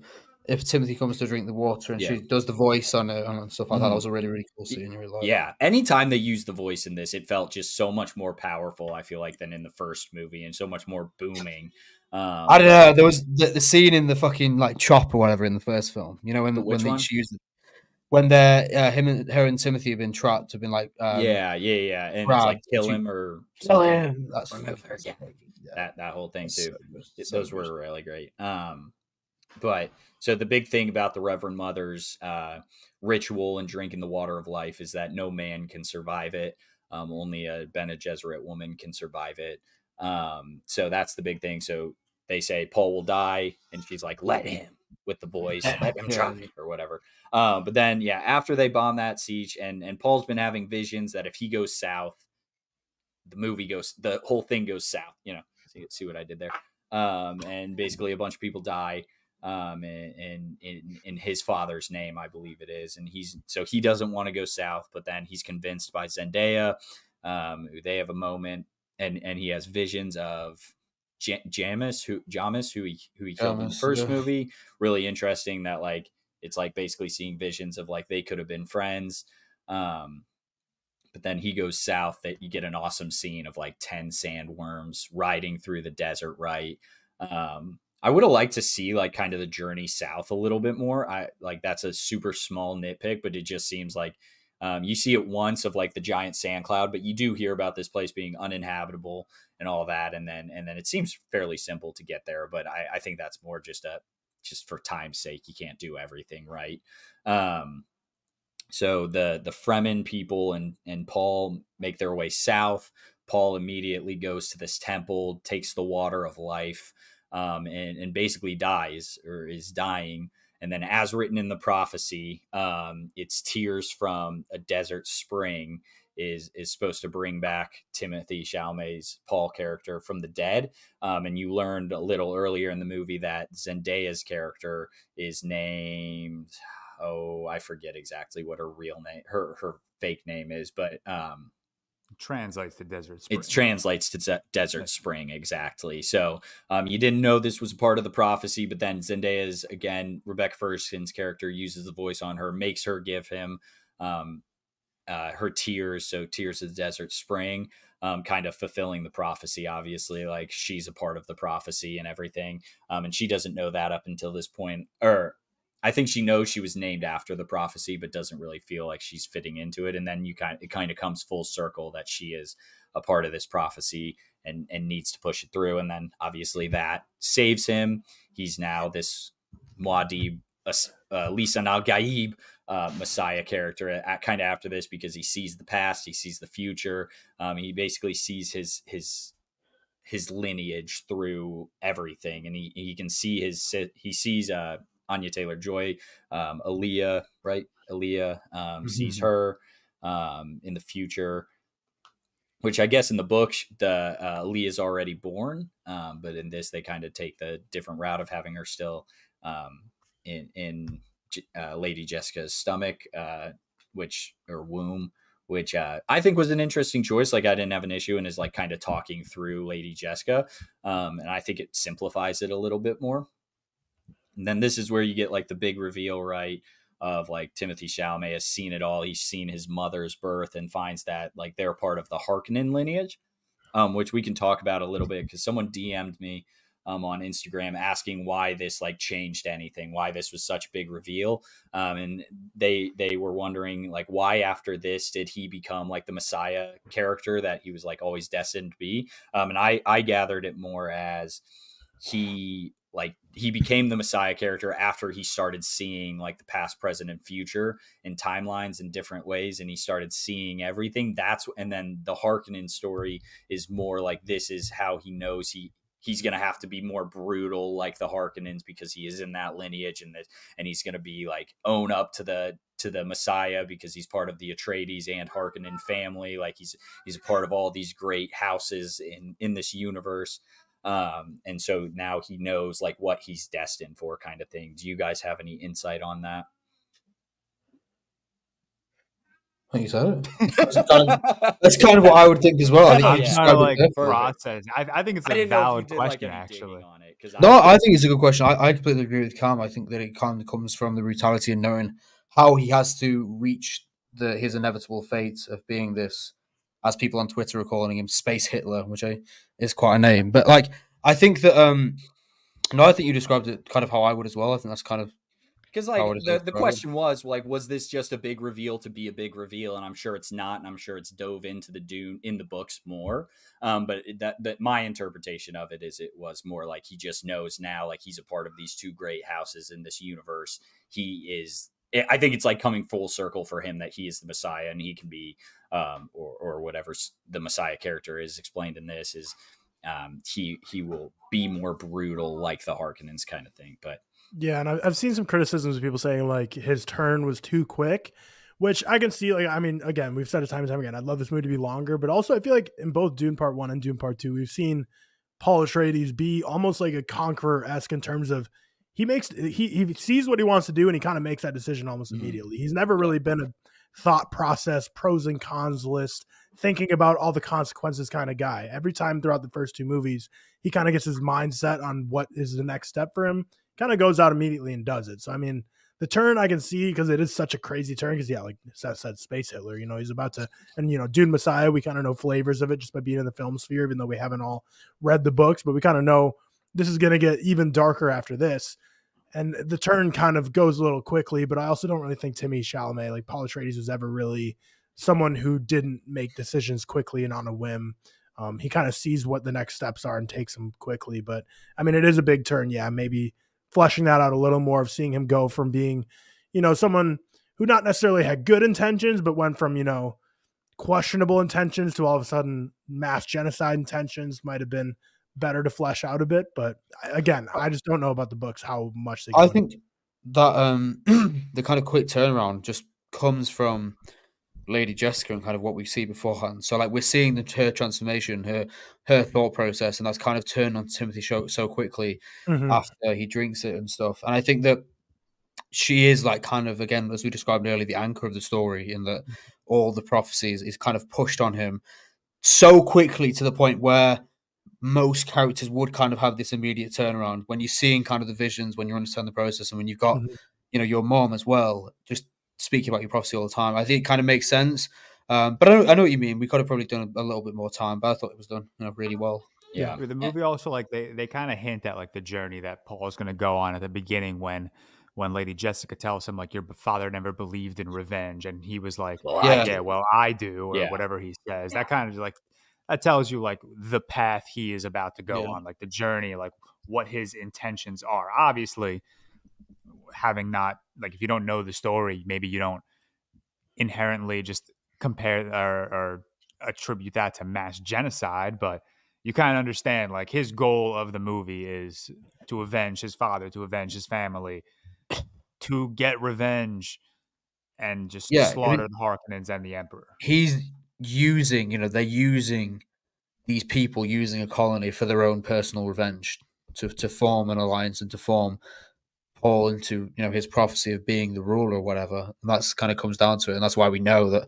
if Timothy comes to drink the water, and she does the voice on it and stuff like that. That was a really, really cool scene. You really like that. Anytime they use the voice in this, it felt just so much more powerful, I feel like, than in the first movie, and so much more booming. I don't know. There was the scene in the fucking like chop or whatever in the first film. You know when she used it. When they're her and Timothy have been trapped, have been like and it's like kill him or kill him. That's that whole thing too. Those were really great. But so the big thing about the Reverend Mother's ritual and drinking the water of life is that no man can survive it. Only a Bene Gesserit woman can survive it. So that's the big thing. So they say Paul will die, and she's like, "Let him," with the voice, "Let him try," or whatever. But then, after they bomb that siege, and Paul's been having visions that if he goes south, the whole thing goes south. See what I did there? And basically, a bunch of people die. In his father's name, I believe it is, and he doesn't want to go south, but then he's convinced by Zendaya. They have a moment, and he has visions of Jamis, who he killed in the first movie. Really interesting that like it's like basically seeing visions of like they could have been friends. But then he goes south. That you get an awesome scene of like 10 sandworms riding through the desert. Right. I would have liked to see like kind of the journey south a little bit more. That's a super small nitpick, but it just seems like you see it once of like the giant sand cloud, but you do hear about this place being uninhabitable and all that. And then it seems fairly simple to get there. But I think that's more just for time's sake. You can't do everything right. So the Fremen people and Paul make their way south. Paul immediately goes to this temple, takes the water of life, and basically dies or is dying. And then as written in the prophecy, it's tears from a desert spring is supposed to bring back Timothée Chalamet's Paul character from the dead. And you learned a little earlier in the movie that Zendaya's character is named, I forget exactly what her real name, her fake name is, but translates to desert spring. It translates to desert spring, exactly. So you didn't know this was a part of the prophecy, but then Zendaya's, again, Rebecca Ferguson's character uses the voice on her, makes her give him her tears, so tears of the desert spring, kind of fulfilling the prophecy. Obviously, like she's a part of the prophecy and everything, and she doesn't know that up until this point, or I think she knows she was named after the prophecy, but doesn't really feel like she's fitting into it. And then it kind of comes full circle that she is a part of this prophecy and needs to push it through. And then obviously that saves him. He's now this Muad'Dib, Lisan al-Gaib Messiah character kind of after this, because he sees the past, he sees the future. He basically sees his lineage through everything. And he can see he sees Anya Taylor-Joy, Aaliyah, right? Aaliyah sees her in the future, which I guess in the book, Aaliyah's already born, but in this they kind of take the different route of having her still in Lady Jessica's stomach, or womb, which I think was an interesting choice. Like I didn't have an issue, and is like kind of talking through Lady Jessica, and I think it simplifies it a little bit more. And then this is where you get like the big reveal, right? Of like Timothée Chalamet has seen it all. He's seen his mother's birth and finds that like they're part of the Harkonnen lineage. which we can talk about a little bit because someone DM'd me on Instagram asking why this like changed anything, why this was such a big reveal. And they were wondering like why after this did he become like the Messiah character that he was like always destined to be. And I gathered it more as he became the Messiah character after he started seeing like the past, present, and future in timelines in different ways. And he started seeing everything. And then the Harkonnen story is more like, this is how he knows he's going to have to be more brutal like the Harkonnens because he is in that lineage, and he's going to be like own up to the Messiah because he's part of the Atreides and Harkonnen family. Like he's a part of all these great houses in this universe. And so now he knows like what he's destined for, kind of thing. Do you guys have any insight on that? I think you said it. That's kind of what I would think as well. I think I'm trying to like process. I think it's a valid question, actually. I think it's a good question. I completely agree with Carmi. I think that it kind of comes from the brutality and knowing how he has to reach his inevitable fate of being this, as people on Twitter are calling him, Space Hitler, which is quite a name. But like, I think that I think you described it kind of how I would as well. I think that's kind of because like the question was like, was this just a big reveal to be a big reveal? And I'm sure it's not, and I'm sure it's dove into the Dune in the books more. But that my interpretation of it is it was more like he just knows now, like he's a part of these two great houses in this universe. I think it's like coming full circle for him that he is the Messiah, and he can be, or whatever the Messiah character is explained in this is, he will be more brutal like the Harkonnens kind of thing. But yeah, and I've seen some criticisms of people saying like his turn was too quick, which I can see. Like, I mean, again, we've said it time and time again, I'd love this movie to be longer, but also I feel like in both Dune Part 1 and Dune Part 2, we've seen Paul Atreides be almost like a conqueror-esque in terms of he sees what he wants to do and he kind of makes that decision almost immediately. He's never really been a thought process, pros and cons list, thinking about all the consequences kind of guy. Every time throughout the first two movies, he kind of gets his mindset on what is the next step for him, kind of goes out immediately and does it. So, I mean, the turn I can see because it is such a crazy turn because, yeah, like Seth said, Space Hitler, he's about to, and, Dune Messiah, we kind of know flavors of it just by being in the film sphere, even though we haven't all read the books, but we kind of know this is going to get even darker after this. And the turn kind of goes a little quickly, but I also don't really think Timothée Chalamet, like Paul Atreides, was ever really someone who didn't make decisions quickly and on a whim. He kind of sees what the next steps are and takes them quickly. But, I mean, it is a big turn. Yeah, maybe fleshing that out a little more of seeing him go from being, someone who not necessarily had good intentions, but went from, questionable intentions to all of a sudden mass genocide intentions might have been better to flesh out a bit. But again, I just don't know about the books, how much they I think that the kind of quick turnaround just comes from Lady Jessica and kind of what we see beforehand. So like we're seeing her transformation, her thought process, and that's kind of turned on Timothée so quickly after he drinks it and stuff. And I think that she is like kind of, again, as we described earlier, the anchor of the story in that all the prophecies is kind of pushed on him so quickly to the point where most characters would kind of have this immediate turnaround when you're seeing kind of the visions, when you understand the process, and when you've got, your mom as well, just speaking about your prophecy all the time. I think it kind of makes sense. But I know what you mean. We could have probably done a little bit more time, but I thought it was done really well. Yeah. The movie also, like, they kind of hint at like the journey that Paul is going to go on at the beginning when Lady Jessica tells him like your father never believed in revenge, and he was like, well, I do, or whatever he says. That kind of like, that tells you like the path he is about to go on, like the journey, like what his intentions are. Obviously, having not, like, if you don't know the story, maybe you don't inherently just compare or attribute that to mass genocide, but you kind of understand like his goal of the movie is to avenge his father, to avenge his family, to get revenge and just slaughter the Harkonnens and the Emperor. He's using, they're using these people, using a colony for their own personal revenge to form an alliance and to form Paul into, his prophecy of being the ruler or whatever. And that's kind of comes down to it. And that's why we know that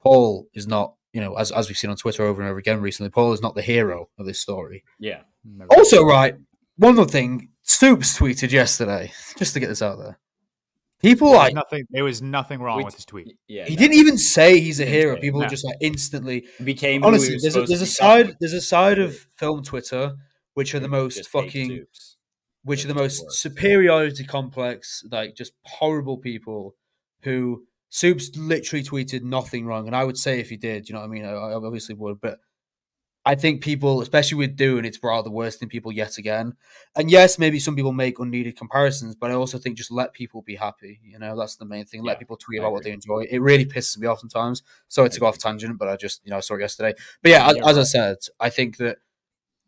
Paul is not, as we've seen on Twitter over and over again recently, Paul is not the hero of this story. Yeah. Also, right, one other thing, Stoops tweeted yesterday, just to get this out there. People there was nothing wrong with his tweet. Yeah, he didn't even say he's a hero. People just like instantly became. Honestly, there's a side of film Twitter which are the most fucking, which are the most superiority complex, like just horrible people who Soups literally tweeted nothing wrong, and I would say if he did, you know what I mean, I obviously would, but I think people, especially with Dune, it's rather worse than people yet again. And yes, maybe some people make unneeded comparisons, but I also think just let people be happy. You know, that's the main thing. Let people tweet about what they enjoy. It really pisses me off sometimes. Sorry to go off tangent, but I just, I saw it yesterday. But yeah, as I said, I think that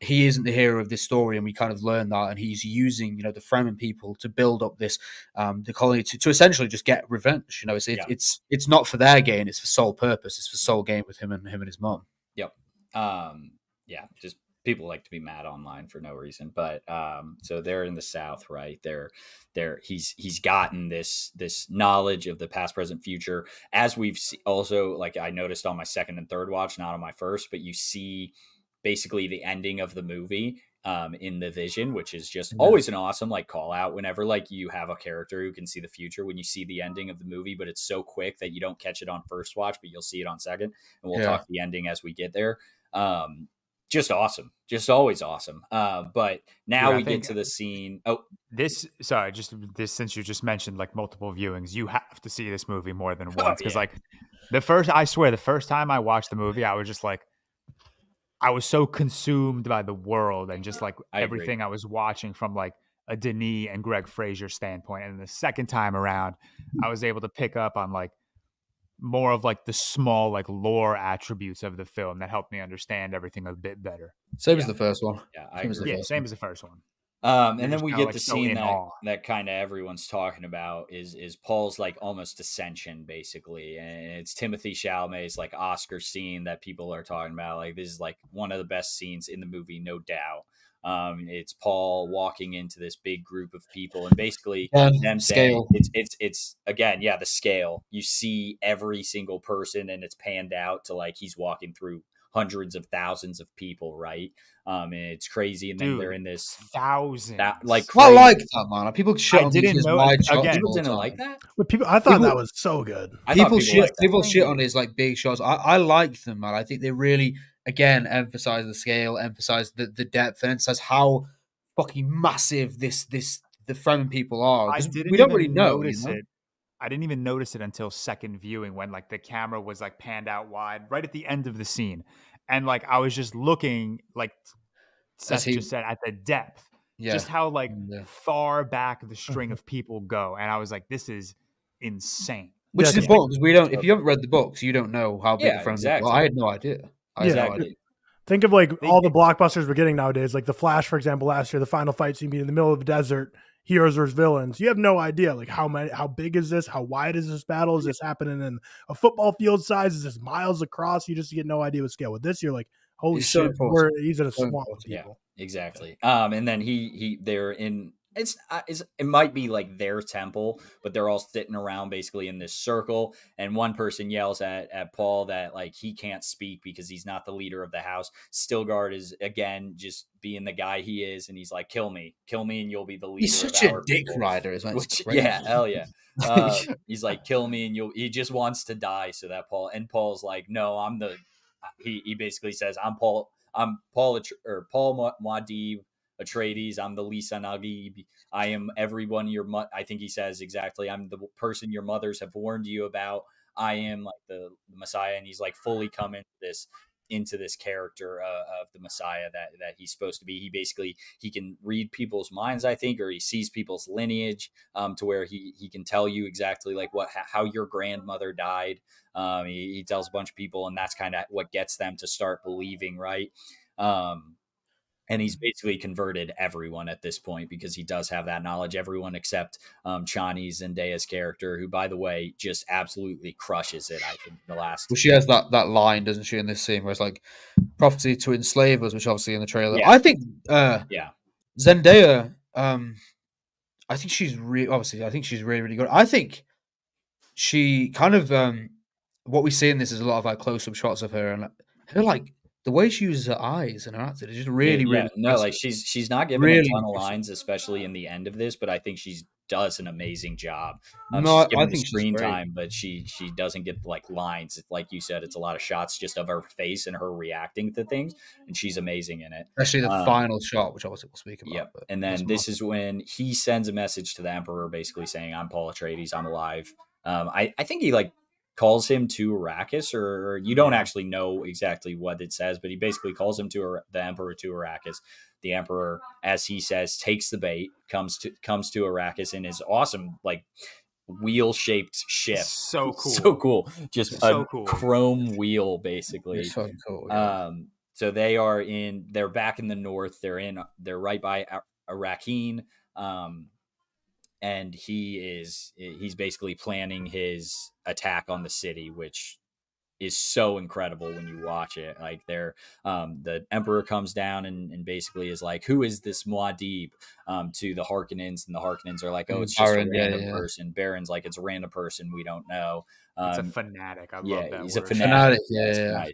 he isn't the hero of this story, and we kind of learn that. And he's using, the Fremen people to build up this, the colony to essentially just get revenge. It's not for their gain; it's for sole purpose. It's for sole gain with him and his mom. Yep. Just people like to be mad online for no reason, but so they're in the South, right? He's gotten this knowledge of the past, present, future, as we've also, like, I noticed on my second and third watch, not on my first, but you see basically the ending of the movie in the vision, which is just always an awesome like call out whenever like you have a character who can see the future, when you see the ending of the movie, but it's so quick that you don't catch it on first watch, but you'll see it on second, and we'll talk the ending as we get there. Just awesome. Just always awesome. But now we get to the scene. Since you just mentioned like multiple viewings, you have to see this movie more than once. Because like the first time I watched the movie, I was just like, I was so consumed by the world and just like everything I was watching from like a Denis and Greg Fraser standpoint. And the second time around, I was able to pick up on like more of like the small like lore attributes of the film that helped me understand everything a bit better. Same as the first one. Same as the first one. And then we get the scene that kind of everyone's talking about is Paul's like almost ascension, basically, and it's Timothée Chalamet's like Oscar scene that people are talking about. Like, this is like one of the best scenes in the movie, no doubt. It's Paul walking into this big group of people, and basically them saying it's again, the scale. You see every single person, and it's panned out to like he's walking through hundreds of thousands of people, right? And it's crazy. And then they're in this thousands. I like that, man. People shit on didn't know people didn't like that. But I thought that was so good. People shit on his like big shots. I like them, man. I think they really again emphasize the scale, emphasize the depth, and emphasize how fucking massive the Fremen people are. We don't really notice it. I didn't even notice it until second viewing, when like the camera was like panned out wide right at the end of the scene. And like I was just looking, like Seth just said, at the depth. Just how like far back the string of people go. And I was like, this is insane. Which is important, because if you haven't read the books, you don't know how big the Fremen people are. I had no idea. Think of like all the blockbusters we're getting nowadays, like The Flash, for example, last year, the final fight scene being in the middle of the desert, heroes versus villains. You have no idea like how big is this? How wide is this battle? Is this happening in a football field size? Is this miles across? You just get no idea what scale. With this, you're like, holy shit, he's in a swamp of people. Yeah, exactly. And then they're in. It might be like their temple, but they're all sitting around basically in this circle, and one person yells at Paul that like he can't speak because he's not the leader of the house. Stilgard is again just being the guy he is, and he's like, kill me and you'll be the leader. He's such a dick rider, isn't he? Hell yeah. He's like, kill me and he just wants to die so that Paul's like, no, he basically says, I'm Paul Muad'Dib Atreides, I'm the Lisa Nagib. I am everyone I think he says exactly, I'm the person your mothers have warned you about. I am like the Messiah, and he's like fully come into this character of the Messiah that he's supposed to be. He can read people's minds, I think, or he sees people's lineage to where he can tell you exactly like how your grandmother died. He tells a bunch of people, and that's kind of what gets them to start believing, right? And he's basically converted everyone at this point because he does have that knowledge. Everyone except Chani, Zendaya's character, who, by the way, just absolutely crushes it, I think, in the last. Well, she has that line, doesn't she, in this scene where it's like, prophecy to enslave us, which obviously in the trailer. Yeah. I think Zendaya, I think she's really good. I think she kind of, what we see in this is a lot of like close-up shots of her, and her like, the way she uses her eyes and her accent is just really no, like she's not giving a ton of lines, especially in the end of this, but I think she's does an amazing job. No, She's given I the think she's screen great. time, but she doesn't get like lines. It's like you said, it's a lot of shots just of her face and her reacting to things, and she's amazing in it. Especially the final shot, which obviously we'll speak about. Yep. But And then this is when he sends a message to the Emperor, basically saying, "I'm Paul Atreides. I'm alive." I think he like calls him to Arrakis, or you don't actually know exactly what it says, but he basically calls him to the Emperor to Arrakis. The Emperor, as he says, takes the bait, comes to Arrakis in his awesome like wheel-shaped ship. So cool. So cool. Just so a cool. chrome wheel, basically. It's so cool. Yeah. So they're back in the north. They're right by Arrakeen. And he's basically planning his attack on the city, which is so incredible when you watch it. Like the Emperor comes down and basically is like, "Who is this Muad'Dib?" To the Harkonnens, and the Harkonnens are like, "Oh, it's just a random person." Baron's like, "It's a random person. We don't know." It's a fanatic. I love that. He's word. a fanatic. Yeah.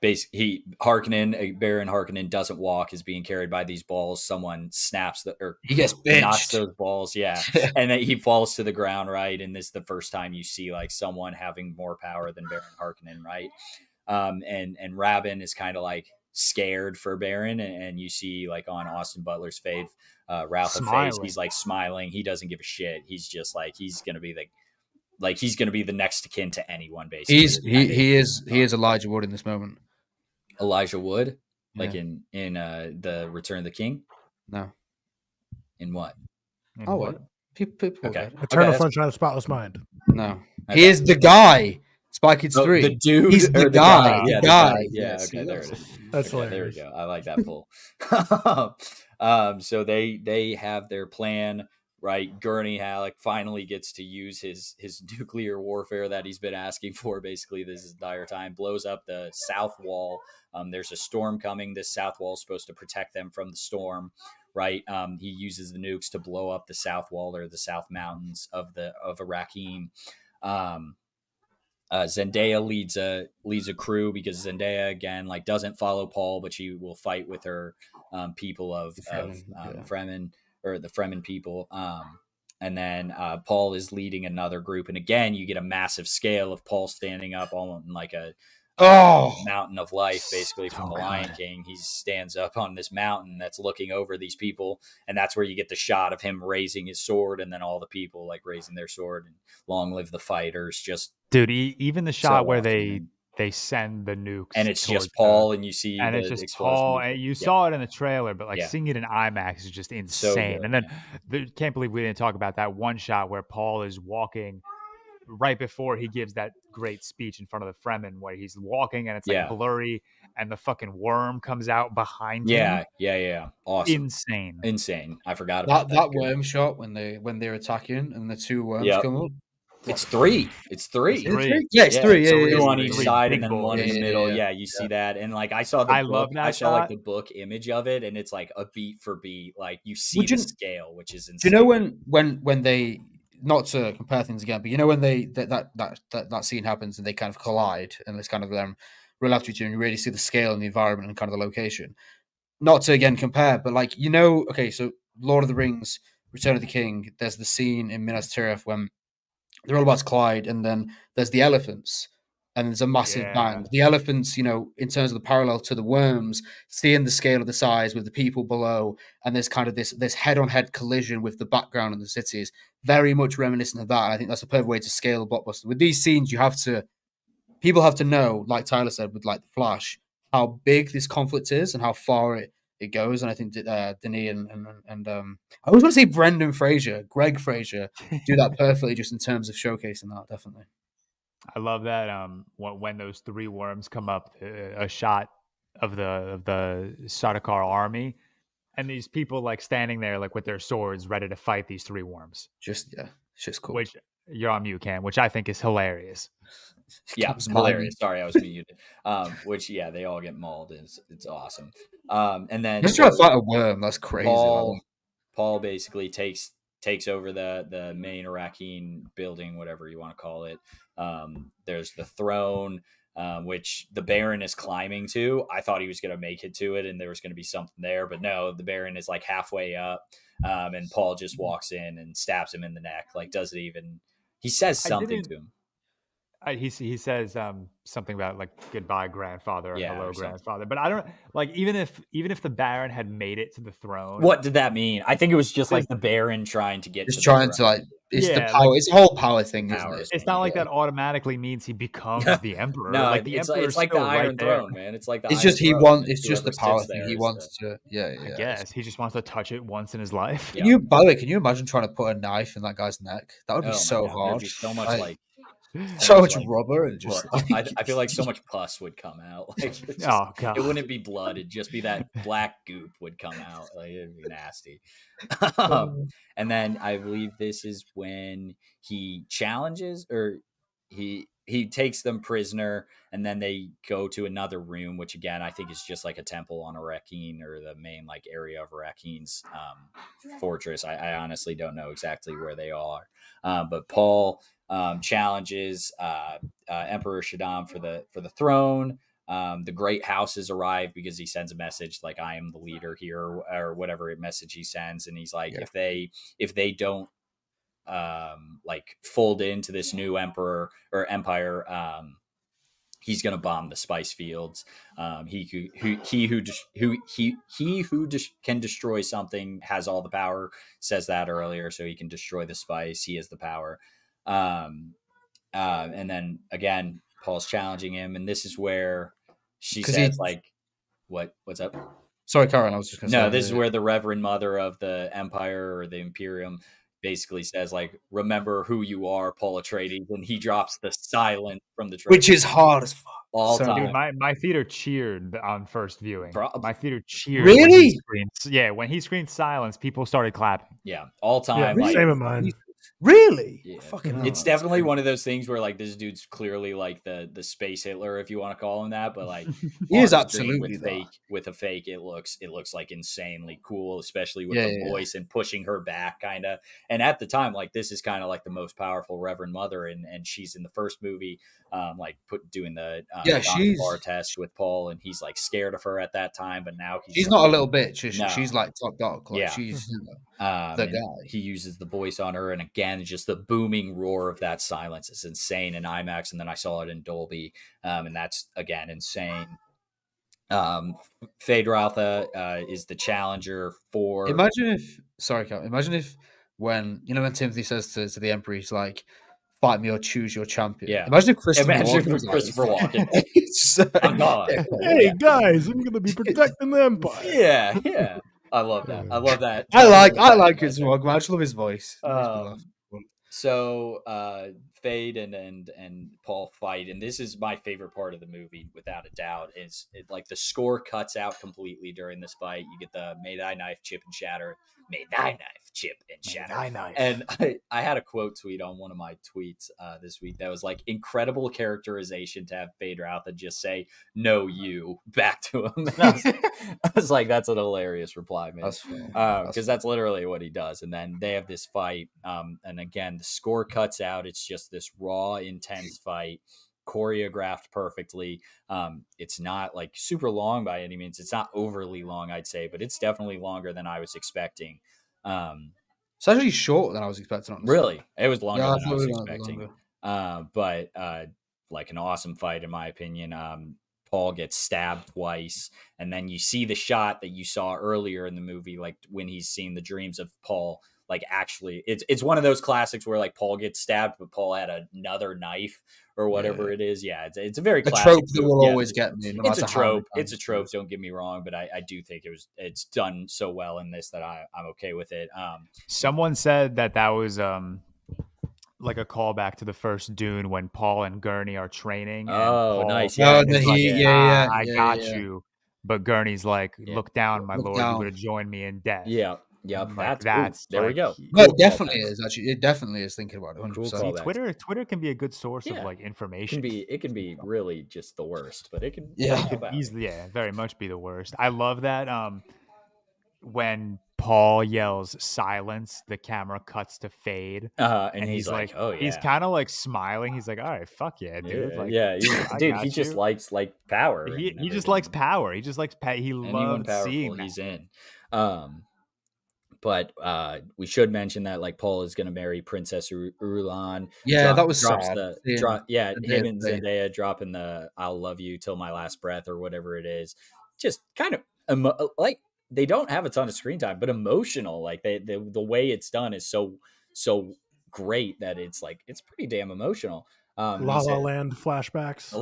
Baron Harkonnen doesn't walk, is being carried by these balls. Someone snaps he gets knocks bitched. those balls, and then he falls to the ground, right? And this is the first time you see like someone having more power than Baron Harkonnen, right? And Rabin is kind of like scared for Baron, and you see like on Austin Butler's face, Ralph's face, he's like smiling. He doesn't give a shit. He's just like he's gonna be the next of kin to anyone, basically. He is Elijah Wood in this moment. Elijah Wood, like in the Return of the King. No. In what? What? People okay. Eternal Sunshine of the Spotless Mind. No. Okay. He is the guy. Spy Kids 3. The dude. He's the guy. The guy. Yeah. Okay. There it is. That's okay, hilarious. There we go. I like that pull. So they have their plan. Right, Gurney Halleck finally gets to use his nuclear warfare that he's been asking for. Basically, this is dire time. Blows up the south wall. There's a storm coming. This south wall is supposed to protect them from the storm. Right, he uses the nukes to blow up the south wall or the south mountains of Arrakeen. Zendaya leads a crew because Zendaya again like doesn't follow Paul, but she will fight with her people of Fremen. Or the Fremen people. And then Paul is leading another group. And again, you get a massive scale of Paul standing up on like a mountain of life, basically from the Lion King. He stands up on this mountain that's looking over these people. And that's where you get the shot of him raising his sword and then all the people like raising their sword and long live the fighters. Just dude, even the shot where they send the nukes, and it's just Paul, and you see, and it's just Paul, and you saw it in the trailer, but like seeing it in IMAX is just insane. And then can't believe we didn't talk about that one shot where Paul is walking right before he gives that great speech in front of the Fremen, where he's walking and it's like blurry, and the fucking worm comes out behind him. Yeah, awesome, insane. I forgot about that worm shot when they're attacking and the two worms come up. It's three. Yeah, it's three. Yeah, two on each side and then one in the middle. Yeah, you see that, and like I saw like the book image of it, and it's like a beat for beat. Like you see the scale, which is insane. Do you know when they, not to compare things again, but you know when that scene happens and they kind of collide and it's kind of real after each other, and you really see the scale and the environment and kind of the location. Not to again compare, but like okay, so Lord of the Rings, Return of the King. There's the scene in Minas Tirith when they're all about to collide, and then there's the elephants, and there's a massive bang. The elephants, in terms of the parallel to the worms, seeing the scale of the size with the people below, and there's kind of this head-on-head collision with the background of the cities, very much reminiscent of that. And I think that's a perfect way to scale a blockbuster. With these scenes, people have to know, like Tyler said, with like The Flash, how big this conflict is and how far it goes. And I think Denis and I always want to say Greg Fraser, do that perfectly just in terms of showcasing that, definitely. I love that when those three worms come up, a shot of the Sardaukar army, and these people like standing there like with their swords ready to fight these three worms. It's just cool. Which you're on mute, Cam, which I think is hilarious. Yeah, it's hilarious. Sorry, I was muted. Which they all get mauled. It's awesome. And then just try to fight a worm. That's crazy. Paul basically takes over the main Arrakeen building, whatever you want to call it. There's the throne. which the Baron is climbing to. I thought he was going to make it to it and there was going to be something there, but no, the Baron is like halfway up, and Paul just walks in and stabs him in the neck. Like, doesn't even, he says something to him. He says something about like goodbye grandfather or hello or grandfather, but I don't like even if the Baron had made it to the throne. What did that mean? I think it was just like the Baron trying to get. Just trying to like it's the power. Like, it's a whole power thing, isn't it? It's not like that automatically means he becomes the emperor. No, like the emperor. It's like the Iron Throne, man. It's like the. It's just It's just the power thing. He wants to. Yeah. I guess he just wants to touch it once in his life. By the way, can you imagine trying to put a knife in that guy's neck? That would be so hard. There'd be so much like. So much rubber and just I feel like so much pus would come out. Like, oh god, it wouldn't be blood; it'd just be that black goop would come out. Like, it'd be nasty. And then I believe this is when he challenges, or he takes them prisoner, and then they go to another room, which again I think is just like a temple on Arakeen, or the main like area of Arakeen's fortress. I honestly don't know exactly where they are, but Paul challenges Emperor Shaddam for the throne. The great houses arrive because he sends a message like, I am the leader here, or whatever message he sends, and he's like, if they don't like fold into this new emperor or empire, he's gonna bomb the spice fields. He who can destroy something has all the power. Says that earlier, so he can destroy the spice. He has the power. And then again, Paul's challenging him, and this is where she says, like, what's up? Sorry, Karen, I was just going to say. No, this is where the Reverend Mother of the Empire, or the Imperium, basically says, like, remember who you are, Paul Atreides, and he drops the silence from the trailer. Which is hard as fuck. All time. Dude, my theater cheered on first viewing. My theater cheered. Really? When he screamed silence, people started clapping. Yeah, all time. Yeah, like, same of mine. Really? Yeah. Fucking it's definitely one of those things where like this dude's clearly like the space Hitler, if you want to call him that, but like he is absolutely with a fake it looks like insanely cool, especially with the voice and pushing her back kind of. And at the time, like, this is kind of like the most powerful Reverend Mother, and she's in the first movie like doing the she's bar test with Paul, and he's like scared of her at that time, but now she's not a little bitch, is she? No. She's like top dog. Like, she's the guy. He uses the voice on her, and again, just the booming roar of that silence is insane in IMAX. And then I saw it in Dolby, and that's again insane. Fade Raltha is the challenger for. Imagine if when Timothy says to the Emperor, he's like, fight me or choose your champion. Yeah. Imagine if Christopher Walken. I'm God. Hey guys, I'm gonna be protecting the Empire. Yeah. I love that. I love that. I like Christopher Walken. I just love his voice. So Fade and Paul fight, and this is my favorite part of the movie, without a doubt. Is like the score cuts out completely during this fight. You get the "May thy knife chip and shatter." May thy knife chip and shatter. And I had a quote tweet on one of my tweets this week that was like, incredible characterization to have Fade Raltha just say "no you" back to him. I was like, that's an hilarious reply, man. Because that's literally what he does. And then they have this fight, and again the score cuts out. It's just this raw, intense fight, choreographed perfectly. It's not like super long by any means. It's not overly long, I'd say, but it's definitely longer than I was expecting. It's actually shorter than I was expecting. Honestly. Really, it was longer than I was expecting. But like an awesome fight in my opinion. Paul gets stabbed twice, and then you see the shot that you saw earlier in the movie, like when he's seeing the dreams of Paul. Like, actually, it's one of those classics where like Paul gets stabbed, but Paul had another knife or whatever it is. Yeah, it's a very classic trope that will always get me. It's a trope. It's a trope. Don't get me wrong, but I do think it's done so well in this that I'm okay with it. Someone said that was like a callback to the first Dune when Paul and Gurney are training. And Paul, nice. Yeah, I got you. But Gurney's like, look down, my lord. You're going to join me in death. Yeah. Yep, that's there we go. No, it definitely is. Actually, it definitely is thinking about it. 100%. Twitter can be a good source of like information. It can be really just the worst, but it can easily very much be the worst. I love that when Paul yells silence, the camera cuts to fade, and he's like, oh yeah, he's kind of like smiling. He's like, all right, fuck yeah, dude. Yeah, like, yeah, dude, he you. just likes like power. He just likes power. He just likes he Anyone loves powerful, seeing that. he's in. But we should mention that like Paul is going to marry Princess Rulan. Yeah, that was drops sad. Him and Zendaya dropping the "I'll love you till my last breath" or whatever it is. Just kind of like they don't have a ton of screen time, but emotional. Like the way it's done is so great that it's like it's pretty damn emotional. La La Land flashbacks.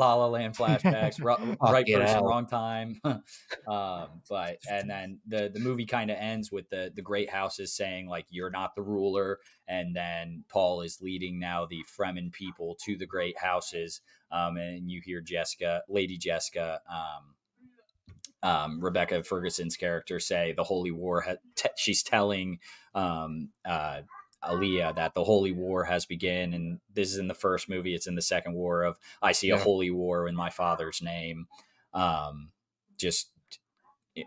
Right person, wrong time. But and then the movie kind of ends with the great houses saying like you're not the ruler, and then Paul is leading now the Fremen people to the great houses. And you hear Lady Jessica, Rebecca Ferguson's character say the Holy War. She's telling Aaliyah that the Holy War has begun, and this is in the first movie. It's in the second war of I see a holy war in my father's name. Just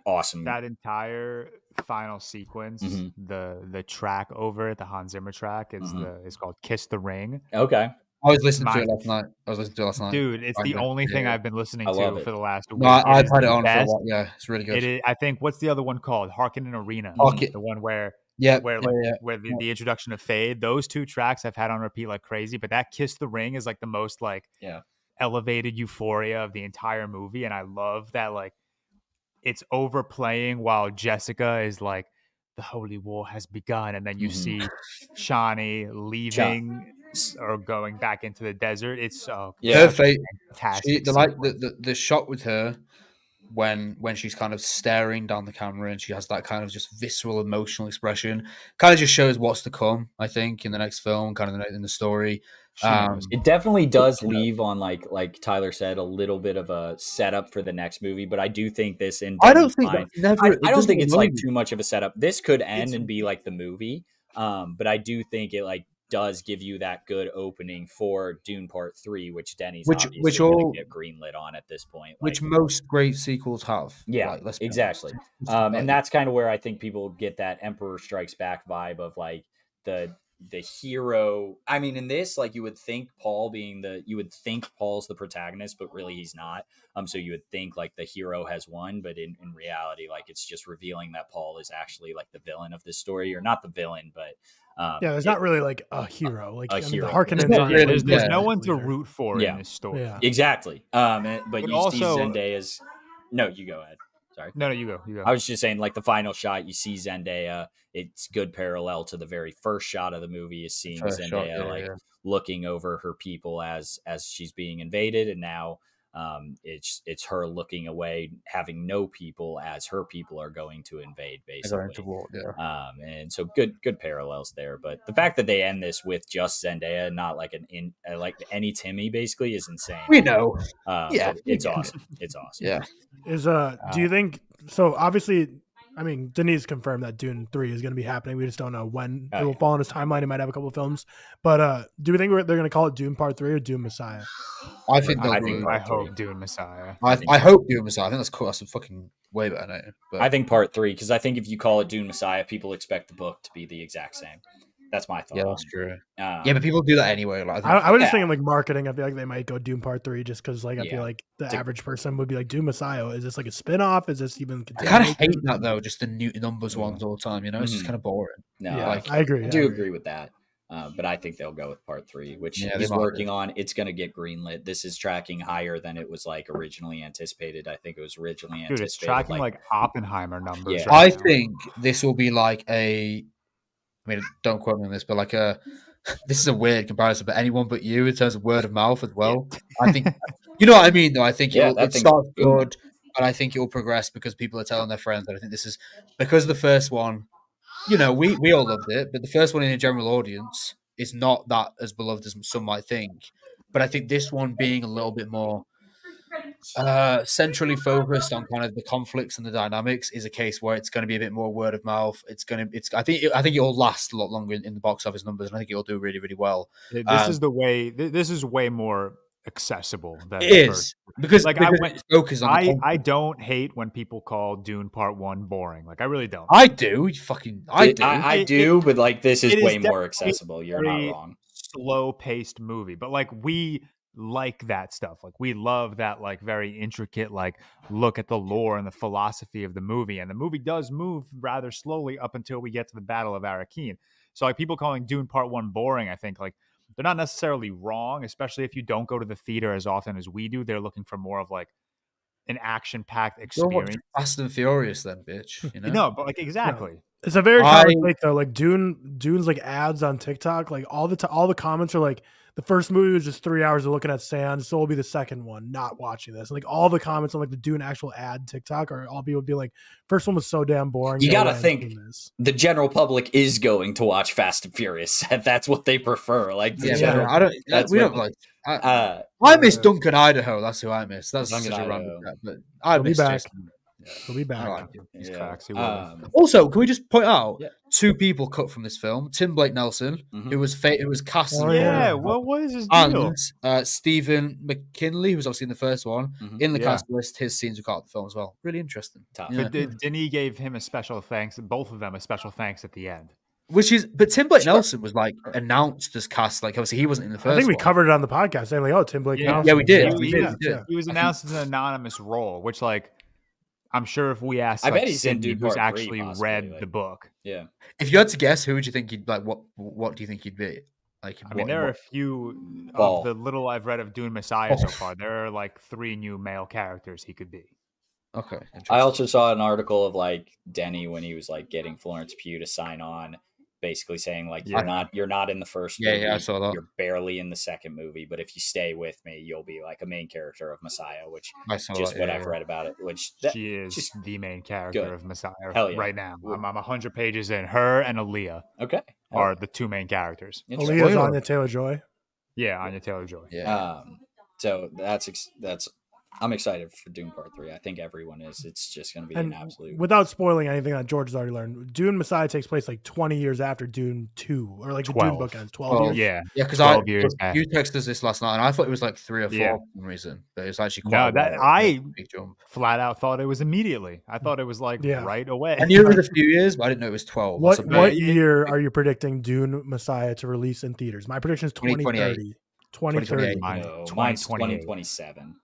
awesome. That entire final sequence, the track over it, the Hans Zimmer track is called "Kiss the Ring." Okay. I was listening to it last night. Dude, it's the only thing I've been listening to for the last week. No, I've had it on for a while. Yeah, it's really good. I think, what's the other one called? Harken in Arena. The one where the introduction of Fade. Those two tracks I've had on repeat like crazy, but that Kiss the Ring is like the most like elevated euphoria of the entire movie. And I love that like it's overplaying while Jessica is like, the Holy War has begun. And then you see Shani leaving or going back into the desert. It's so perfect. Fantastic. The shot with her when she's kind of staring down the camera and she has that kind of just visceral emotional expression kind of just shows what's to come, I think, in the next film, kind of in the story. It definitely does leave on like Tyler said, a little bit of a setup for the next movie, but I do think this I don't think it's like too much of a setup. This could end and be like the movie, but I do think it like does give you that good opening for Dune Part 3, which Denny's obviously going to get greenlit on at this point. Like, which most great sequels have. Yeah, exactly. And that's kind of where I think people get that Emperor Strikes Back vibe of like the hero. I mean, in this, like you would think Paul's the protagonist, but really he's not. So you would think like the hero has won, but in reality, like it's just revealing that Paul is actually like the villain of this story, or not the villain, but there's not really like a hero. Like hero. There's no one to root for in this story. Yeah. Exactly. But you also see Zendaya's. No, you go ahead. Sorry. No, you go. I was just saying, like the final shot, you see Zendaya. It's good parallel to the very first shot of the movie. Is seeing Zendaya looking over her people as she's being invaded, and now it's her looking away, having no people as her people are going to invade, basically. And so good parallels there. But the fact that they end this with just Zendaya, not like like any Timmy, basically, is insane. We know. It's awesome. It's awesome. Yeah. Do you think so? Obviously, I mean, Denise confirmed that Dune 3 is going to be happening. We just don't know when it will fall on his timeline. It might have a couple of films. But do we think they're going to call it Dune Part 3 or Dune Messiah? I hope Dune Messiah. I hope Dune Messiah. I think that's cool. That's a fucking way better name. But I think Part 3, because I think if you call it Dune Messiah, people expect the book to be the exact same. That's my thought. Yeah, that's true. But people do that anyway. Like, I was just thinking like marketing. I feel like they might go Dune Part 3 just because like I feel like the average person would be like, Dune Messiah. Is this like a spinoff? Is this even? I kind of hate that though. Just the new numbers ones all the time. You know, it's just kind of boring. No, I agree. I do agree with that. But I think they'll go with Part 3, which he's working on. It's going to get greenlit. This is tracking higher than it was like originally anticipated. I think it was originally anticipated. It's tracking like Oppenheimer numbers. Yeah. I think this will be like I mean, don't quote me on this, but like this is a weird comparison, but anyone but you in terms of word of mouth as well. I think, you know what I mean, though? I think it starts good, and I think it will progress because people are telling their friends. And I think this is because the first one, you know, we all loved it, but the first one in a general audience is not that as beloved as some might think. But I think this one being a little bit more centrally focused on kind of the conflicts and the dynamics is a case where it's going to be a bit more word of mouth. I think it will last a lot longer in the box office numbers, and I think it will do really, really well. This is way more accessible than It the is first. because Like it focuses on. I don't hate when people call Dune Part 1 boring. Like I really don't. I do. I do. I do, but like this is it way is more definitely accessible. You're not wrong. Slow-paced movie, but like we like that stuff. Like we love that like very intricate like look at the lore and the philosophy of the movie. And the movie does move rather slowly up until we get to the Battle of Arrakeen. So like people calling Dune Part 1 boring, I think like they're not necessarily wrong, especially if you don't go to the theater as often as we do. They're looking for more of like an action-packed experience. Fast and Furious, then, bitch. You know? No, but like exactly. Yeah. It's a very common take though. Like Dune's like ads on TikTok. Like all the comments are like, the first movie was just 3 hours of looking at sand, so will be the second one. Not watching this. Like all the comments on like the Dune actual ad TikTok are all people be like, first one was so damn boring. You gotta think the general public is going to watch Fast and Furious. That's what they prefer. Like I don't. We don't like. I miss Duncan, Idaho. That's who I miss. That's such a random crap, but I miss Jason. He'll be back. Like He's cracks. Also, can we just point out two people cut from this film? Tim Blake Nelson, who was cast. What is his deal? And Stephen McKinley, who was obviously in the first one, in the cast list. His scenes were cut out the film as well. Really interesting. But Denis gave him a special thanks. Both of them a special thanks at the end. But Tim Blake Nelson was like announced as cast. Like obviously he wasn't in the first. I think we covered it on the podcast, saying like, "Oh, Tim Blake Nelson." Yeah, we did. He was announced as an anonymous role, which like I'm sure if we asked, I bet he's in Dune who's Part actually 3, read the book. Yeah. If you had to guess, who would you think you'd like? What do you think you'd be? Like, I mean, there are a few of the little I've read of Dune Messiah so far. There are like 3 new male characters he could be. Okay. I also saw an article of like Denny when he was like getting Florence Pugh to sign on, basically saying like you're not in the first movie. Yeah, I saw that. You're barely in the second movie, but if you stay with me, you'll be like a main character of Messiah, which just what I've read about it. Which she is just the main character of Messiah right now. I'm 100 pages in. Her and Aaliyah are the 2 main characters. Aaliyah's Anya Taylor-Joy. Yeah, Anya Taylor-Joy. Yeah. So that's I'm excited for Dune Part 3. I think everyone is. It's just going to be an absolute. Without spoiling anything that George has already learned, Dune Messiah takes place like 20 years after Dune 2, or like 12. The Dune book ends 12 years. Yeah, because you texted us this last night, and I thought it was like 3 or 4 for some reason, but it's actually quite I big jump. Flat out thought it was immediately. I thought it was like right away. I knew it was a few years, but I didn't know it was 12. What year are you predicting Dune Messiah to release in theaters? My prediction is 2030. 2030. Mine's 2027.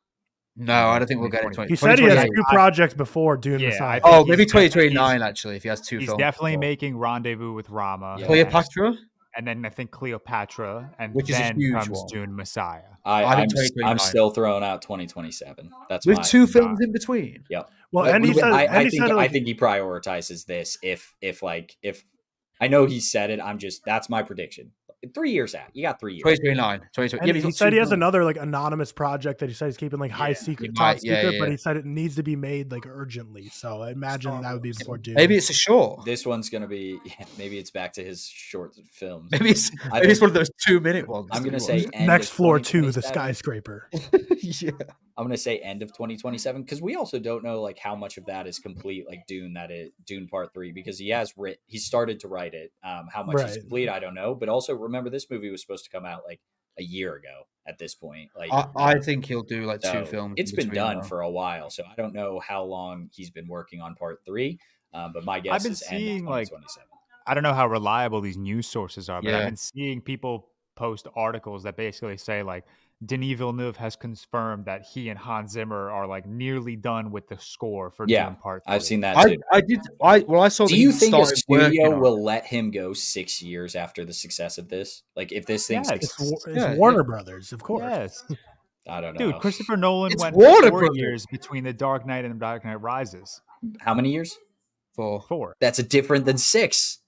No, I don't think we'll get it. He said he has 2 projects before Dune Messiah. Maybe 2029 actually. If he has 2 films. He's definitely making Rendezvous with Rama. Cleopatra? And then I think Cleopatra, and which then is comes Dune Messiah. I'm still throwing out 2027. That's with 2 films in between. Yep. Well, and I think he prioritizes this. If I know he said it, that's my prediction. 3 years out. You got 3 years. 2029. He said he has another like anonymous project that he said he's keeping like high secret, top secret, but he said it needs to be made like urgently. So I imagine that would be before Dune. Maybe it's a short. This one's gonna be. Maybe it's back to his short films. Maybe it's one of those 2-minute ones. I'm gonna say Next Floor 2, the skyscraper. Yeah. I'm gonna say end of 2027 because we also don't know like how much of that is complete, like Dune Part 3, because he started to write it. How much is complete, I don't know. But also remember, this movie was supposed to come out like a year ago at this point. Like I think he'll do like 2 films. It's been done for a while, so I don't know how long he's been working on Part 3. But my guess is end of 2027. I don't know how reliable these news sources are, but I've been seeing people post articles that basically say like Denis Villeneuve has confirmed that he and Hans Zimmer are like nearly done with the score for Dune Part 3. I've seen that too. I saw. Do you think a studio will let him go 6 years after the success of this? Like if this thing's it's Warner Brothers, of course. Yes. I don't know. Dude, Christopher Nolan went 4 years between The Dark Knight and Dark Knight Rises. How many years? 4. That's a different than 6.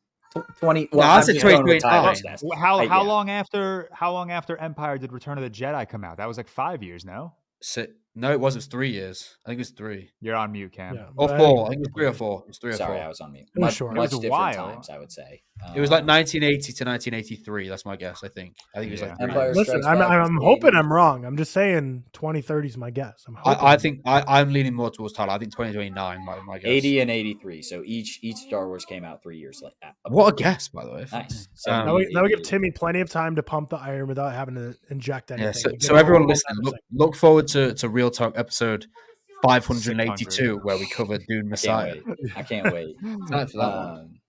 20. Well, that's a 2029. How long after Empire did Return of the Jedi come out? That was like 5 years, no? No, it was 3 years. I think it was 3. You're on mute, Cam. Yeah, Or but 4. I think it was 3 or 4. It was 3 or Sorry, 4. I was on mute. It was Much short. It was a different while. times, I would say. It was like 1980 to 1983. That's my guess. I think it was like 3 Empire years. Listen, Strikes Back was I'm the hoping 80s. I'm wrong. I'm just saying 2030 is my guess. I think I'm leaning more towards Tyler. I think 2029 might be my guess. 80 and 83. So each Star Wars came out 3 years later. What a guess, by the way. Nice. Now we 80. give Timmy plenty of time to pump the iron without having to inject anything. Yeah, so everyone listening, look forward to ReelTok episode 582, 600. where we cover Dune Messiah. I can't wait. Time for that one.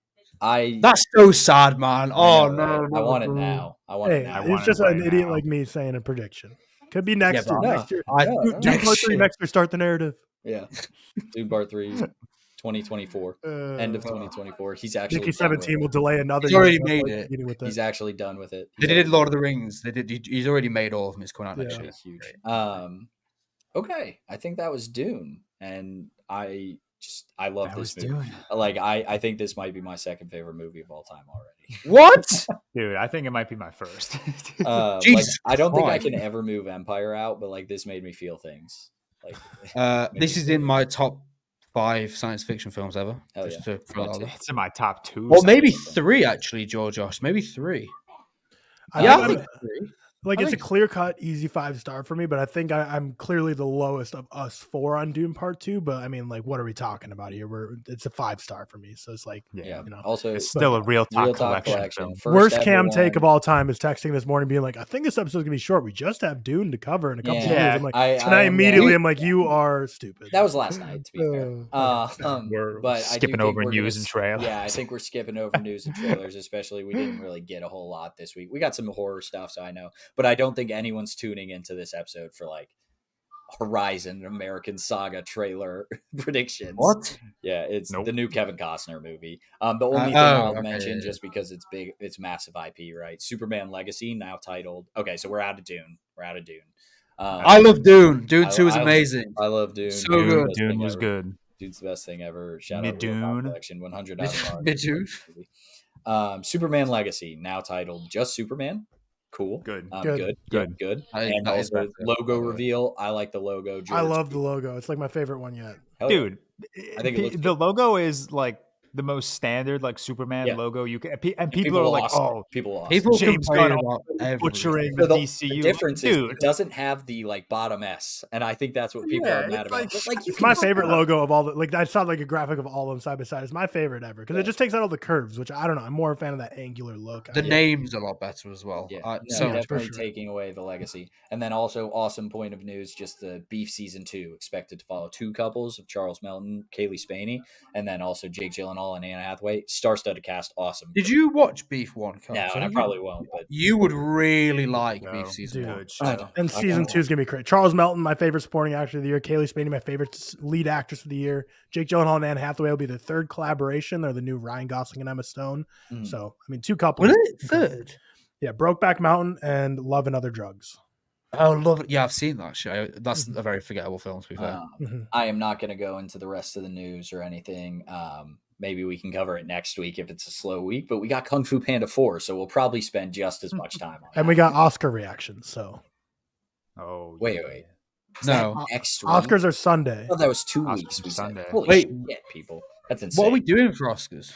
I That's so sad, man. Oh, know, no. I want it now. I want Hey, it now. want it's just it right an idiot now. like me saying a prediction. Could be next Yeah, year. but Next year. No, Dune Part 3 next year. Start the narrative. Yeah. Dune Part 3, 2024. End of 2024. He's actually Mickey done with 17 it. will delay another He's year. already made it. With He's actually done with it. They did Lord of the Rings. He's already made all of them. It's coming out next Yeah. year. Huge. Okay. I think that was Dune. And I love That was this movie. Dune. Like I think this might be my second favorite movie of all time already. What? Dude, I think it might be my first. Like, Jesus I don't think I Christ. can ever move Empire out, but like this made me feel things. Like This is in my top 5 science fiction films ever. Hell Just yeah. to throw that out there. It's in my top 2. Or maybe science fiction. 3, actually, Josh. Maybe 3. I Yeah, think I think 3. Like I it's a think- clear cut, easy 5-star for me, but I think I'm clearly the lowest of us 4 on Dune Part 2. But I mean, like, what are we talking about here? It's a 5-star for me, so it's like, yeah. you know. Also, It's still a ReelTok ReelTok collection. First Worst ever Cam one. take of all time is texting this morning, being like, "I think this episode is gonna be short. We just have Dune to cover in a couple of Yeah. years." I'm like, I immediately am like, "You are stupid." That was last night, to be fair. We're But skipping over news and trailers. Yeah, I think we're skipping over news and trailers, especially we didn't really get a whole lot this week. We got some horror stuff, so I know, but I don't think anyone's tuning into this episode for like Horizon American Saga trailer predictions. What? Yeah, it's Nope. the new Kevin Costner movie. The only thing oh, I'll okay, mention, yeah. just because it's big, it's massive IP, right? Superman Legacy, now titled. Okay, so we're out of Dune. I love Dune. Dune 2 is I- amazing. I love Dune. So Dune's the good. best Dune thing was ever. good. Dude's the best thing ever. Shout out Mid-Dune. ReelTok Collection, 100 out of Mid-Dune. Superman Legacy, now titled just Superman. Cool. Good. Good. Good. And That is also better. logo reveal. I like the logo. I George love the logo. It's like my favorite one yet. Hell yeah. Dude, I think it looks the logo is like the most standard like Superman Yeah. logo you can, and people are like, lost it. "Oh, people lost. People James complain Gunn about everything. butchering So the the DCU." difference is Dude, it doesn't have the like bottom S, and I think that's what people Yeah, are mad it's about. like- But, like you It's can my look favorite it up. logo of all the like. I saw like a graphic of all of them side by side. It's my favorite ever because it just takes out all the curves, which I don't know. I'm more a fan of that angular look. The name's a lot better as well. Yeah, So so much definitely for sure. taking away the legacy, and then also awesome point of news: just the Beef season 2 expected to follow 2 couples of Charles Melton, Kaylee Spaney, and then also Jake Gyllenhaal and Anna Hathaway. Star-studded cast, awesome. Did you watch Beef 1? Carl? No, So I you- probably won't. But You would really like No, Beef season dude. 1. good I shit. know. And season 2 is gonna be great. Charles Melton, my favorite supporting actor of the year. Kaylee Spaney, my favorite lead actress of the year. Jake Gyllenhaal and Anne Hathaway will be the 3rd collaboration. They're the new Ryan Gosling and Emma Stone. Mhm. So I mean, 2 couples. Was it 3rd? Yeah, Brokeback Mountain and Love and Other Drugs. Oh, love it. Yeah, I've seen that show. That's a very forgettable film, to be fair. Mhm. I am not going to go into the rest of the news or anything. Maybe we can cover it next week if it's a slow week. But we got Kung Fu Panda 4, so we'll probably spend just as much time on it. And we got Oscar reactions. So Oh, Wait. Is No. that next week? Oscars are Sunday. Oh, that was 2 Oscars weeks. are We Sunday. said. Holy Wait. shit, people. That's insane. What are we doing for Oscars?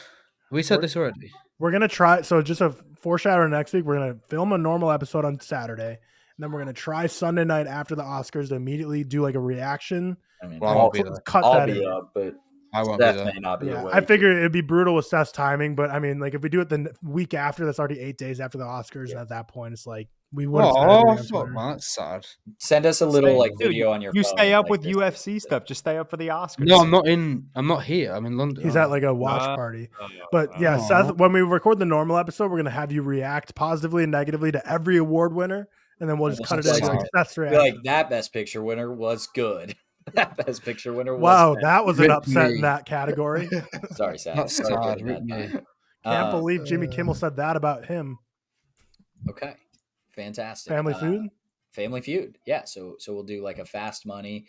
We said this already. We're gonna try. So just a foreshadow next week. We're gonna film a normal episode on Saturday, and then we're gonna try Sunday night after the Oscars to immediately do like a reaction. I mean, Well, I'll, I'll be there. Cut I'll that be in. up, but I won't be Seth there. may not be Yeah, awake. I figure it'd be brutal with Seth's timing, but I mean, like if we do it the week after, that's already 8 days after the Oscars, and at that point, it's like we would. Oh, fuck, man. That's sad. Send us a little like Dude, video on your You phone. stay up like with this. UFC stuff. Just stay up for the Oscars. No, I'm not here. I'm in London. He's at like a watch party. But yeah, Aw. Seth, when we record the normal episode, we're gonna have you react positively and negatively to every award winner, and then we'll just That's cut it into solid. like Seth's Be reaction. like that best picture winner was good. That best picture winner was Wow, bad. that was an Rip upset me. in that category. Sorry, Seth. That's Sorry for sad. putting Rip that me. down. Can't believe Jimmy Kimmel said that about him. Okay, fantastic. Family Feud. Family Feud. Yeah, so we'll do like a fast money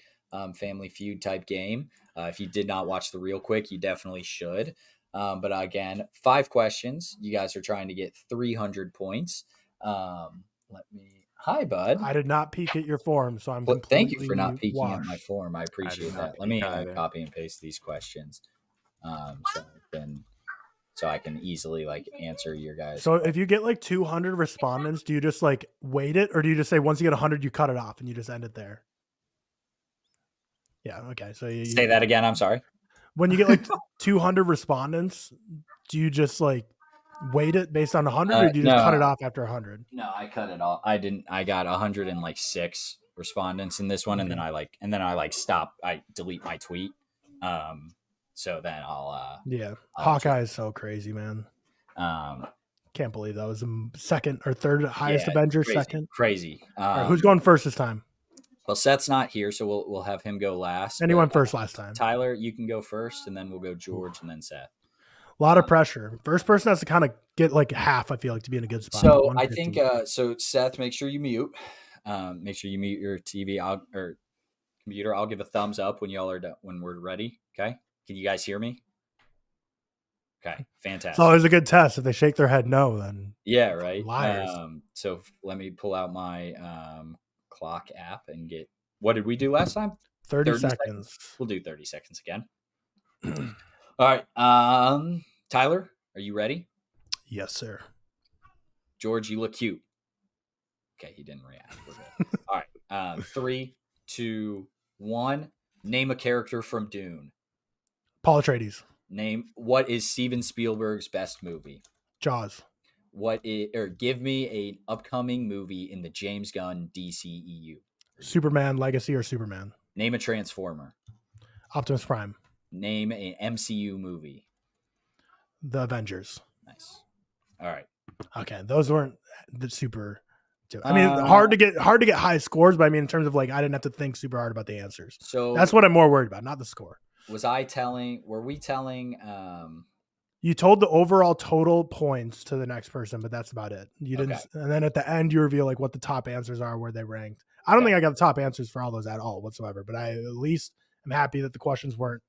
Family Feud type game. If you did not watch the Real Quick, you definitely should. But again, 5 questions. You guys are trying to get 300 points. Let me. Hi, bud. I did not peek at your form, so I'm completely Thank you for not peeking at my washed. form. I appreciate that. Let me copy and paste these questions, so I can easily like answer your guys. So if you get like 200 respondents, do you just like wait it, or do you just say once you get 100, you cut it off and you just end it there? Yeah. Okay. So you say that again. I'm sorry. When you get like 200 respondents, do you just like weight it based on 100, or do you just cut it off after 100? No, I cut it off. I didn't. I got 106 respondents in this one, and then I stop. I delete my tweet. So then I'll. Hawkeye is so crazy, man. Can't believe that was the second or third highest Avenger. Crazy. All right, who's going first this time? Well, Seth's not here, so we'll have him go last. And he went first last time. Tyler, you can go first, and then we'll go George, and then Seth. A lot of pressure. First person has to kind of get like half, I feel like, to be in a good spot. So I think, so Seth, make sure you mute. Make sure you mute your TV or computer. I'll give a thumbs up when y'all are done, when we're ready. Okay. Can you guys hear me? Okay. Fantastic. It's always a good test. If they shake their head no, then yeah, right. Liars. So let me pull out my clock app and get, what did we do last time? 30 seconds. We'll do 30 seconds again. All right. Tyler, are you ready? Yes, sir. George, you look cute. Okay, he didn't react. We're good. All right. 3, 2, 1. Name a character from Dune. Paul Atreides. What is Steven Spielberg's best movie? Jaws. Give me an upcoming movie in the James Gunn DCEU. Superman Legacy or Superman. Name a Transformer. Optimus Prime. Name an MCU movie. The Avengers. Nice. All right. Okay, those weren't the super. I mean, hard to get high scores, but I mean, in terms of like, I didn't have to think super hard about the answers. So that's what I'm more worried about, not the score. Were we telling? You told the overall total points to the next person, but that's about it. You didn't, and then at the end, you reveal like what the top answers are, where they ranked. I don't think I got the top answers for all those at all whatsoever, but I at least am happy that the questions weren't.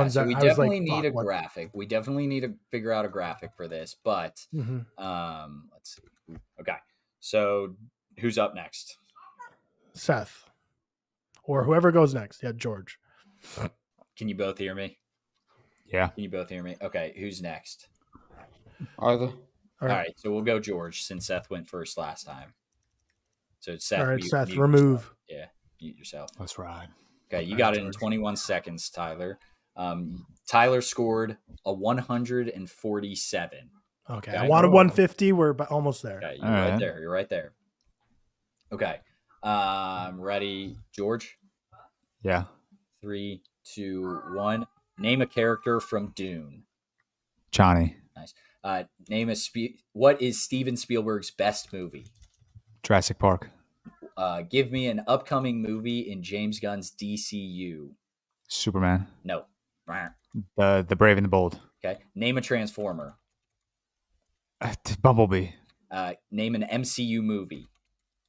So we definitely need a graphic. We definitely need to figure out a graphic for this, but let's see. Okay. So who's up next? Seth. Or whoever goes next. Yeah, George. Can you both hear me? Yeah. Can you both hear me? Okay, who's next? Either. All right, so we'll go George since Seth went first last time. So Seth. All right, Seth, remove. Yourself. Yeah, mute yourself. Let's ride. Okay, you got it in 21 seconds, Tyler. Tyler scored a 147. Okay. I wanted 150. We're almost there. Okay, you're right there. You're right there. Okay. Ready, George? Yeah. 3, 2, 1. Name a character from Dune. Johnny. Nice. What is Steven Spielberg's best movie? Jurassic Park. Give me an upcoming movie in James Gunn's DCU. Superman. No. The Brave and the Bold. Okay. Name a Transformer. Bumblebee. Name an MCU movie.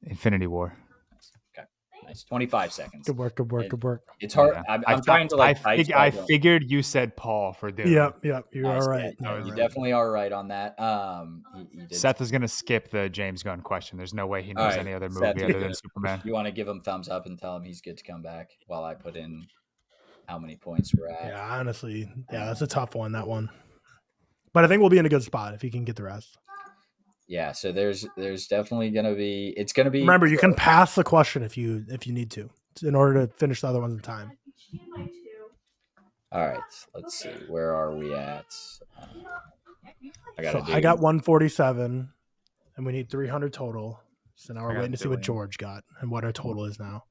Infinity War. Okay. Nice. 25 seconds. Good work. It's hard. Yeah. I'm trying to like. I figured you said Paul for Dune. Yep. You are right. You definitely are right on that. He did. Seth is going to skip the James Gunn question. There's no way he knows any other movie other than Superman. You want to give him thumbs up and tell him he's good to come back while I put in how many points we're at. Yeah, honestly, that's a tough one, that one. But I think we'll be in a good spot if he can get the rest. Yeah, so there's definitely gonna be. It's gonna be. Remember, you can pass the question if you need to in order to finish the other ones in time. All right, let's see. Where are we at? I got 147, and we need 300 total. So now we're waiting to see what George got and what our total is now.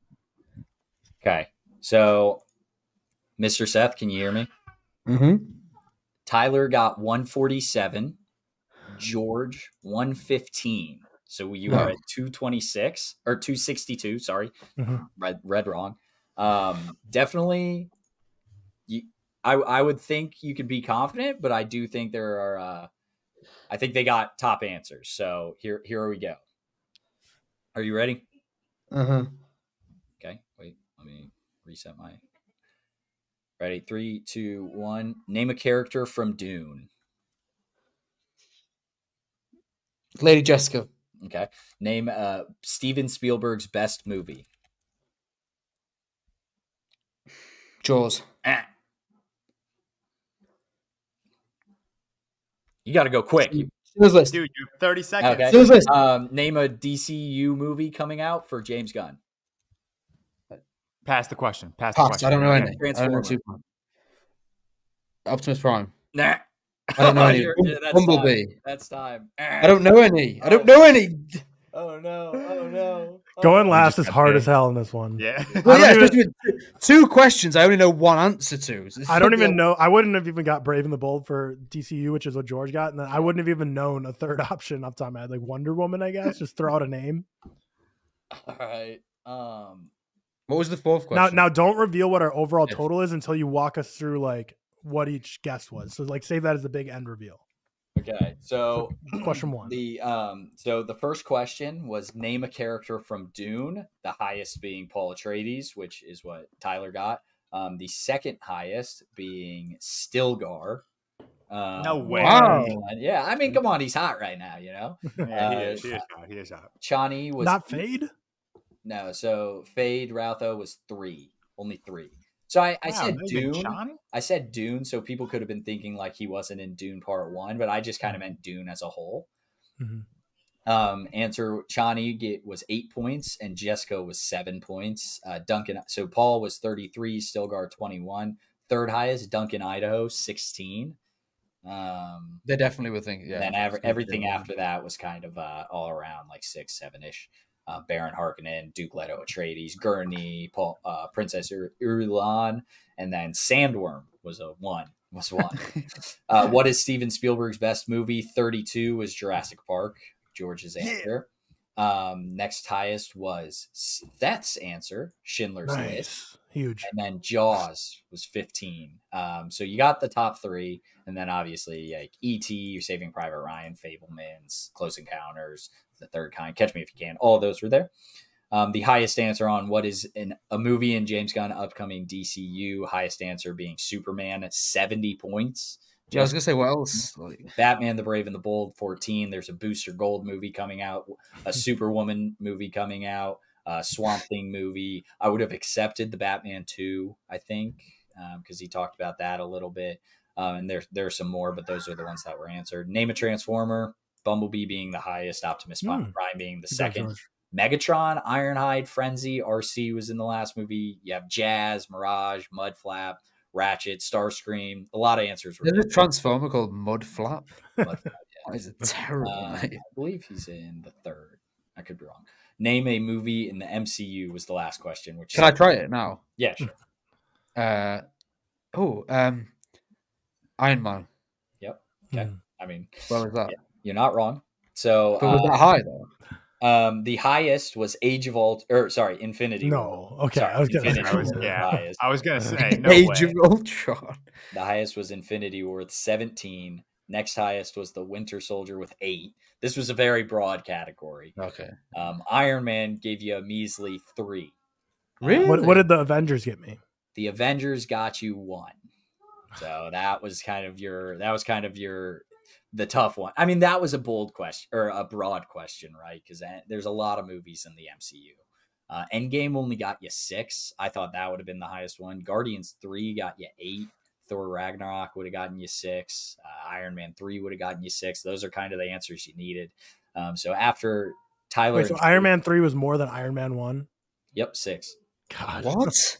Okay, so Mr. Seth, can you hear me? Mm-hmm. Tyler got 147. George 115. So you are at 226 or 262. Sorry, read wrong. Definitely, I would think you could be confident, but I do think there are. I think they got top answers. So here we go. Are you ready? Okay. Wait. Let me reset my. Ready? 3, 2, 1. Name a character from Dune. Lady Jessica. Okay. Name Steven Spielberg's best movie. Jaws. You got to go quick. Dude, you have 30 seconds. Okay. Name a DCU movie coming out for James Gunn. Pass the question. Pass. I don't know any. Optimus Prime. Nah. I don't know any. Bumblebee. That's time. I don't know any. I don't know any. Oh no. Going last is hard as hell in this one. Yeah. Well, yeah, especially with 2 questions I only know one answer to. So I don't even know. I wouldn't have even got Brave and the Bold for DCU, which is what George got. And then I wouldn't have even known a third option off the top of my head. Like Wonder Woman, I guess. Just throw out a name. All right. What was the 4th question? Now don't reveal what our overall total is until you walk us through like what each guess was. So like save that as the big end reveal. Okay, so question 1. So the first question was name a character from Dune, the highest being Paul Atreides, which is what Tyler got. The second highest being Stilgar. No way. Wow. Yeah, I mean, come on, he's hot right now, you know? Yeah, he is hot. Chani was... Not Fade? No, so Fade Routho was 3. Only 3. So I said Dune. I said Dune, so people could have been thinking like he wasn't in Dune Part 1, but I just kind of meant Dune as a whole. Mm-hmm. Answer Chani was 8 points, and Jessica was 7 points. Duncan, so Paul was 33, Stilgar 21. Third highest, Duncan Idaho 16. They definitely would think, yeah. And then everything after that was kind of all around like 6, 7-ish. Baron Harkonnen, Duke Leto Atreides, Gurney, Paul, Princess Irulan, and then Sandworm was a 1. What is Steven Spielberg's best movie? 32 was Jurassic Park, George's answer. Next highest was Seth's answer, Schindler's List. Huge. And then Jaws was 15. So you got the top 3, and then obviously like E.T., You're Saving Private Ryan, Fablemans, Close Encounters, The Third Kind, Catch Me If You Can. All of those were there. The highest answer on what is a movie in James Gunn upcoming DCU, highest answer being Superman at 70 points. Yeah, I was going to say, what else? Batman, the Brave and the Bold, 14. There's a Booster Gold movie coming out, a Superwoman movie coming out, a Swamp Thing movie. I would have accepted the Batman 2, I think, because he talked about that a little bit. And there's some more, but those are the ones that were answered. Name a Transformer, Bumblebee being the highest, Optimus Prime being the second. Megatron, Ironhide, Frenzy, RC was in the last movie. You have Jazz, Mirage, Mudflap, Ratchet, Starscream. A lot of answers. There's a Transformer called Mudflap. Mudflap, yeah. That is a terrible name. I believe he's in the 3rd. I could be wrong. Name a movie in the MCU was the last question. Which Can I try it now? Yeah, sure. Iron Man. Yep. Okay. I mean, where was that? Yeah, you're not wrong. So, but was that high though? The highest was Infinity War. No, okay. Sorry, I was gonna say no Age of Ultron. The highest was Infinity War with 17. Next highest was the Winter Soldier with 8. This was a very broad category. Okay. Iron Man gave you a measly 3. Really? What did the Avengers get me? The Avengers got you 1. So that was kind of the tough one. I mean, that was a bold question or a broad question, right? Because there's a lot of movies in the MCU. Endgame only got you 6. I thought that would have been the highest one. Guardians 3 got you 8. Thor Ragnarok would have gotten you 6. Iron Man 3 would have gotten you 6. Those are kind of the answers you needed. So after Tyler, so Iron Man 3 was more than Iron Man 1. Yep, 6. God, what?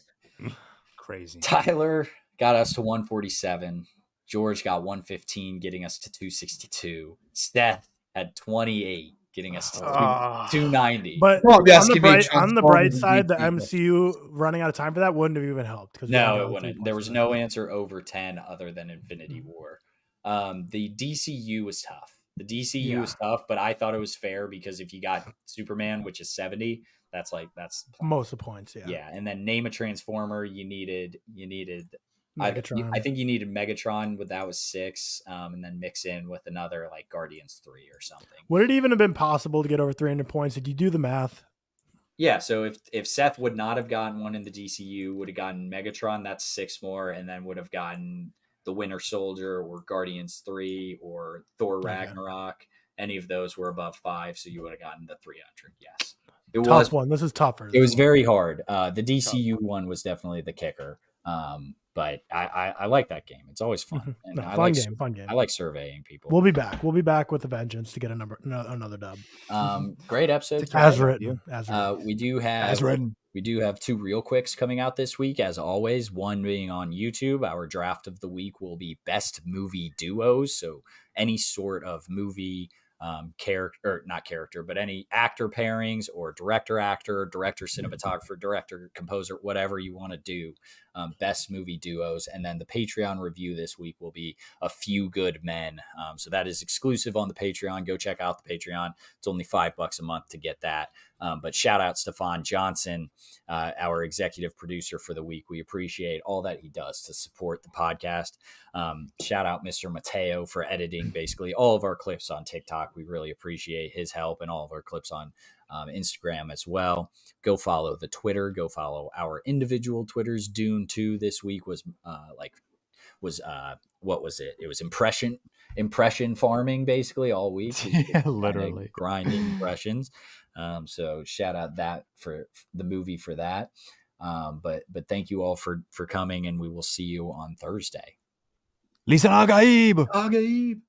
Crazy. Tyler got us to 147. George got 115, getting us to 262. Seth had 28, getting us to 290. But on the bright side, the MCU running out of time for that wouldn't have even helped. No, it wouldn't. There was no answer over 10 other than Infinity War. The DCU was tough. The DCU was tough, but I thought it was fair because if you got Superman, which is 70, that's most of the points. Yeah. Yeah. And then name a Transformer. You needed Megatron. I think you needed Megatron, but that was 6, and then mix in with another like Guardians 3 or something. Would it even have been possible to get over 300 points? Did you do the math? Yeah, so if Seth would not have gotten one in the DCU, would have gotten Megatron, that's 6 more, and then would have gotten the Winter Soldier or Guardians 3 or Thor Ragnarok, any of those were above 5, so you would have gotten the 300. Yes, it Tough was one. This is tougher. It was very hard. The DCU one was definitely the kicker. But I like that game. It's always fun. And No, I fun like, game. Fun game. I like surveying people. We'll be back. We'll be back with a vengeance to get another dub. Great episode. As written. We do have 2 real quicks coming out this week, as always. One being on YouTube. Our draft of the week will be best movie duos. So any sort of movie but any actor pairings or director cinematographer, director composer, whatever you want to do, best movie duos. And then the Patreon review this week will be A Few Good Men. So that is exclusive on the Patreon. Go check out the Patreon. It's only $5 a month to get that. But shout out Stefan Johnson, our executive producer for the week. We appreciate all that he does to support the podcast. Shout out Mr. Mateo for editing basically all of our clips on TikTok. We really appreciate his help, and all of our clips on Instagram as well. Go follow the Twitter. Go follow our individual Twitters. Dune 2 this week was what was it? It was impression farming basically all week. Yeah, literally grinding impressions. So shout out that for the movie for that. But thank you all for coming, and we will see you on Thursday. Listen, Agaib.